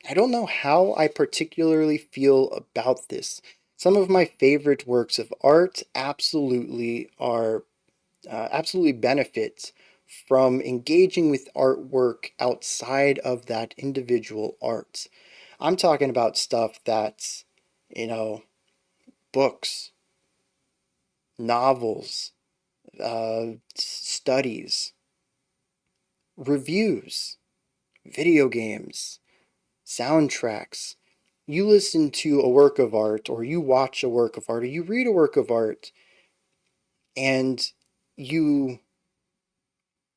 I don't know how I particularly feel about this. Some of my favorite works of art absolutely benefit from engaging with artwork outside of that individual art. I'm talking about stuff that's, you know, books, novels, studies, reviews, video games, soundtracks. You listen to a work of art, or you watch a work of art, or you read a work of art, and you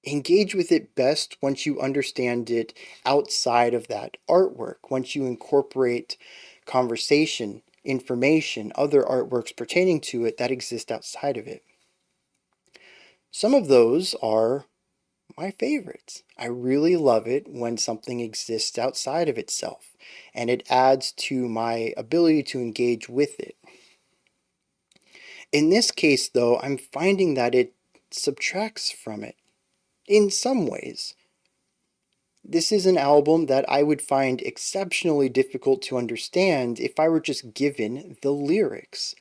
engage with it best once you understand it outside of that artwork, once you incorporate conversation, information, other artworks pertaining to it that exist outside of it. Some of those are my favorites. I really love it when something exists outside of itself and it adds to my ability to engage with it. In this case, though, I'm finding that it subtracts from it in some ways. This is an album that I would find exceptionally difficult to understand if I were just given the lyrics.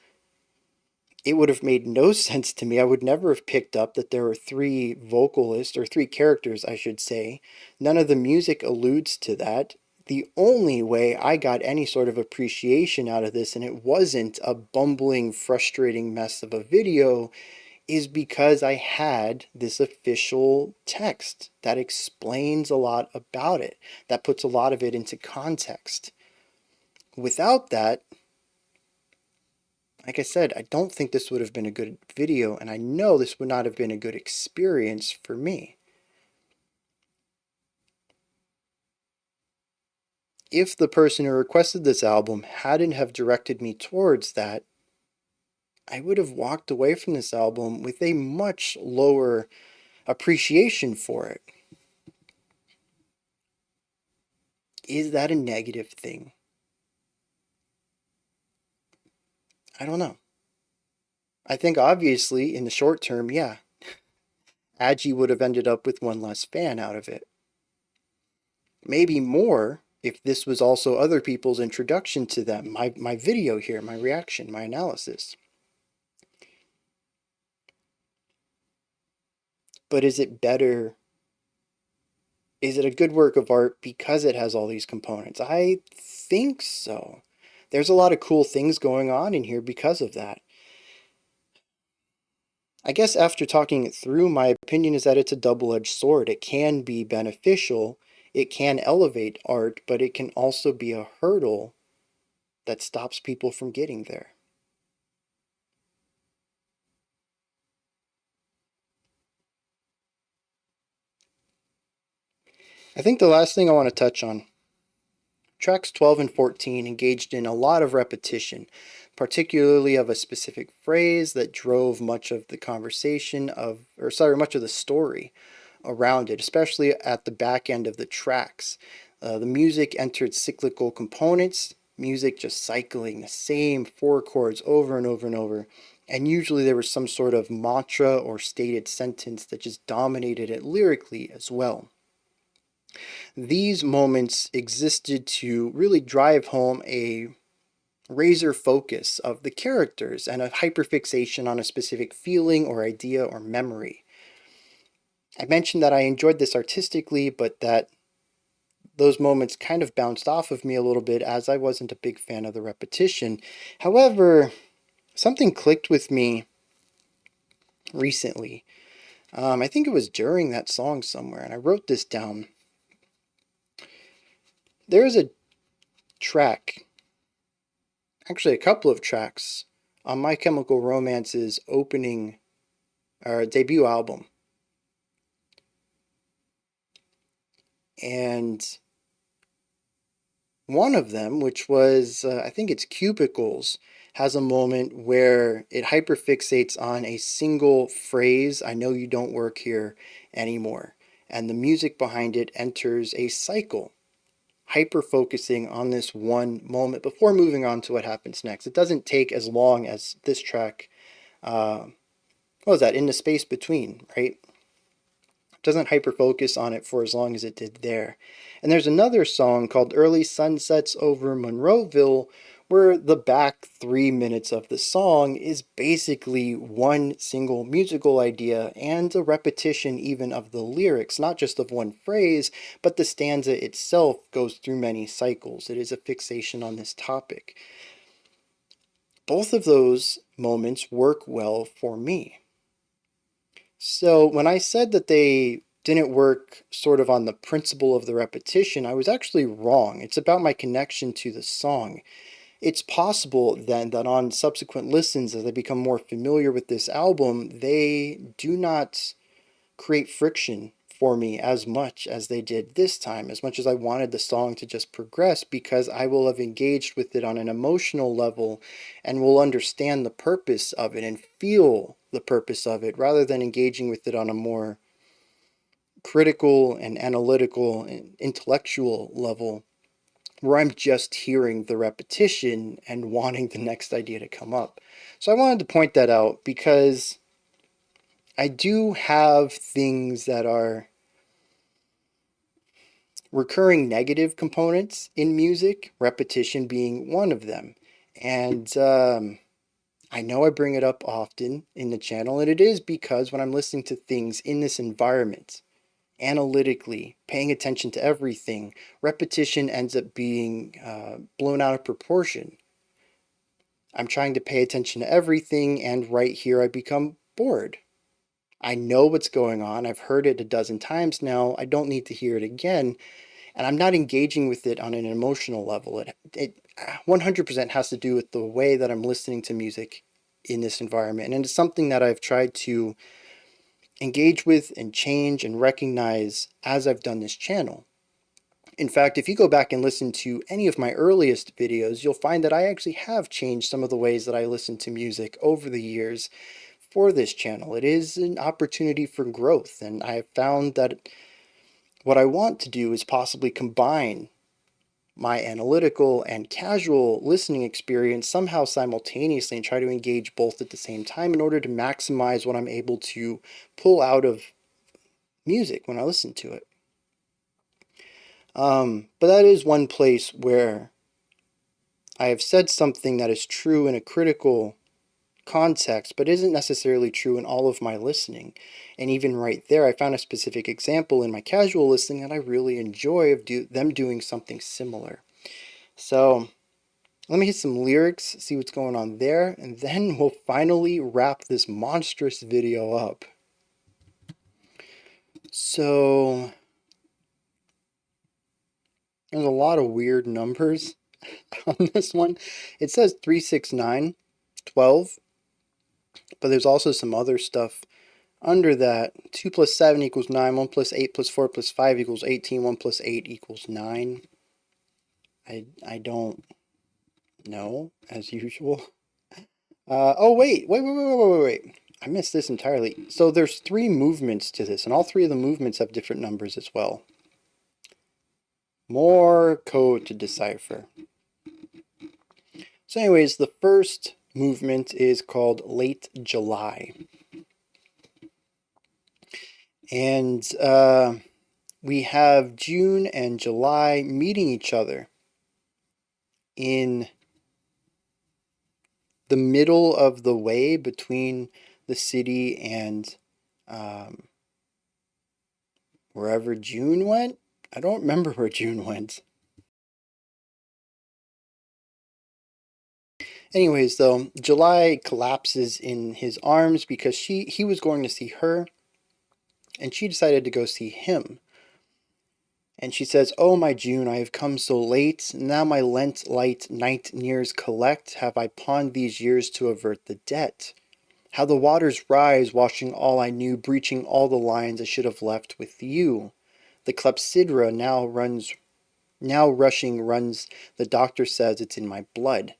It would have made no sense to me. I would never have picked up that there are three vocalists, or three characters, I should say. None of the music alludes to that. The only way I got any sort of appreciation out of this, and it wasn't a bumbling, frustrating mess of a video, is because I had this official text that explains a lot about it, that puts a lot of it into context. Without that, like I said, I don't think this would have been a good video, and I know this would not have been a good experience for me. If the person who requested this album hadn't have directed me towards that, I would have walked away from this album with a much lower appreciation for it. Is that a negative thing? I don't know. I think obviously in the short term, yeah, Adjy would have ended up with one less fan out of it. Maybe more if this was also other people's introduction to them, my video here, my reaction, my analysis. But is it better? Is it a good work of art because it has all these components? I think so. There's a lot of cool things going on in here because of that. I guess after talking it through, my opinion is that it's a double-edged sword. It can be beneficial, it can elevate art, but it can also be a hurdle that stops people from getting there. I think the last thing I want to touch on, tracks 12 and 14 engaged in a lot of repetition, particularly of a specific phrase that drove much of the conversation much of the story around it, especially at the back end of the tracks. The music entered cyclical components, music just cycling the same four chords over and over and over. And usually there was some sort of mantra or stated sentence that just dominated it lyrically as well. These moments existed to really drive home a razor focus of the characters and a hyperfixation on a specific feeling or idea or memory. I mentioned that I enjoyed this artistically, but that those moments kind of bounced off of me a little bit as I wasn't a big fan of the repetition. However, something clicked with me recently. I think it was during that song somewhere, and I wrote this down. There is a track, actually a couple of tracks, on My Chemical Romance's opening or debut album. And one of them, which was, I think it's Cubicles, has a moment where it hyperfixates on a single phrase, I know you don't work here anymore. And the music behind it enters a cycle, hyper-focusing on this one moment before moving on to what happens next. It doesn't take as long as this track, what was that, In the Space Between, right? Doesn't hyper focus on it for as long as it did there. And there's another song called Early Sunsets Over Monroeville, where the back 3 minutes of the song is basically one single musical idea and a repetition even of the lyrics, not just of one phrase, but the stanza itself goes through many cycles. It is a fixation on this topic. Both of those moments work well for me. So when I said that they didn't work sort of on the principle of the repetition, I was actually wrong. It's about my connection to the song. It's possible then that on subsequent listens, as I become more familiar with this album, they do not create friction for me as much as they did this time, as much as I wanted the song to just progress, because I will have engaged with it on an emotional level and will understand the purpose of it and feel the purpose of it, rather than engaging with it on a more critical and analytical and intellectual level where I'm just hearing the repetition and wanting the next idea to come up. So I wanted to point that out because I do have things that are recurring negative components in music, repetition being one of them. And I know I bring it up often in the channel, and it is because when I'm listening to things in this environment, analytically, paying attention to everything, repetition ends up being blown out of proportion. I'm trying to pay attention to everything, and right here I become bored. I know what's going on. I've heard it a dozen times now. I don't need to hear it again. And I'm not engaging with it on an emotional level. It 100% has to do with the way that I'm listening to music in this environment. And it's something that I've tried to engage with and change and recognize as I've done this channel. In fact, if you go back and listen to any of my earliest videos, you'll find that I actually have changed some of the ways that I listen to music over the years for this channel. It is an opportunity for growth, and I have found that what I want to do is possibly combine my analytical and casual listening experience somehow simultaneously and try to engage both at the same time in order to maximize what I'm able to pull out of music when I listen to it. But that is one place where I have said something that is true in a critical context, but isn't necessarily true in all of my listening. And even right there, I found a specific example in my casual listening that I really enjoy of them doing something similar. So let me hit some lyrics, see what's going on there, and then we'll finally wrap this monstrous video up. So there's a lot of weird numbers on this one. It says 3, 6, 9, 12, but there's also some other stuff under that. 2 plus 7 equals 9, 1 plus 8 plus 4 plus 5 equals 18, 1 plus 8 equals 9. I don't know, as usual. Oh, wait. I missed this entirely. So there's 3 movements to this, and all 3 of the movements have different numbers as well. More code to decipher. So anyways, the first movement is called Late July. And we have June and July meeting each other in the middle of the way between the city and wherever June went. I don't remember where June went. Anyways, though, July collapses in his arms because he was going to see her, and she decided to go see him. And she says, "Oh, my June, I have come so late. Now my lent light night nears collect. Have I pawned these years to avert the debt? How the waters rise, washing all I knew, breaching all the lines I should have left with you. The clepsydra now rushing runs. The doctor says it's in my blood.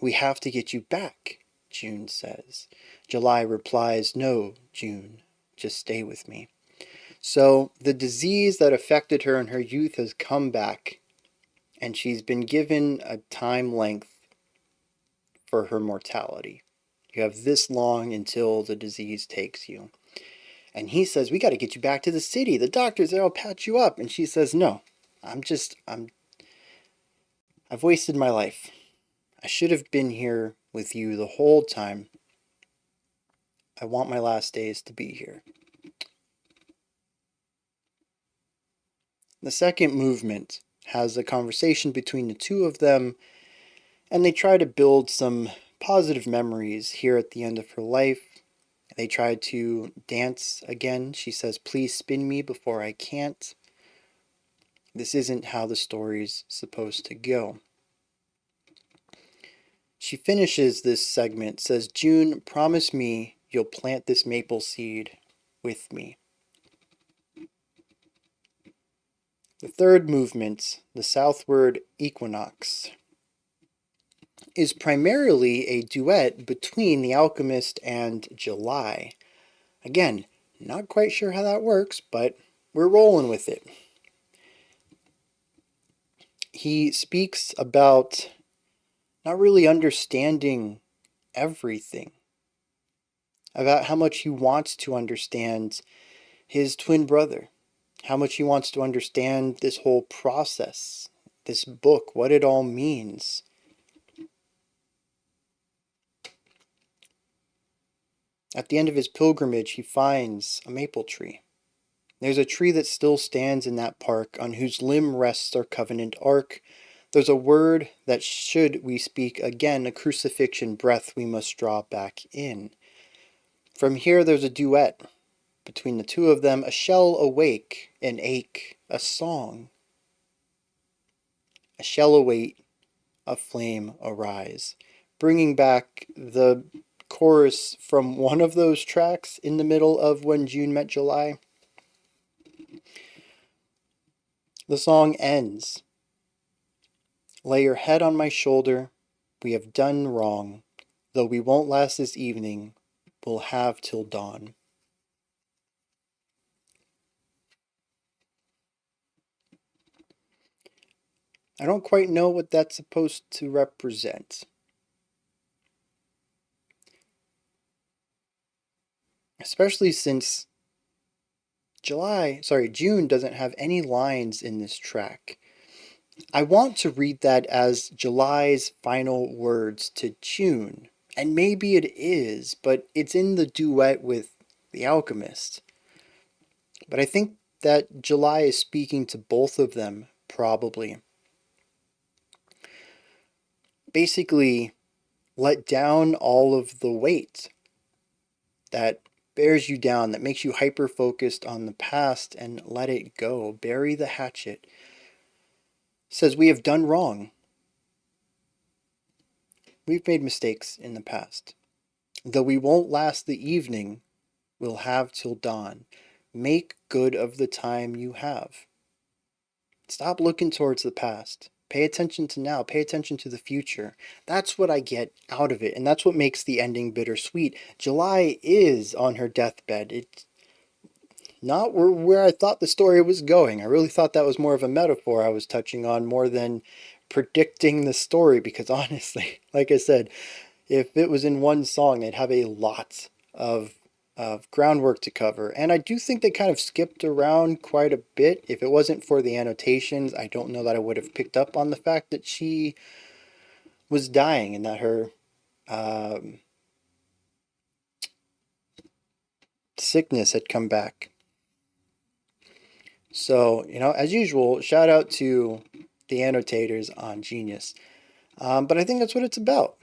We have to get you back," June says. July replies, "No, June, just stay with me." So the disease that affected her in her youth has come back, and she's been given a time length for her mortality. You have this long until the disease takes you. And he says, "We got to get you back to the city. The doctor's there, I'll patch you up." And she says, "No, I've wasted my life. I should have been here with you the whole time. I want my last days to be here." The second movement has a conversation between the two of them, and they try to build some positive memories here at the end of her life. They try to dance again. She says, "Please spin me before I can't." This isn't how the story's supposed to go. She finishes this segment, says, "June, promise me you'll plant this maple seed with me." The third movement, the southward equinox, is primarily a duet between the alchemist and July. Again, not quite sure how that works, but we're rolling with it. He speaks about not really understanding everything, about how much he wants to understand his twin brother, how much he wants to understand this whole process, this book, what it all means. At the end of his pilgrimage, he finds a maple tree. There's a tree that still stands in that park, on whose limb rests our covenant ark. There's a word that should we speak again, a crucifixion breath we must draw back in. From here there's a duet between the two of them, a shell awake, an ache, a song. A shell await, a flame arise. Bringing back the chorus from one of those tracks in the middle of When June Met July. The song ends. "Lay your head on my shoulder, we have done wrong. Though we won't last this evening, we'll have till dawn." I don't quite know what that's supposed to represent. Especially since June doesn't have any lines in this track. I want to read that as July's final words to June. And maybe it is, but it's in the duet with the alchemist. But I think that July is speaking to both of them, probably. Basically, let down all of the weight that bears you down, that makes you hyper focused on the past, and let it go. Bury the hatchet. Says we have done wrong. We've made mistakes in the past. Though we won't last the evening, we'll have till dawn. Make good of the time you have. Stop looking towards the past. Pay attention to now. Pay attention to the future. That's what I get out of it, and that's what makes the ending bittersweet. July is on her deathbed. It's not where I thought the story was going. I really thought that was more of a metaphor I was touching on more than predicting the story, because honestly, like I said, if it was in one song, they'd have a lot of groundwork to cover. And I do think they kind of skipped around quite a bit. If it wasn't for the annotations, I don't know that I would have picked up on the fact that she was dying and that her sickness had come back. So, as usual, shout out to the annotators on Genius. But I think that's what it's about.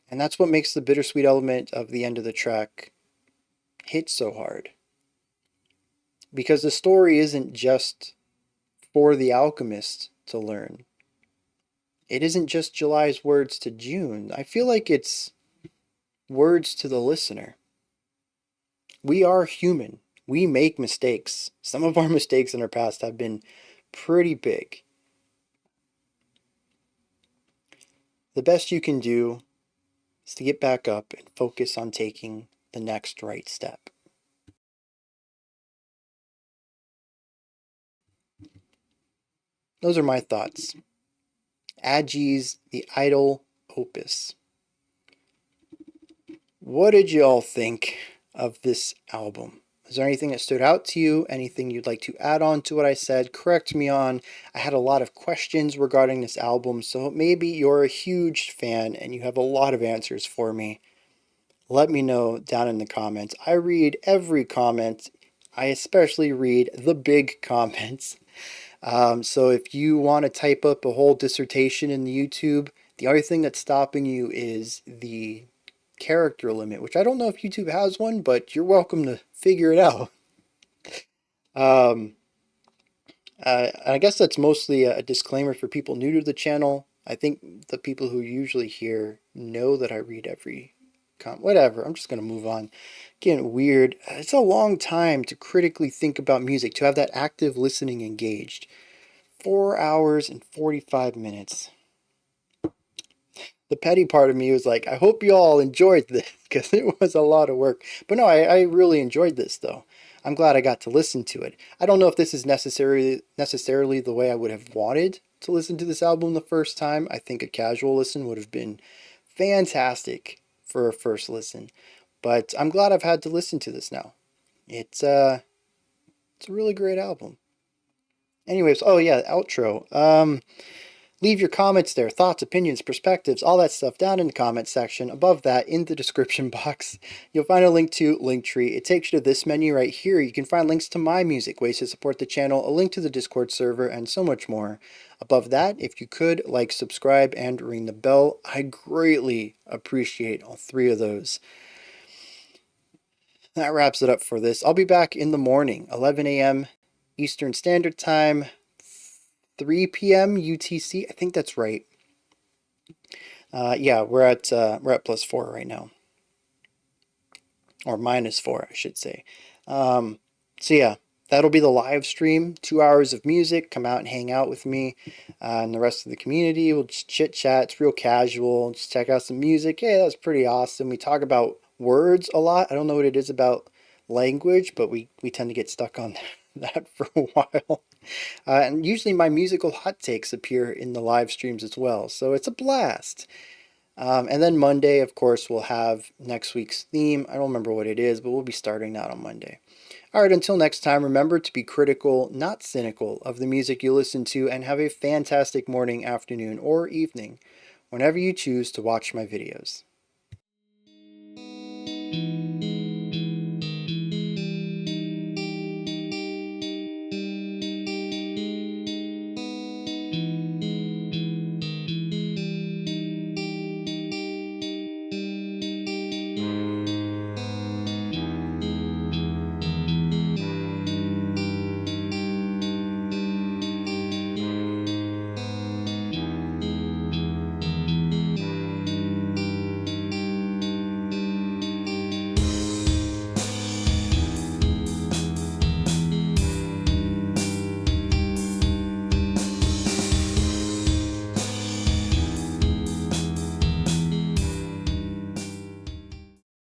And that's what makes the bittersweet element of the end of the track hit so hard. Because the story isn't just for the alchemist to learn. It isn't just July's words to June. I feel like it's words to the listener. We are human. We make mistakes. Some of our mistakes in our past have been pretty big. The best you can do is to get back up and focus on taking the next right step. Those are my thoughts. Adjy's The Idyll Opus. What did you all think of this album? Is there anything that stood out to you? Anything you'd like to add on to what I said? Correct me on. I had a lot of questions regarding this album, so maybe you're a huge fan and you have a lot of answers for me. Let me know down in the comments. I read every comment. I especially read the big comments. So if you want to type up a whole dissertation in the YouTube, the only thing that's stopping you is the character limit, which I don't know if YouTube has one, but you're welcome to figure it out. I guess that's mostly a disclaimer for people new to the channel. I think the people who usually hear know that I read every comment. Whatever, I'm just going to move on. Getting weird. It's a long time to critically think about music, to have that active listening engaged. 4 hours and 45 minutes. The petty part of me was like, I hope you all enjoyed this, because it was a lot of work. But no, I really enjoyed this, though. I'm glad I got to listen to it. I don't know if this is necessarily the way I would have wanted to listen to this album the first time. I think a casual listen would have been fantastic for a first listen. But I'm glad I've had to listen to this now. It's a really great album. Anyways, oh yeah, outro. Leave your comments there, thoughts, opinions, perspectives, all that stuff down in the comment section. Above that, in the description box, you'll find a link to Linktree. It takes you to this menu right here. You can find links to my music, ways to support the channel, a link to the Discord server, and so much more. Above that, if you could, like, subscribe, and ring the bell. I greatly appreciate all three of those. That wraps it up for this. I'll be back in the morning, 11 a.m. Eastern Standard Time, 3 p.m. UTC. I think that's right. Yeah, we're at +4 right now, or -4, I should say. So yeah, that'll be the live stream. 2 hours of music. Come out and hang out with me and the rest of the community. We'll just chit chat. It's real casual. Just check out some music. Hey, that's pretty awesome. We talk about words a lot. I don't know what it is about language, but we tend to get stuck on that for a while. And usually my musical hot takes appear in the live streams as well, so it's a blast. And then Monday, of course, we'll have next week's theme. I don't remember what it is, but we'll be starting that on Monday. All right, until next time, remember to be critical, not cynical, of the music you listen to, and have a fantastic morning, afternoon, or evening whenever you choose to watch my videos.